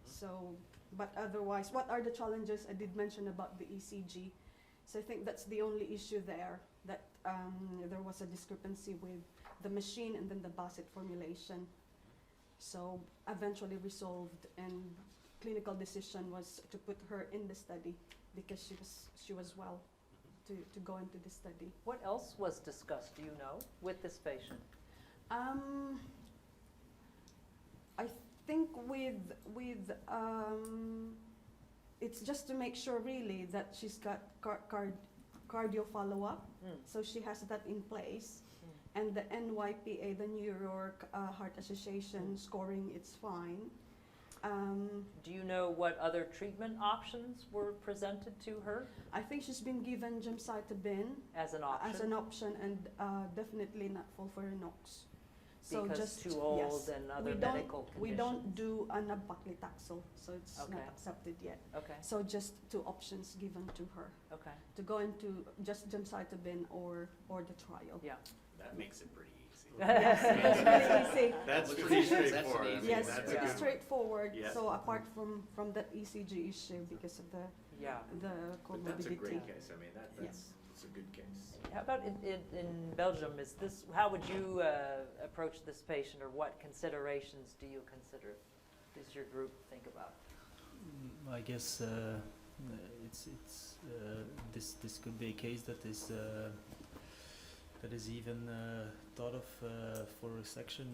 So, but otherwise, what are the challenges? I did mention about the ECG. So I think that's the only issue there, that there was a discrepancy with the machine and then the Bassett formulation. So eventually resolved, and clinical decision was to put her in the study because she was well to go into the study. What else was discussed, do you know, with this patient? I think it's just to make sure really that she's got cardio follow-up, so she has that in place. And the NYPA, the New York Heart Association scoring, it's fine. Do you know what other treatment options were presented to her? I think she's been given gemcitabine as an option. As an option, and definitely not FOLFIRINOX. So because just too old, yes, and other medical conditions. We don't do nab-paclitaxel, so it's not accepted yet. Okay. So just 2 options given to her. Okay. To go into just gemcitabine or the trial. Yeah. That makes it pretty easy. Yes, it's really easy. That's pretty straightforward. I mean, Yes, that's it's straightforward. Yeah. So apart from that ECG issue because of the But that's a comorbidity. great case. I mean, that's a good case. How about in Belgium? How would you approach this patient, or what considerations do you consider? Does your group think about? I guess this could be a case that is even thought of for resection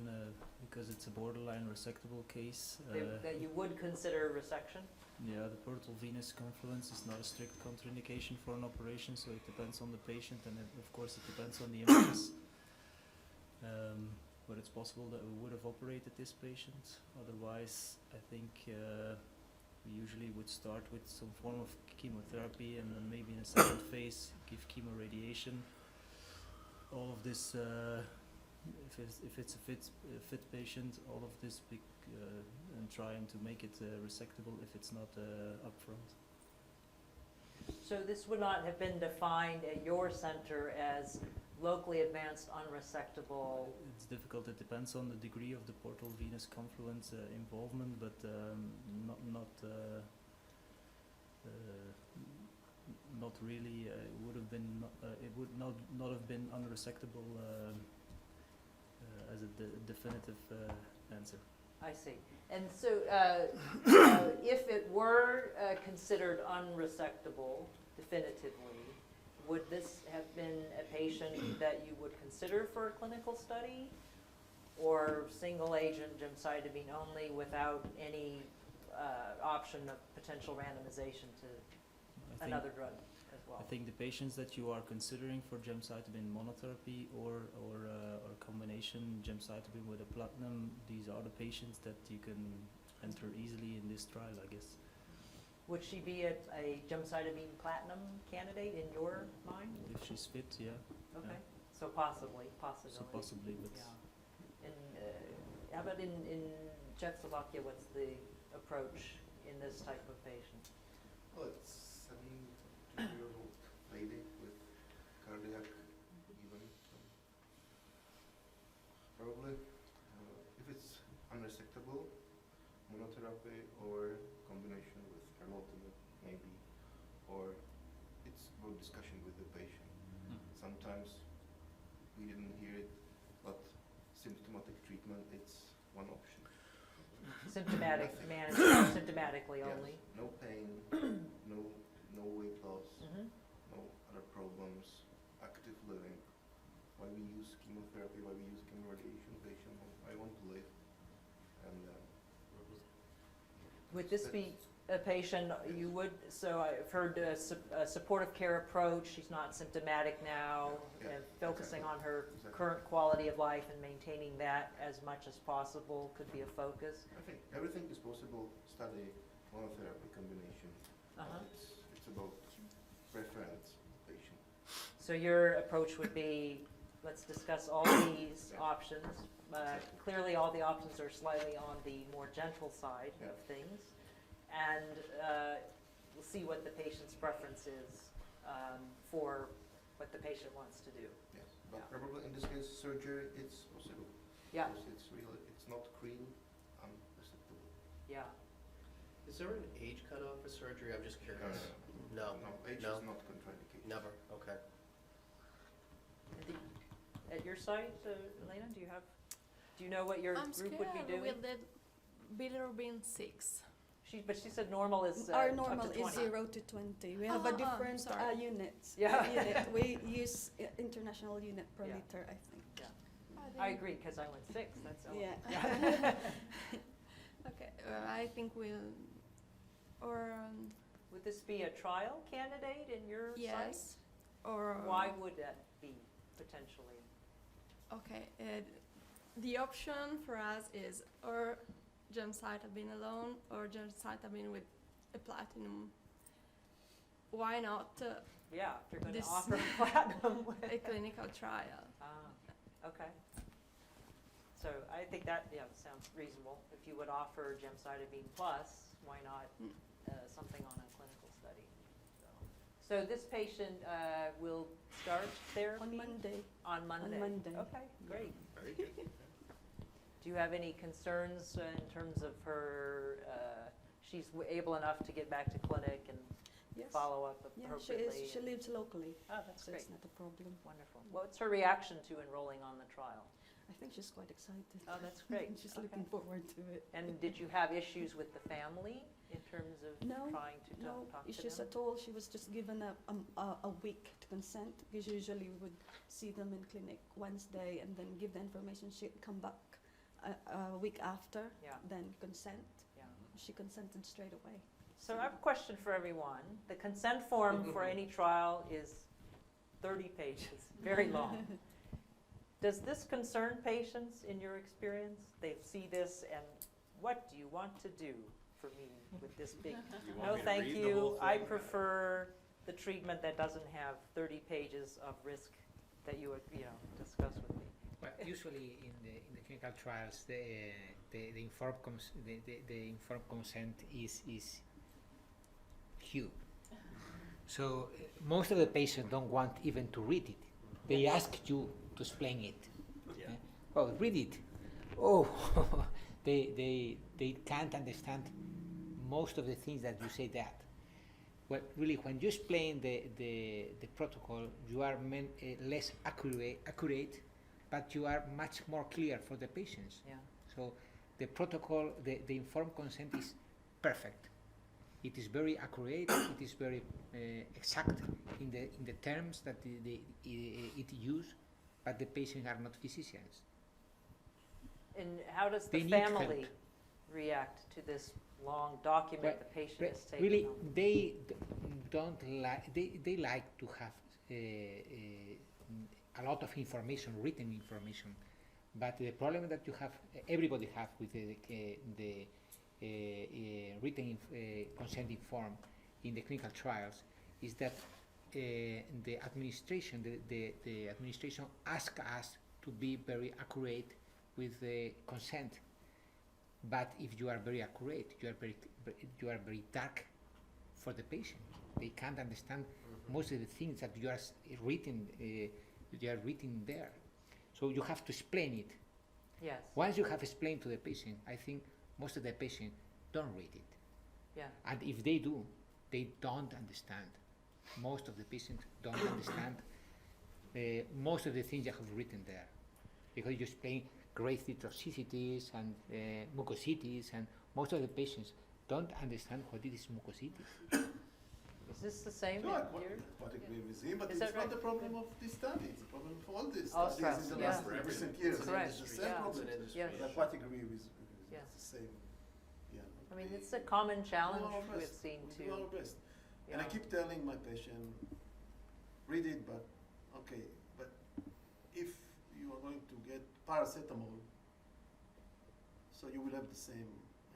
because it's a borderline resectable case. That you would consider resection? Yeah, the portal venous confluence is not a strict contraindication for an operation, so it depends on the patient, and of course it depends on the images. but it's possible that we would have operated this patient. Otherwise, I think we usually would start with some form of chemotherapy and then maybe in a second phase give chemoradiation. All of this, if it's a fit patient, all of this and trying to make it resectable if it's not upfront. So this would not have been defined at your center as locally advanced unresectable? It's difficult. It depends on the degree of the portal venous confluence involvement, but not really. It would have been. It would not have been unresectable as a definitive answer. I see. And so if it were considered unresectable definitively, would this have been a patient that you would consider for a clinical study, or single agent gemcitabine only without any option of potential randomization to another drug as well? I think the patients that you are considering for gemcitabine monotherapy or combination gemcitabine with a platinum, these are the patients that you can enter easily in this trial, I guess. Would she be a gemcitabine platinum candidate in your mind? If she's fit, yeah. Okay, yeah. so possibly. So possibly, but yeah. And how about in Czechoslovakia? What's the approach in this type of patient? Well, it's 72-year-old lady with cardiac even. Probably, if it's unresectable, monotherapy or combination with erlotinib maybe, or it's about discussion with the patient. Sometimes we didn't hear it, but symptomatic treatment, it's one option. Symptomatic management, symptomatically Yes. only. No pain, no weight loss, no other problems, active living. Why we use chemotherapy, why we use chemoradiation, patient, I want to live. And would this be a patient you would, so I've heard a supportive care approach, she's not symptomatic now, and focusing on her current quality of life and maintaining that as much as possible could be a focus? I think everything is possible, study monotherapy combination. It's about preference patient. So your approach would be, let's discuss all these options. Clearly all the options are slightly on the more gentle side of things. And we'll see what the patient's preference is for what the patient wants to do. Yes, but probably in this case, surgery, it's possible. Yeah. Because it's really, it's not cream, unresectable. Yeah. Is there an age cutoff for surgery? I'm just curious. No. No, age is not contraindicated. Never. Okay. At your site, Elena, do you know what your group would be doing? We did bilirubin 6. But she said normal is our up normal to is 20. 0 to 20. We have a different units. Yeah. Unit. We use international unit per Yeah. liter, I think. Yeah. I agree, because I went 6. That's yeah. Okay, I think we'll, or would this be a trial candidate in your site? yes, or Why would that be potentially? okay, the option for us is or gemcitabine alone or gemcitabine with a platinum. Why not? Yeah, if you're going to this offer platinum. a clinical trial. Okay. So I think that sounds reasonable. If you would offer gemcitabine plus, why not something on a clinical study? So this patient will start therapy On Monday. On Monday. On Monday. Okay, great. Very good. Do you have any concerns in terms of her? She's able enough to get back to clinic and Yes. follow up Yeah, appropriately. she lives locally. Oh, that's so great. it's not a problem. Wonderful. What's her reaction to enrolling on the trial? I think she's quite excited. Oh, that's great. She's Okay. looking forward to it. And did you have issues with the family in terms of No, trying to no talk to issues them? at all. She was just given a week to consent, because usually we would see them in clinic Wednesday and then give the information sheet, come back a week after, then consent. Yeah. She consented straight away. So I have a question for everyone. The consent form for any trial is 30 pages, very long. Does this concern patients in your experience? They see this and what do you want to do for me with this big? want No, me to thank read the whole you. I thing? prefer the treatment that doesn't have 30 pages of risk that you would, discuss with me. Well, usually in the clinical trials, the informed consent is huge. So most of the patients don't want even to read it. They ask you to explain it. Yeah. Well, read it. Oh, they can't understand most of the things that you say that. Well, really, when you explain the protocol, you are less accurate, but you are much more clear for the patients. Yeah. So the protocol, the informed consent is perfect. It is very accurate. It is very exact in the terms that it use, but the patients are not physicians. And how does the They need family help. react to this long document Well, the patient is taking really, home? they don't like. They like to have a lot of information, written information, but the problem that you have, everybody have with the written consent form in the clinical trials, is that the administration, the administration asks us to be very accurate with the consent. But if you are very accurate, you are very dark for the patient. They can't understand most of the things that you are written there. So you have to explain it. Yes. Once you have explained to the patient, I think most of the patients don't read it. Yeah. And if they do, they don't understand. Most of the patients don't understand most of the things you have written there, because you explain grade 3 toxicities and mucositis, and most of the patients don't understand what it is mucositis. Is this the same No, I here? quite agree with him, but Is it's that not right? the problem of this study, it's a problem for all these All studies in the trials, last yeah. recent years. Correct, It's the same yeah. problem. Yes. I quite agree with Yeah. it's the same. Yeah. I mean, it's a common challenge Do our we've best. seen We do our too. best. And I keep telling my patient, read it, but okay, but if you are going to get paracetamol, so you will have the same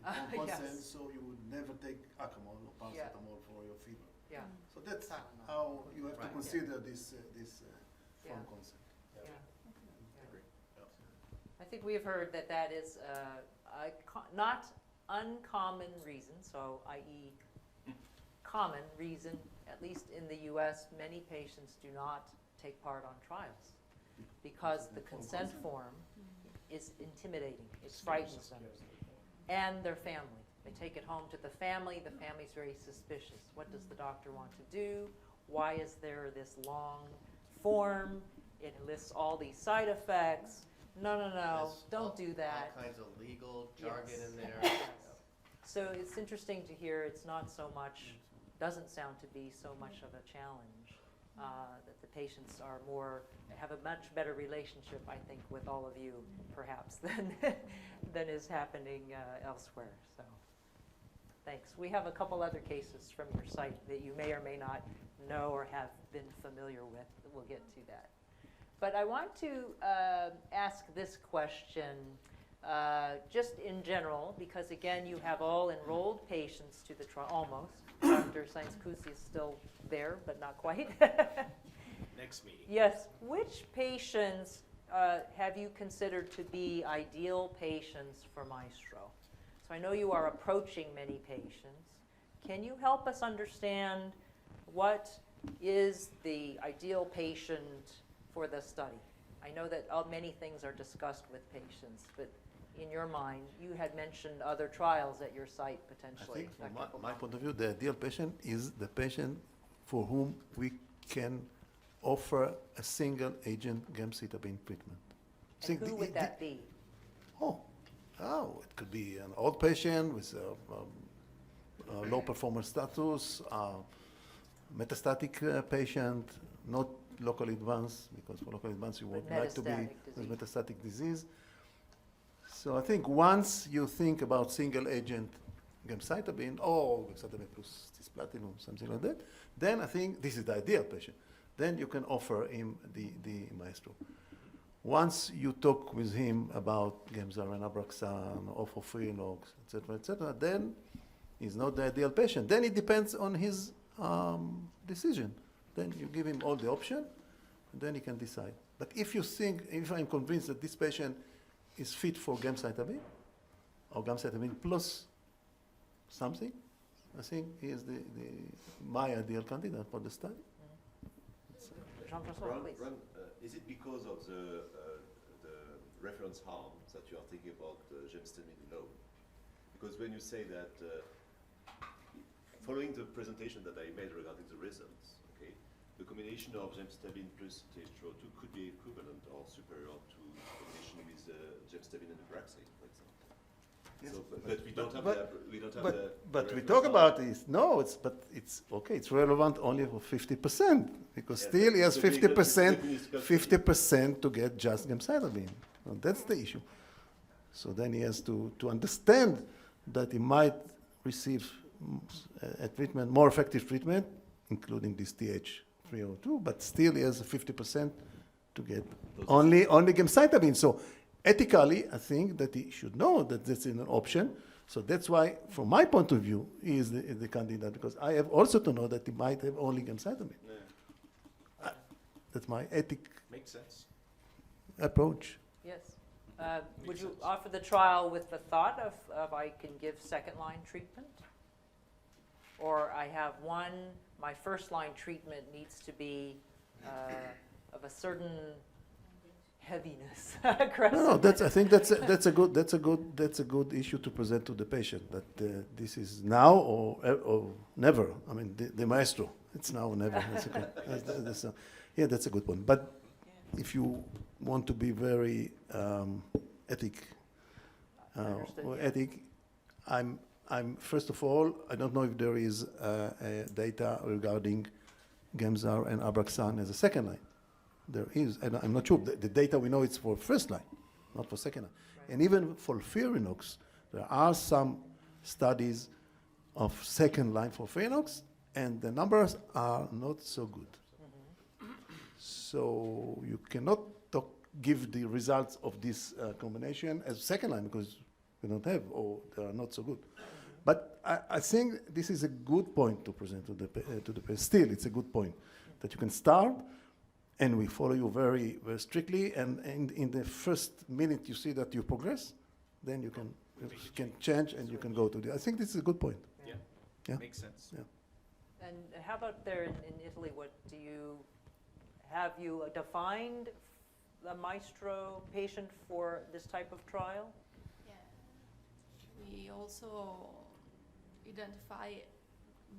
informed consent, Yes. so you would never take Acamol or paracetamol for your fever. Yeah. So that's how you have to Right. consider this informed Yeah. consent. Yeah. I think we have heard that that is a not uncommon reason, so i.e. common reason, at least in the US, many patients do not take part on trials because the consent form is intimidating, it frightens them, and their family. They take it home to the family's very suspicious. What does the doctor want to do? Why is there this long form? It lists all these side effects. No, There's don't do that. All kinds of legal jargon Yes. in there. Yes. So it's interesting to hear it's not so much, doesn't sound to be so much of a challenge, that the patients are have a much better relationship, I think, with all of you, perhaps, than is happening elsewhere. So, thanks. We have a couple other cases from your site that you may or may not know or have been familiar with. We'll get to that. But I want to ask this question just in general, because again, you have all enrolled patients to the trial, almost. Dr. Sainz-Kusi is still there, but not quite. Next meeting. Yes. Which patients have you considered to be ideal patients for Maestro? So I know you are approaching many patients. Can you help us understand what is the ideal patient for the study? I know that many things are discussed with patients, but in your mind, you had mentioned other trials at your site I potentially. think from Dr. my Kuhlmann. point of view, the ideal patient is the patient for whom we can offer a single agent gemcitabine treatment. And who would that be? It could be an old patient with a low performance status, metastatic patient, not locally advanced, because for locally advanced you would like to be with metastatic disease. So I think once you think about single agent gemcitabine or gemcitabine plus cisplatin, something like that, then I think this is the ideal patient. Then you can offer him the Maestro. Once you talk with him about Gemzar and Abraxane, ofofinox, etc., then he's not the ideal patient. Then it depends on his decision. Then you give him all the option, and then he can decide. But if I'm convinced that this patient is fit for gemcitabine, or gemcitabine plus something, I think he is my ideal candidate for the study. Jean-François, please. Is it because of the reference harm that you are thinking about gemcitabine alone? Because when you say that, following the presentation that I made regarding the results, okay, the combination of gemcitabine plus TH202 could be equivalent or superior to the combination with gemcitabine and Abraxane, for example. Yes. So, but we don't have the. But we talk about this. No, it's okay. It's relevant only for 50% because still he has 50% to get just gemcitabine. Well, that's the issue. So then he has to understand that he might receive a treatment, more effective treatment, including this TH302, but still he has 50% to get only gemcitabine. So ethically, I think that he should know that that's an option. So that's why, from my point of view, he is the candidate, because I have also to know that he might have only gemcitabine. Yeah. That's my ethic Makes sense. approach. Yes. Would you offer the trial with the thought of I can give second-line treatment? Or I have my first-line treatment needs to be of a certain heaviness. No, I think that's a good issue to present to the patient, that this is now or never. I mean, the maestro, it's now or never. That's a good point. But if you want to be very ethic, I'm first of all, I don't know if there is data regarding Gemzar and Abraxane as a second line. There is, and I'm not sure. The data we know it's for first line, not for second line. Right. And even for FOLFIRINOX, there are some studies of second line for FOLFIRINOX, and the numbers are not so good. Mm-hmm. So you cannot give the results of this combination as second line because we don't have, or they are not so good. Mm-hmm. But I think this is a good point to present to the patient. Still, it's a good point that you can start. And we follow you very, very strictly. And in the first minute you see that you progress, then you can change and you can go to the. I think this is a good point. Yeah. Makes sense. Yeah. And how about there in Italy? Have you defined the maestro patient for this type of trial? Yeah. We also identify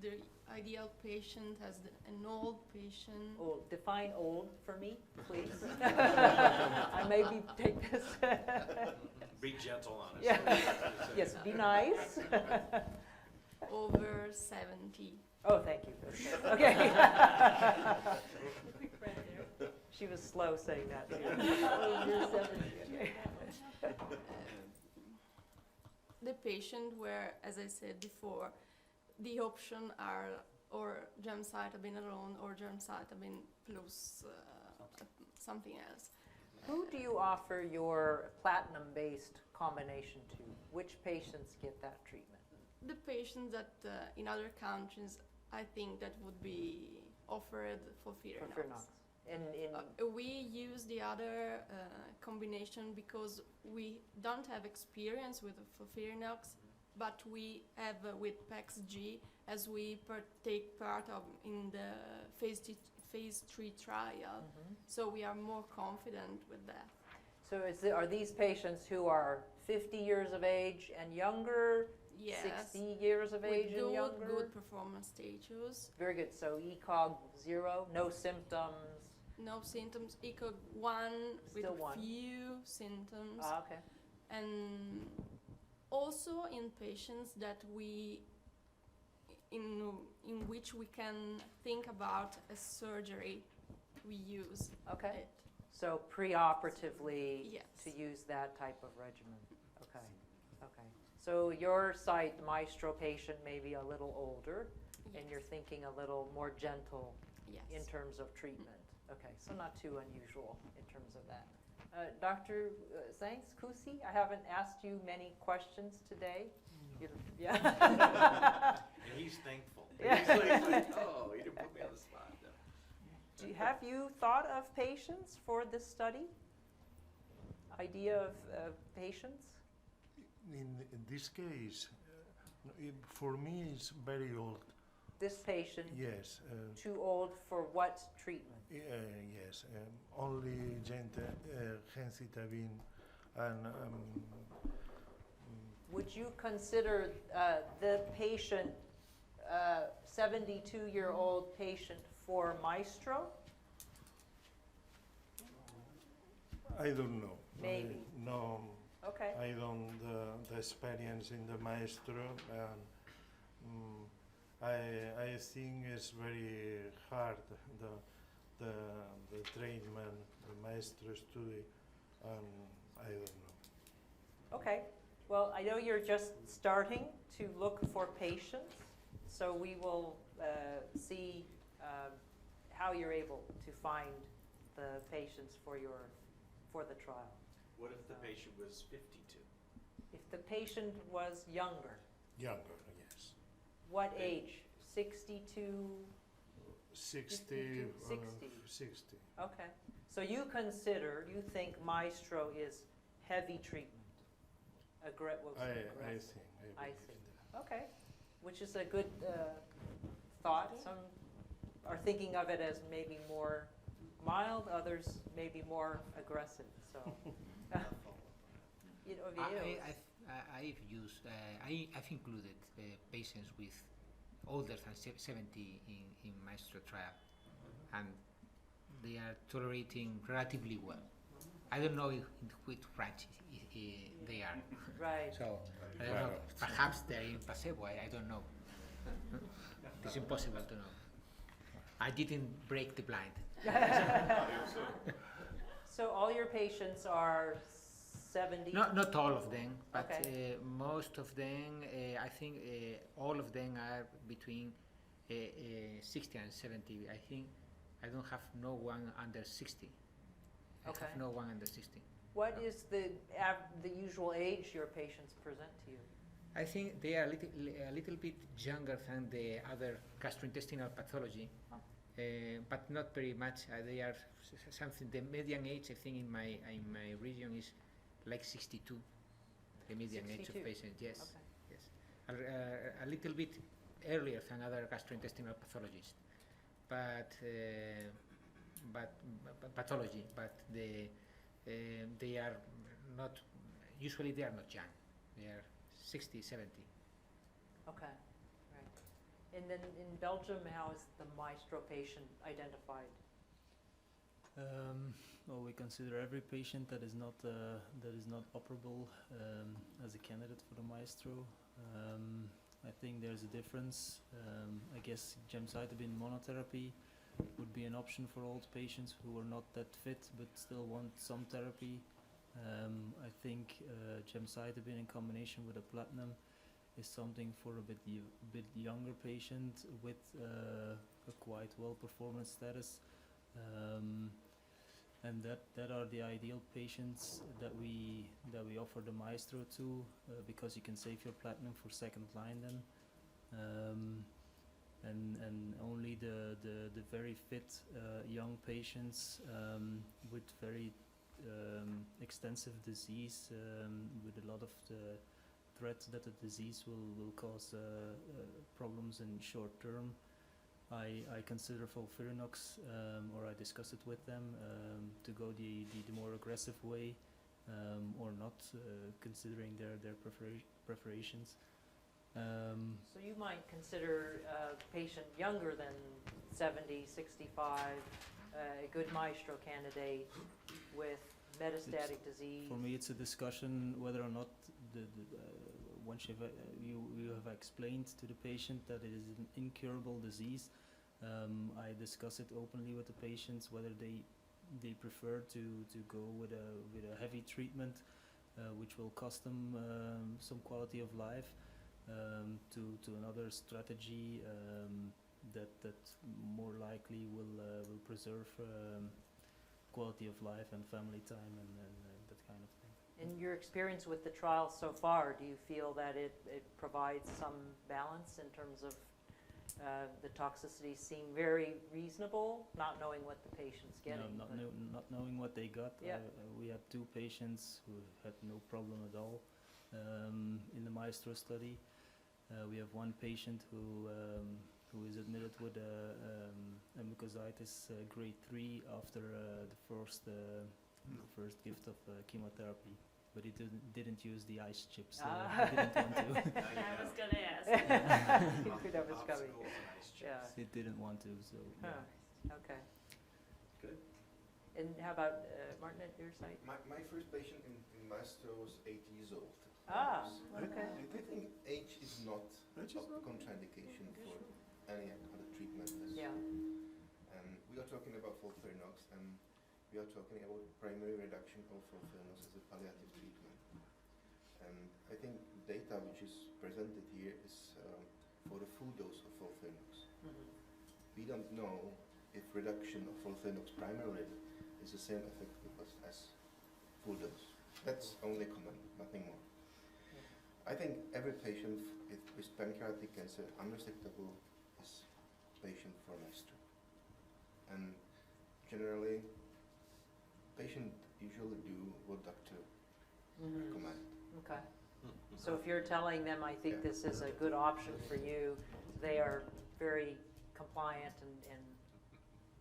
the ideal patient as an old patient. Old. Define old for me, please. I maybe take this. Be gentle on us. Yeah. Yes, be nice. Over 70. Oh, thank you. Okay. She was slow saying that too. Over 70. The patient where, as I said before, the option are or gemcitabine alone or gemcitabine plus something else. Who do you offer your platinum-based combination to? Which patients get that treatment? The patients that in other countries, I think that would be offered for FOLFIRINOX. We use the other combination because we don't have experience with FOLFIRINOX, but we have with PEX-G as we take part in the phase 3 trial. Mm-hmm. So we are more confident with that. So are these patients who are 50 years of age and younger? Yes. 60 years of age and younger? Good performance status. Very good. So ECOG 0, no symptoms? No symptoms. ECOG 1 with a few symptoms. Ah, okay. And also in patients that in which we can think about a surgery, we use it. So preoperatively yes. to use that type of regimen. Okay. Okay. So your site, the Maestro patient, may be a little older, yes. and you're thinking a little more gentle yes. in terms of treatment. Okay. So not too unusual in terms of that. Dr. Thanks, Kusi, I haven't asked you many questions today. Yeah. And he's thankful. Yeah. He's like, oh, you didn't put me on the spot. No. Have you thought of patients for this study? Idea of patients? In this case, for me, it's very old. This patient? Yes. Too old for what treatment? Yes. Only gemcitabine and. Would you consider the patient, 72-year-old patient, for MAESTRO? I don't know. Maybe. No. Okay. I don't the experience in the Maestro, and I think it's very hard the treatment, the Maestro study, and I don't know. Okay. Well, I know you're just starting to look for patients, so we will see how you're able to find the patients for the trial. What if the patient was 52? If the patient was younger? Younger, yes. What age? 62? 60. 60. Okay. So you think MAESTRO is heavy treatment? I think. I see. Okay. Which is a good thought. Some are thinking of it as maybe more mild, others maybe more aggressive. So, I've included patients with older than 70 in MAESTRO trial, and they are tolerating relatively well. I don't know in which branch they are. Right. So, I don't know. Perhaps they're in placebo. I don't know. It's impossible to know. I didn't break the blind. So all your patients are 70? Not all of them, but okay. Most of them, I think all of them are between 60 and 70. I think I don't have no one under 60. I have no one under 60. What is the usual age your patients present to you? I think they are a little bit younger than the other gastrointestinal pathology, but not very much. They are something. The median age, I think, in my region is like 62. The median 62. age of patients, yes, Okay. yes, a little bit earlier than other gastrointestinal pathologists, but pathology, but they are not. Usually, they are not young. They are 60, 70. Okay, right. And then in Belgium, how is the MAESTRO patient identified? Well, we consider every patient that is not operable as a candidate for the MAESTRO. I think there's a difference. I guess gemcitabine monotherapy would be an option for old patients who are not that fit but still want some therapy. I think gemcitabine in combination with a platinum is something for a bit younger patient with a quite well performance status, and that are the ideal patients that we offer the MAESTRO to, because you can save your platinum for second line then, and only the very fit young patients with very extensive disease, with a lot of the threat that the disease will cause problems in short term. I consider FOLFIRINOX, or I discuss it with them, to go the more aggressive way, or not, considering their preparations. So you might consider a patient younger than 70, 65, a good MAESTRO candidate with metastatic disease. For me, it's a discussion whether or not once you have explained to the patient that it is an incurable disease, I discuss it openly with the patients whether they prefer to go with a heavy treatment, which will cost them some quality of life, to another strategy that more likely will preserve quality of life and family time and that kind of thing. In your experience with the trial so far, do you feel that it provides some balance in terms of the toxicity seem very reasonable, not knowing what the patient's getting? Not knowing what they got. Yeah. We had 2 patients who had no problem at all in the MAESTRO study. We have 1 patient who is admitted with a mucositis grade 3 after the first gift of chemotherapy. But he didn't use the ice chips. He didn't want to. I was going to ask. You could have us coming. Yeah. He didn't want to, so yeah. Okay. Good. And how about Martin at your site? My first patient in Maestro was 8 years old. Ah, okay. I think age is not a contraindication for any other treatment. Yeah. We are talking about FOLFIRINOX, and we are talking about primary reduction of FOLFIRINOX as a palliative treatment. And I think data which is presented here is for the full dose of FOLFIRINOX. We don't know if reduction of FOLFIRINOX primarily is the same effect as full dose. That's only comment, nothing more. I think every patient with pancreatic cancer, unresectable, is patient for MAESTRO. And generally, patient usually do what doctor recommend. Okay. So if you're telling them, I think this is a good option for you, they are very compliant and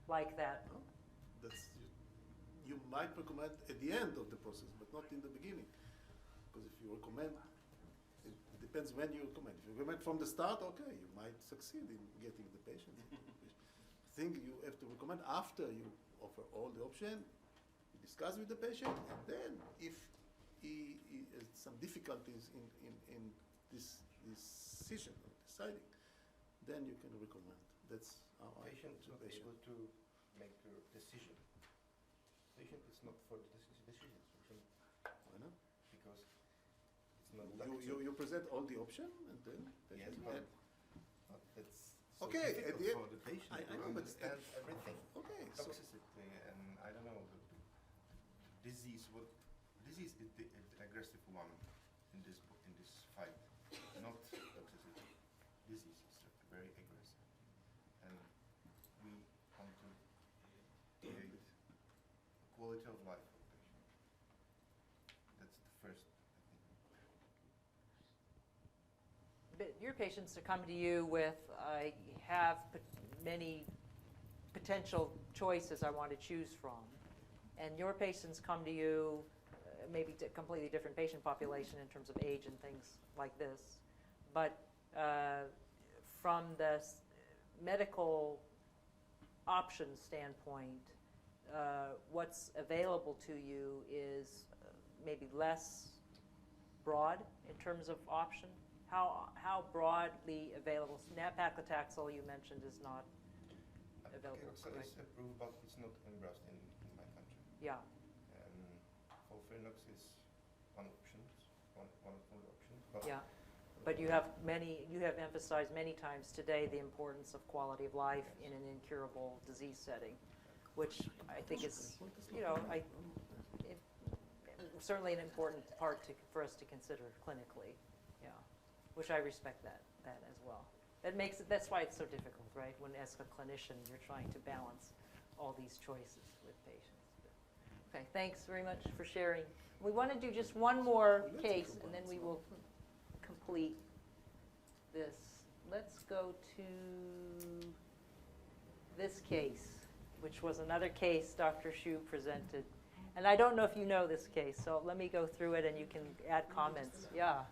like that. That's you might recommend at the end of the process, but not in the beginning. Because if you recommend, it depends when you recommend. If you recommend from the start, okay, you might succeed in getting the patient. I think you have to recommend after you offer all the options, you discuss with the patient, and then if he has some difficulties in this decision, or deciding, then you can recommend. That's how I Patient approach is not the patient. able to make a decision. Patient is not for the decision. Why not? Because it's not You present all the options, and then yes, patient but it's so okay, at the end, for the patient I to know, but understand everything. Okay, so Toxicity and I don't know the disease. What disease is the aggressive one in this fight? Not toxicity. Disease is very aggressive, and we want to create quality of life for the patient. That's the first. But your patients are coming to you with, I have many potential choices I want to choose from. And your patients come to you, maybe a completely different patient population in terms of age and things like this. But from the medical options standpoint, what's available to you is maybe less broad in terms of option. How broadly available? Nab-paclitaxel you mentioned is not available. Paclitaxel is approved, but it's not embraced in my country. Yeah. And FOLFIRINOX is one option, one of the options. But Yeah. But you have emphasized many times today the importance of quality of life in an incurable disease setting, which I think is, certainly an important part for us to consider clinically. Yeah, which I respect that as well. That's why it's so difficult, right? When as a clinician you're trying to balance all these choices with patients. Okay, thanks very much for sharing. We want to do just one more case, and then we will complete this. Let's go to this case, which was another case Dr. Shu presented. And I don't know if you know this case, so let me go through it and you can add comments. Yeah.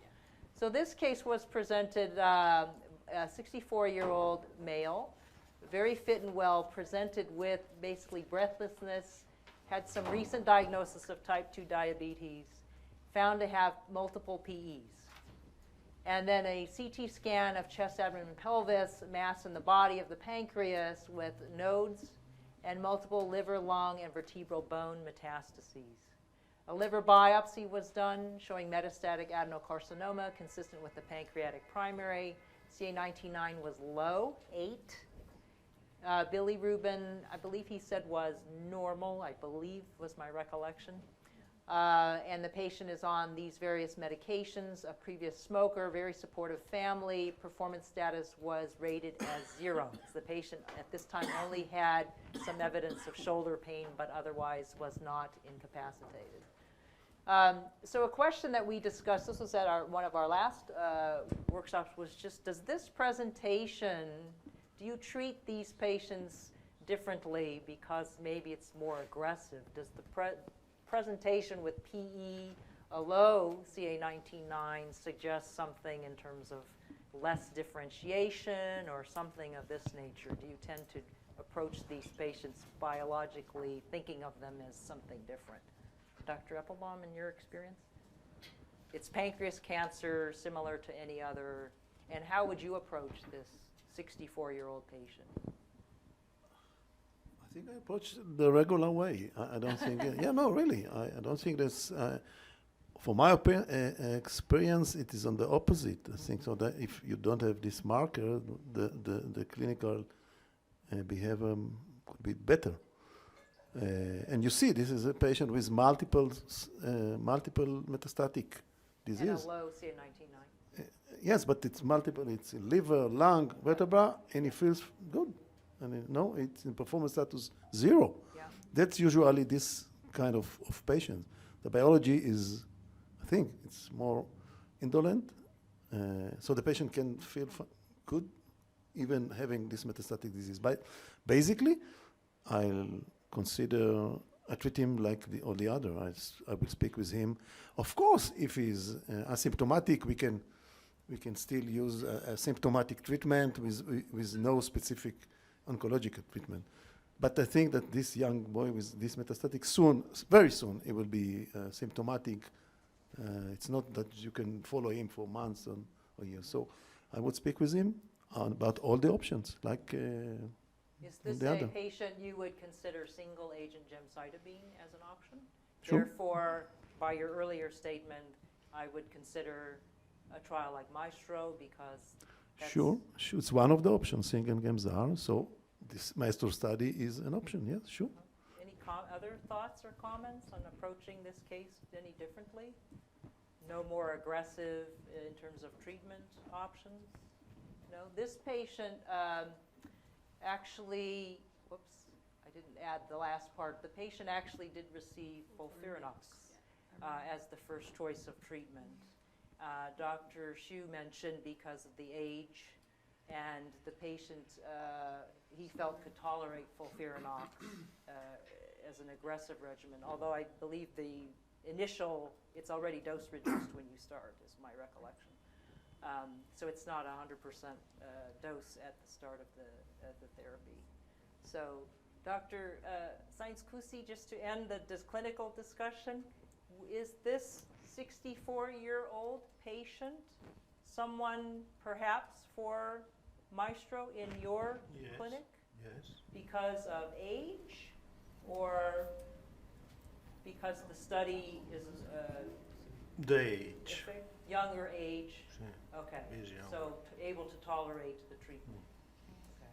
So this case was presented, a 64-year-old male, very fit and well, presented with basically breathlessness, had some recent diagnosis of type 2 diabetes, found to have multiple PEs. And then a CT scan of chest, abdomen, and pelvis, mass in the body of the pancreas with nodes and multiple liver, lung, and vertebral bone metastases. A liver biopsy was done showing metastatic adenocarcinoma consistent with the pancreatic primary. CA19-9 was low, 8. Billy Rubin, I believe he said was normal, I believe was my recollection. And the patient is on these various medications, a previous smoker, very supportive family. Performance status was rated as 0. So the patient at this time only had some evidence of shoulder pain, but otherwise was not incapacitated. So a question that we discussed, this was at one of our last workshops, was just, does this presentation, do you treat these patients differently because maybe it's more aggressive? Does the presentation with PE, a low CA19-9, suggest something in terms of less differentiation or something of this nature? Do you tend to approach these patients biologically, thinking of them as something different? Dr. Eppelbaum, in your experience? It's pancreas cancer, similar to any other, and how would you approach this 64-year-old patient? I think I approach the regular way. I don't think, yeah, no, really. I don't think there's, for my experience, it is on the opposite. I think so that if you don't have this marker, the clinical behavior could be better. And you see, this is a patient with multiple metastatic disease. And a low CA19-9. Yes, but it's multiple. It's liver, lung, vertebra, and he feels good. And no, it's in performance status 0. Yeah. That's usually this kind of patient. The biology is, I think, it's more indolent, so the patient can feel good even having this metastatic disease. But basically, I'll consider, I treat him like all the other. I will speak with him. Of course, if he's asymptomatic, we can still use a symptomatic treatment with no specific oncological treatment. But I think that this young boy with this metastatic soon, very soon, it will be symptomatic. It's not that you can follow him for months or years. So I would speak with him about all the options, like is this the a other. patient you would consider single agent gemcitabine as an option? Sure. Therefore, by your earlier statement, I would consider a trial like MAESTRO because that's Sure, it's one of the options, single Gemzar. So this MAESTRO study is an option, yes, sure. Any other thoughts or comments on approaching this case any differently? No more aggressive in terms of treatment options? No, this patient actually, whoops, I didn't add the last part. The patient actually did receive FOLFIRINOX as the first choice of treatment. Dr. Xu mentioned because of the age, and the patient, he felt could tolerate FOLFIRINOX as an aggressive regimen, although I believe the initial, it's already dose reduced when you start, is my recollection. So it's not 100% dose at the start of the therapy. So Dr. Sainz-Kusi, just to end the clinical discussion, is this 64-year-old patient someone perhaps for MAESTRO in your clinic? Yes. Because of age or because the study is The age. younger age? Yeah. Okay, Is young. so able to tolerate the treatment. Okay.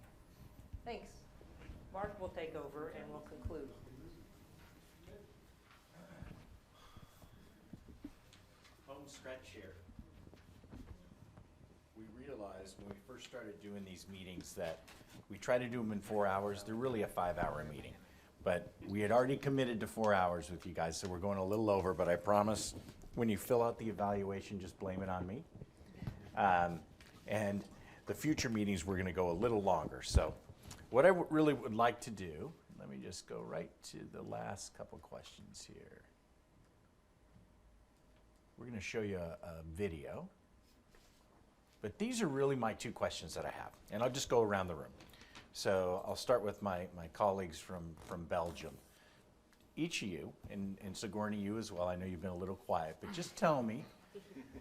Thanks. Mark will take over and we'll conclude. Home stretch here. We realized when we first started doing these meetings that we try to do them in 4 hours. They're really a 5-hour meeting. But we had already committed to 4 hours with you guys, so we're going a little over, but I promise when you fill out the evaluation, just blame it on me. And the future meetings, we're going to go a little longer. So what I really would like to do, let me just go right to the last couple questions here. We're going to show you a video. But these are really my 2 questions that I have, and I'll just go around the room. So I'll start with my colleagues from Belgium. Each of you, and Sigourney, you as well, I know you've been a little quiet, but just tell me,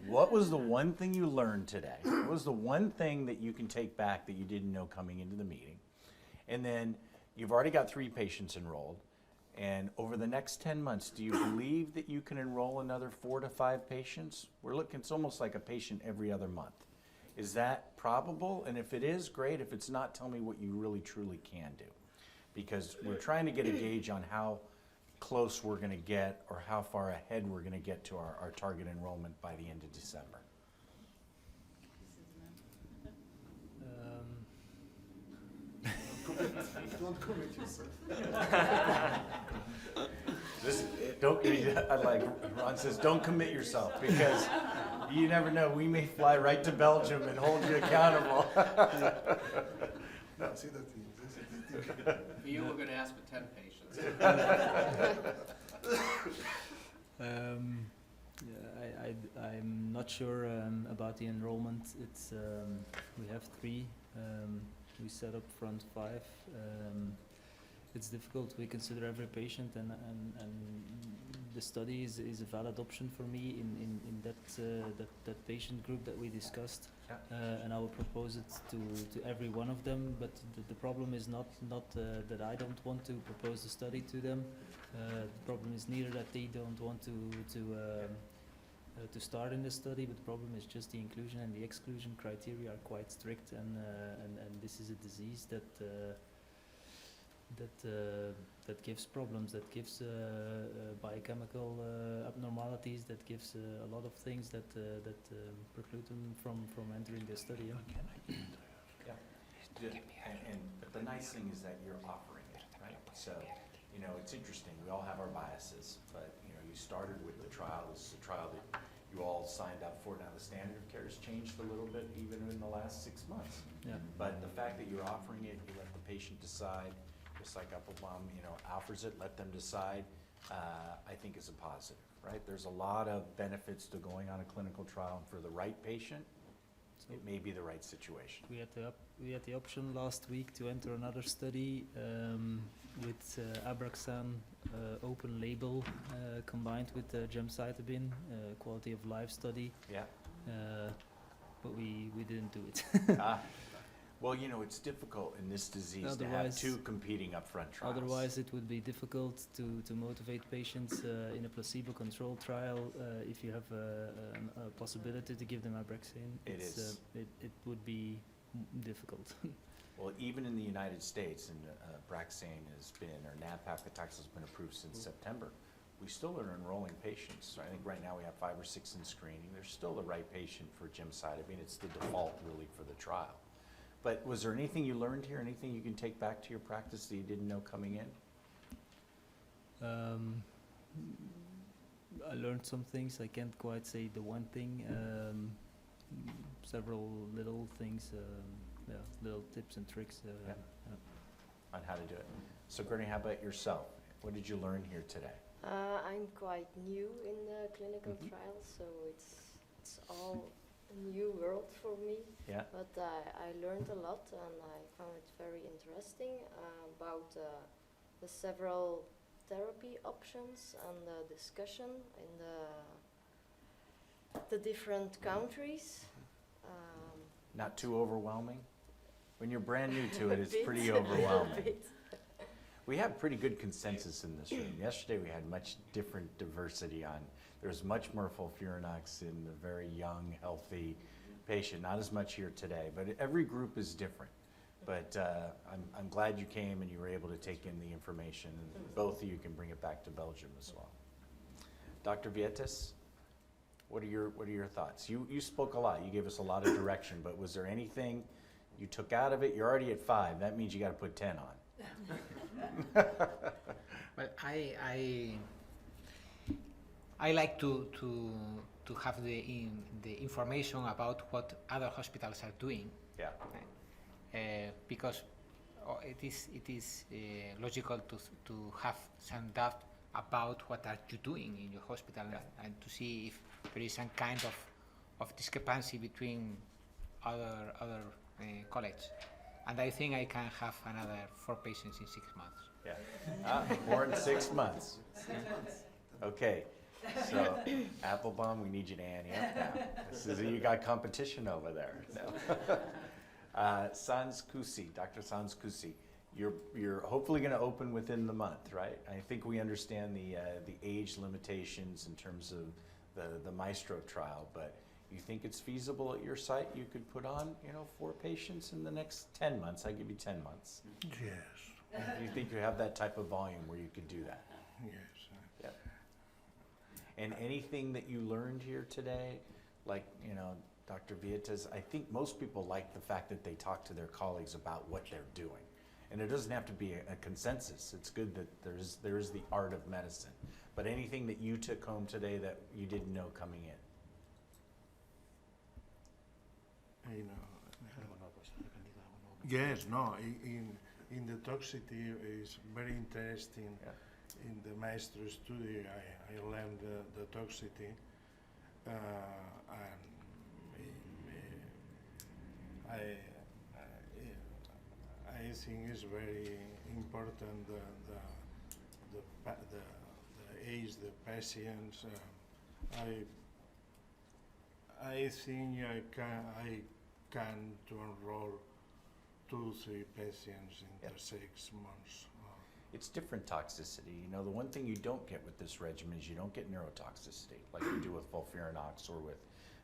what was the one thing you learned today? What was the one thing that you can take back that you didn't know coming into the meeting? And then you've already got 3 patients enrolled, and over the next 10 months, do you believe that you can enroll another 4 to 5 patients? We're looking, it's almost like a patient every other month. Is that probable? And if it is, great. If it's not, tell me what you really truly can do. Because we're trying to get a gauge on how close we're going to get or how far ahead we're going to get to our target enrollment by the end of December. Don't commit yourself. Like Ron says, don't commit yourself, because you never know. We may fly right to Belgium and hold you accountable. No, see that thing. You were going to ask for 10 patients. I'm not sure about the enrollment. It's we have 3. We set up front 5. It's difficult. We consider every patient, and the study is a valid option for me in that patient group that we discussed. And I will propose it to every one of them. But the problem is not that I don't want to propose the study to them. The problem is neither that they don't want to start in the study, but the problem is just the inclusion and the exclusion criteria are quite strict, and this is a disease that gives problems, that gives biochemical abnormalities, that gives a lot of things that preclude them from entering the study. Yeah. But the nice thing is that you're offering it, right? So, you know, it's interesting. We all have our biases, but you know, you started with the trial. This is a trial that you all signed up for. Now the standard of care has changed a little bit, even in the last 6 months. Yeah. But the fact that you're offering it, you let the patient decide, just like Applebaum, you know, offers it, let them decide, I think is a positive, right? There's a lot of benefits to going on a clinical trial, and for the right patient, it may be the right situation. We had the option last week to enter another study with Abraxane open label combined with gemcitabine, quality of life study. Yeah. But we didn't do it. Well, you know, it's difficult in this disease to have 2 competing upfront trials. Otherwise, it would be difficult to motivate patients in a placebo-controlled trial if you have a possibility to give them Abraxane. It would be difficult. Well, even in the United States, and Abraxane has been, or nab-paclitaxel has been approved since September, we still are enrolling patients. I think right now we have 5 or 6 in screening. There's still the right patient for gemcitabine. It's the default, really, for the trial. But was there anything you learned here, anything you can take back to your practice that you didn't know coming in? I learned some things. I can't quite say the one thing. Several little things, little tips and tricks. On how to do it. So, Gurney, how about yourself? What did you learn here today? I'm quite new in the clinical trials, so it's all a new world for me. Yeah. But I learned a lot, and I found it very interesting about the several therapy options and the discussion in the different countries. Not too overwhelming? When you're brand new to it, it's pretty overwhelming. We have pretty good consensus in this room. Yesterday we had much different diversity on, there's much more FOLFIRINOX in the very young, healthy patient, not as much here today, but every group is different. But I'm glad you came and you were able to take in the information, and both of you can bring it back to Belgium as well. Dr. Vietes, what are your thoughts? You spoke a lot, you gave us a lot of direction, but was there anything you took out of it? You're already at 5, that means you got to put 10 on. Well, I like to have the information about what other hospitals are doing. Yeah. Because it is logical to have some doubt about what are you doing in your hospital, and to see if there is some kind of discrepancy between other colleagues. And I think I can have another 4 patients in 6 months. Yeah. More in 6 months. Okay. So, Applebaum, we need you to ante up now. You got competition over there. No. Sans Kusi, Dr. Sans Kusi, you're hopefully going to open within the month, right? I think we understand the age limitations in terms of the MAESTRO trial, but You think it's feasible at your site? You could put on, 4 patients in the next 10 months. I give you 10 months. Yes. You think you have that type of volume where you could do that? Yes. Yep. And anything that you learned here today, like, Dr. Vietas, I think most people like the fact that they talk to their colleagues about what they're doing. And it doesn't have to be a consensus. It's good that there is the art of medicine. But anything that you took home today that you didn't know coming in? Yes, no, in the toxicity is very interesting. In the MAESTRO study, I learned the toxicity, and I think it's very important the age, the patients. I think I can to enroll 2-3 patients in the 6 months. It's different toxicity. The one thing you don't get with this regimen is you don't get neurotoxicity like you do with FOLFIRINOX or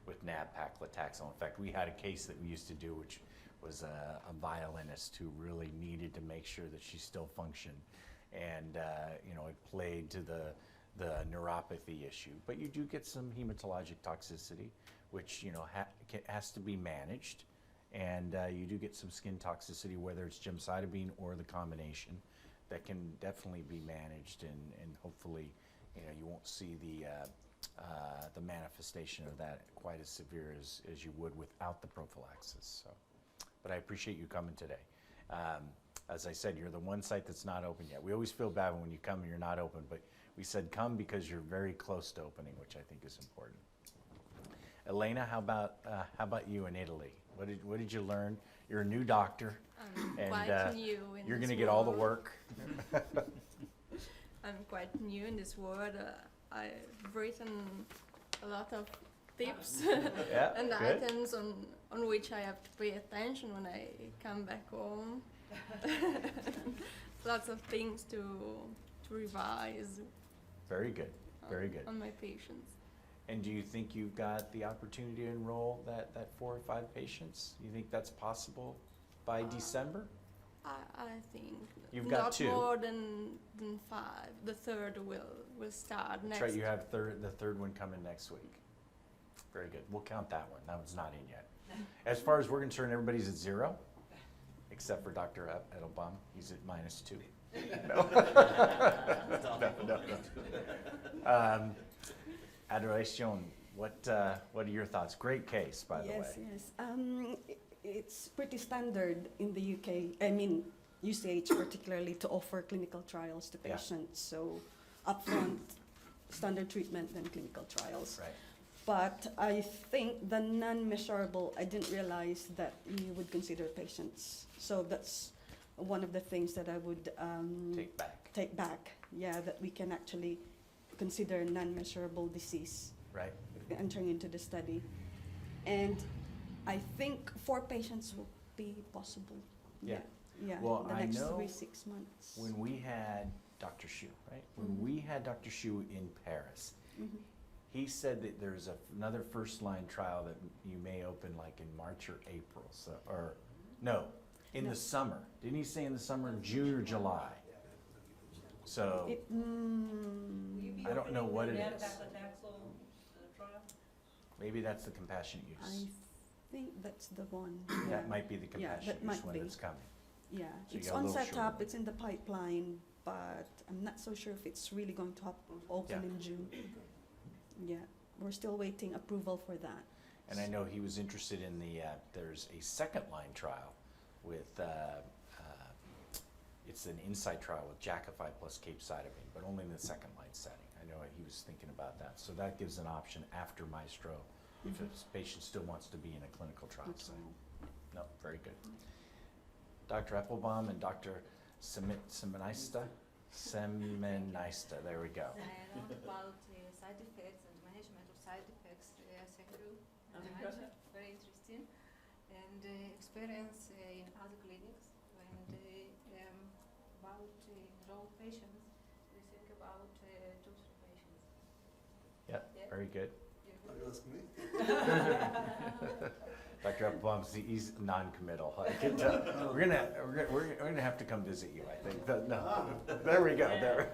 with nab-paclitaxel. In fact, we had a case that we used to do, which was a violinist who really needed to make sure that she still functioned, and it played to the neuropathy issue. But you do get some hematologic toxicity, which has to be managed, and you do get some skin toxicity, whether it's gemcitabine or the combination, that can definitely be managed, and hopefully you won't see the manifestation of that quite as severe as you would without the prophylaxis. So, but I appreciate you coming today. As I said, you're the one site that's not open yet. We always feel bad when you come and you're not open, but we said come because you're very close to opening, which I think is important. Elena, how about you in Italy? What did you learn? You're a new doctor, and quite new in you're this going to get all the world. work. I'm quite new in this world. I've written a lot of tips Yeah, and good. items on which I have to pay attention when I come back home. Lots of things to revise. Very good, very good. On my patients. And do you think you've got the opportunity to enroll that 4 or 5 patients? You think that's possible by December? I think You've got not 2. more than 5. The third will start next. That's right, you have the third one coming next week. Very good. We'll count that one. That one's not in yet. As far as we're concerned, everybody's at 0, except for Dr. Edelbaum. He's at -2. No. Adoration, what are your thoughts? Great case, by the way. Yes. It's pretty standard in the UK, I mean UCH particularly, to offer clinical trials to patients. So upfront standard treatment, then clinical trials. Right. But I think the non-measurable, I didn't realize that you would consider patients. So that's one of the things that I would take back. Yeah, that we can actually consider non-measurable disease. Right. Entering into the study. And I think 4 patients will be possible. Yeah. Yeah, Well, the I next know 3-6 months. when we had Dr. Shu, right? When we had Dr. Shu in Paris, he said that there's another first-line trial that you may open like in March or April, in the summer. Didn't he say in the summer, June or July? So I don't know what it is. Maybe that's the compassionate use. I think that's the one. That might be the compassionate use one that's coming. Yeah, So you it's got a on little setup, shorter. it's in the pipeline, but I'm not so sure if it's really going to open in June. Yeah, we're still waiting approval for that. And I know he was interested in there's a second-line trial with, it's an insight trial with Jakafi plus capecitabine, but only in the second-line setting. I know he was thinking about that. So that gives an option after Maestro if a patient still wants to be in a clinical trial setting. No, very good. Dr. Applebaum and Dr. Semenista, there we go. I learned about side effects and management of side effects through dementia, very interesting, and experience in other clinics. And about enrolled patients, we think about 2-3 patients. Yeah, very good. You ask me? Dr. Applebaum, he's non-committal. I can tell. We're gonna have to come visit you, I think. No, there we go. There.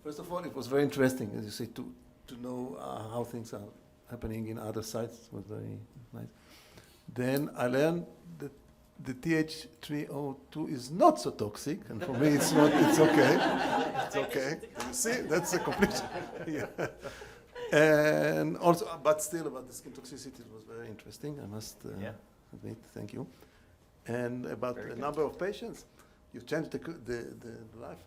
First of all, it was very interesting, as you say, to know how things are happening in other sites. It was very nice. Then I learned that the TH302 is not so toxic, and for me it's not. It's okay. It's okay. You see, that's a complete. Yeah. And also, but still, about the skin toxicity, it was very interesting. I must admit. Thank you. And about the number of patients, you changed the life.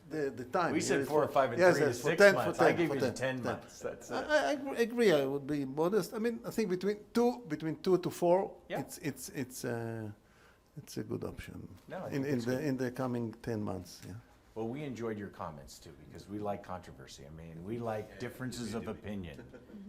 The time. We said 4 or 5 and 3 to 6 months. I gave you 10 months. That's it. I agree. I would be modest. I mean, I think between 2 to 4, it's a good option. No, in the coming 10 months. Yeah. Well, we enjoyed your comments too, because we like controversy. I mean, we like differences of opinion.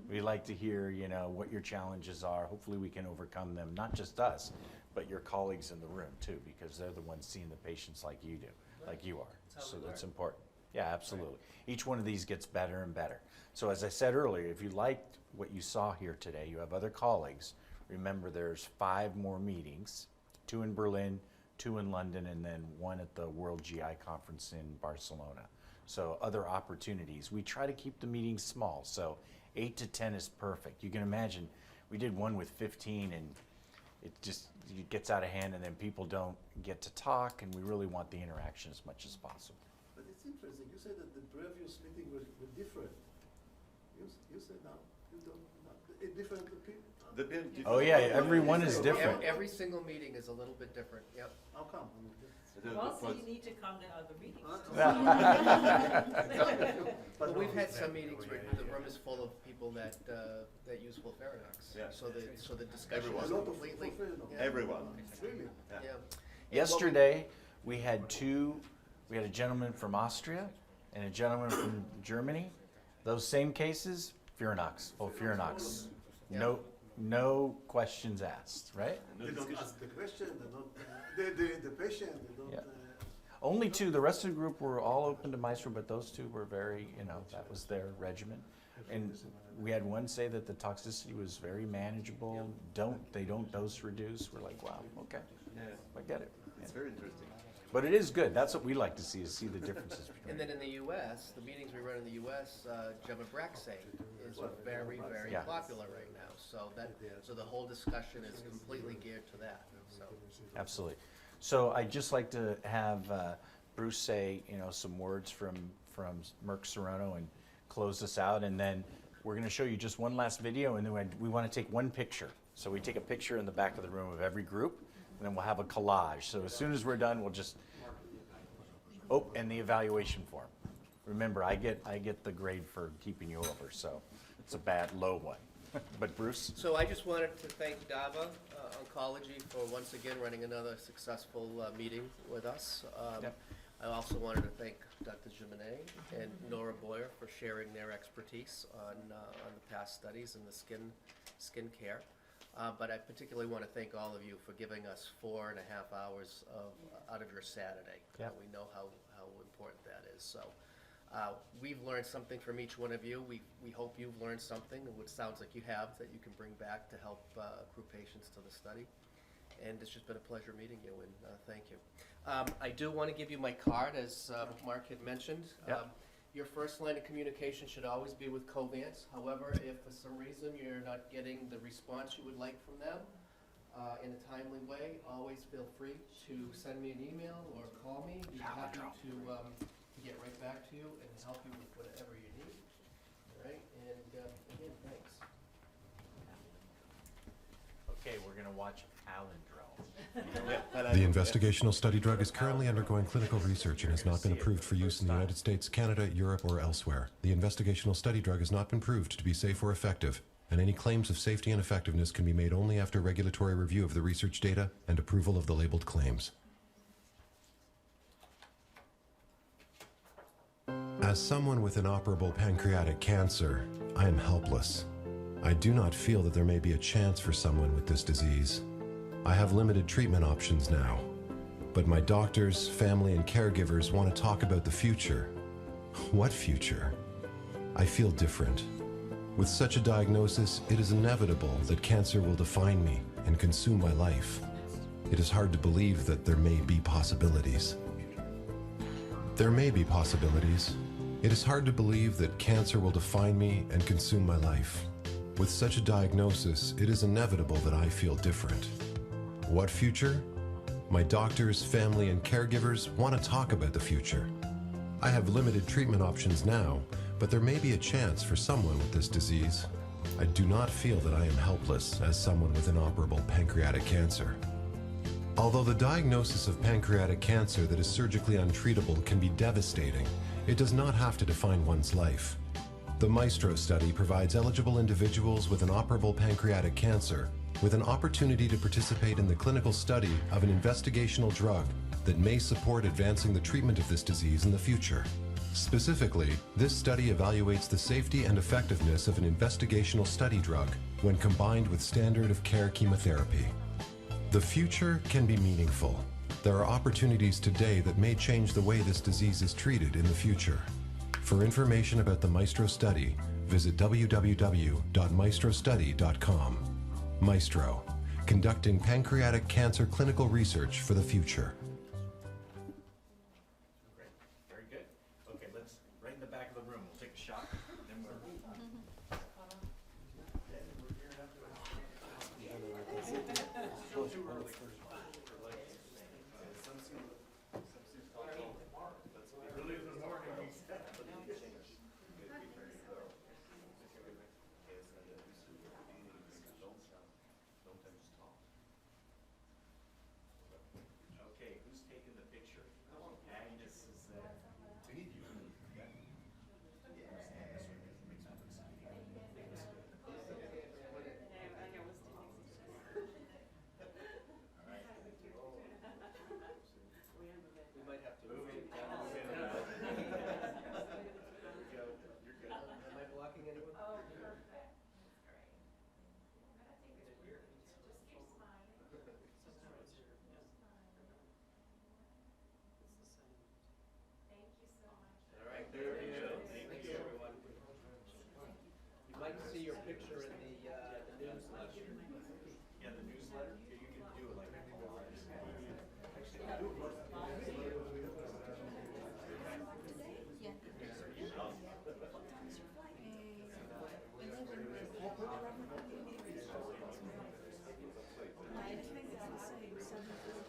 We like to hear, you know, what your challenges are. Hopefully we can overcome them, not just us, but your colleagues in the room too, because they're the ones seeing the patients like you do, like you are. So that's important. Yeah, absolutely. Each one of these gets better and better. So as I said earlier, if you liked what you saw here today, you have other colleagues. Remember, there's 5 more meetings, 2 in Berlin, 2 in London, and then 1 at the World GI Conference in Barcelona. So other opportunities. We try to keep the meetings small, so 8 to 10 is perfect. You can imagine, we did one with 15, and it gets out of hand, and then people don't get to talk, and we really want the interaction as much as possible. But it's interesting. You said that the previous meeting were different. You said now you don't. Different people. Oh yeah, everyone is different. Every single meeting is a little bit different. Yep. How come? Well, so you need to come to other meetings. But we've had some meetings where the room is full of people that use Fulfaridox. Yeah. So the discussion is Everyone. completely. Everyone. Really? Yeah. Yesterday, we had a gentleman from Austria and a gentleman from Germany. Those same cases, Furanox, Fulfaridox. No questions asked, right? They don't ask the question. The patient. They don't. Only 2. The rest of the group were all open to Maestro, but those 2 were very, that was their regimen. And we had one say that the toxicity was very manageable. They don't dose reduce. We're like, wow, okay, I get it. It's very interesting. But it is good. That's what we like to see the differences. And then in the U.S., the meetings we run in the U.S., Gemabraxane is very, very popular right now. So the whole discussion is completely geared to that. So. Absolutely. So I'd just like to have Bruce say, some words from Merck Serono and close us out, and then we're going to show you just one last video, and then we want to take one picture. So we take a picture in the back of the room of every group, and then we'll have a collage. So as soon as we're done, we'll just, and the evaluation form. Remember, I get the grade for keeping you over, so it's a low one. But Bruce? So I just wanted to thank Dava Oncology for once again running another successful meeting with us. I also wanted to thank Dr. Giminet and Nora Boyer for sharing their expertise on the past studies in the skin care. But I particularly want to thank all of you for giving us 4.5 hours out of your Saturday. We know how important that is. So we've learned something from each one of you. We hope you've learned something, which sounds like you have, that you can bring back to help accrue patients to the study. And it's just been a pleasure meeting you, and thank you. I do want to give you my card, as Mark had mentioned. Your first line of communication should always be with Covance. However, if for some reason you're not getting the response you would like from them in a timely way, always feel free to send me an email or call me. I'd be happy to get right back to you and help you with whatever you need. All right, and again, thanks. Okay, we're going to watch Alendrel. The investigational study drug is currently undergoing clinical research and has not been approved for use in the United States, Canada, Europe, or elsewhere. The investigational study drug has not been proved to be safe or effective, and any claims of safety and effectiveness can be made only after regulatory review of the research data and approval of the labeled claims. As someone with inoperable pancreatic cancer, I am helpless. I do not feel that there may be a chance for someone with this disease. I have limited treatment options now, but my doctors, family, and caregivers want to talk about the future. What future? I feel different. With such a diagnosis, it is inevitable that cancer will define me and consume my life. It is hard to believe that there may be possibilities. There may be possibilities. It is hard to believe that cancer will define me and consume my life. With such a diagnosis, it is inevitable that I feel different. What future? My doctors, family, and caregivers want to talk about the future. I have limited treatment options now, but there may be a chance for someone with this disease. I do not feel that I am helpless as someone with inoperable pancreatic cancer. Although the diagnosis of pancreatic cancer that is surgically untreatable can be devastating, it does not have to define one's life. The MAESTRO study provides eligible individuals with inoperable pancreatic cancer with an opportunity to participate in the clinical study of an investigational drug that may support advancing the treatment of this disease in the future. Specifically, this study evaluates the safety and effectiveness of an investigational study drug when combined with standard of care chemotherapy. The future can be meaningful. There are opportunities today that may change the way this disease is treated in the future. For information about the MAESTRO study, visit www.maestrustudy.com. MAESTRO, conducting pancreatic cancer clinical research for the future. Great, very good. Okay, let's, right in the back of the room, we'll take a shot, then we'll. Okay, who's taking the picture? Agnes is there. We need you. We might have to Move it. You're good. Am I blocking anyone? Oh, perfect. That's great. I'm gonna take this weird. Just keep smiling. Thank you so much. All right, there you go. Thank you, everyone. You'd like to see your picture in the newsletter. Yeah, the newsletter, you can do it like that. I think it's the same, 7:30.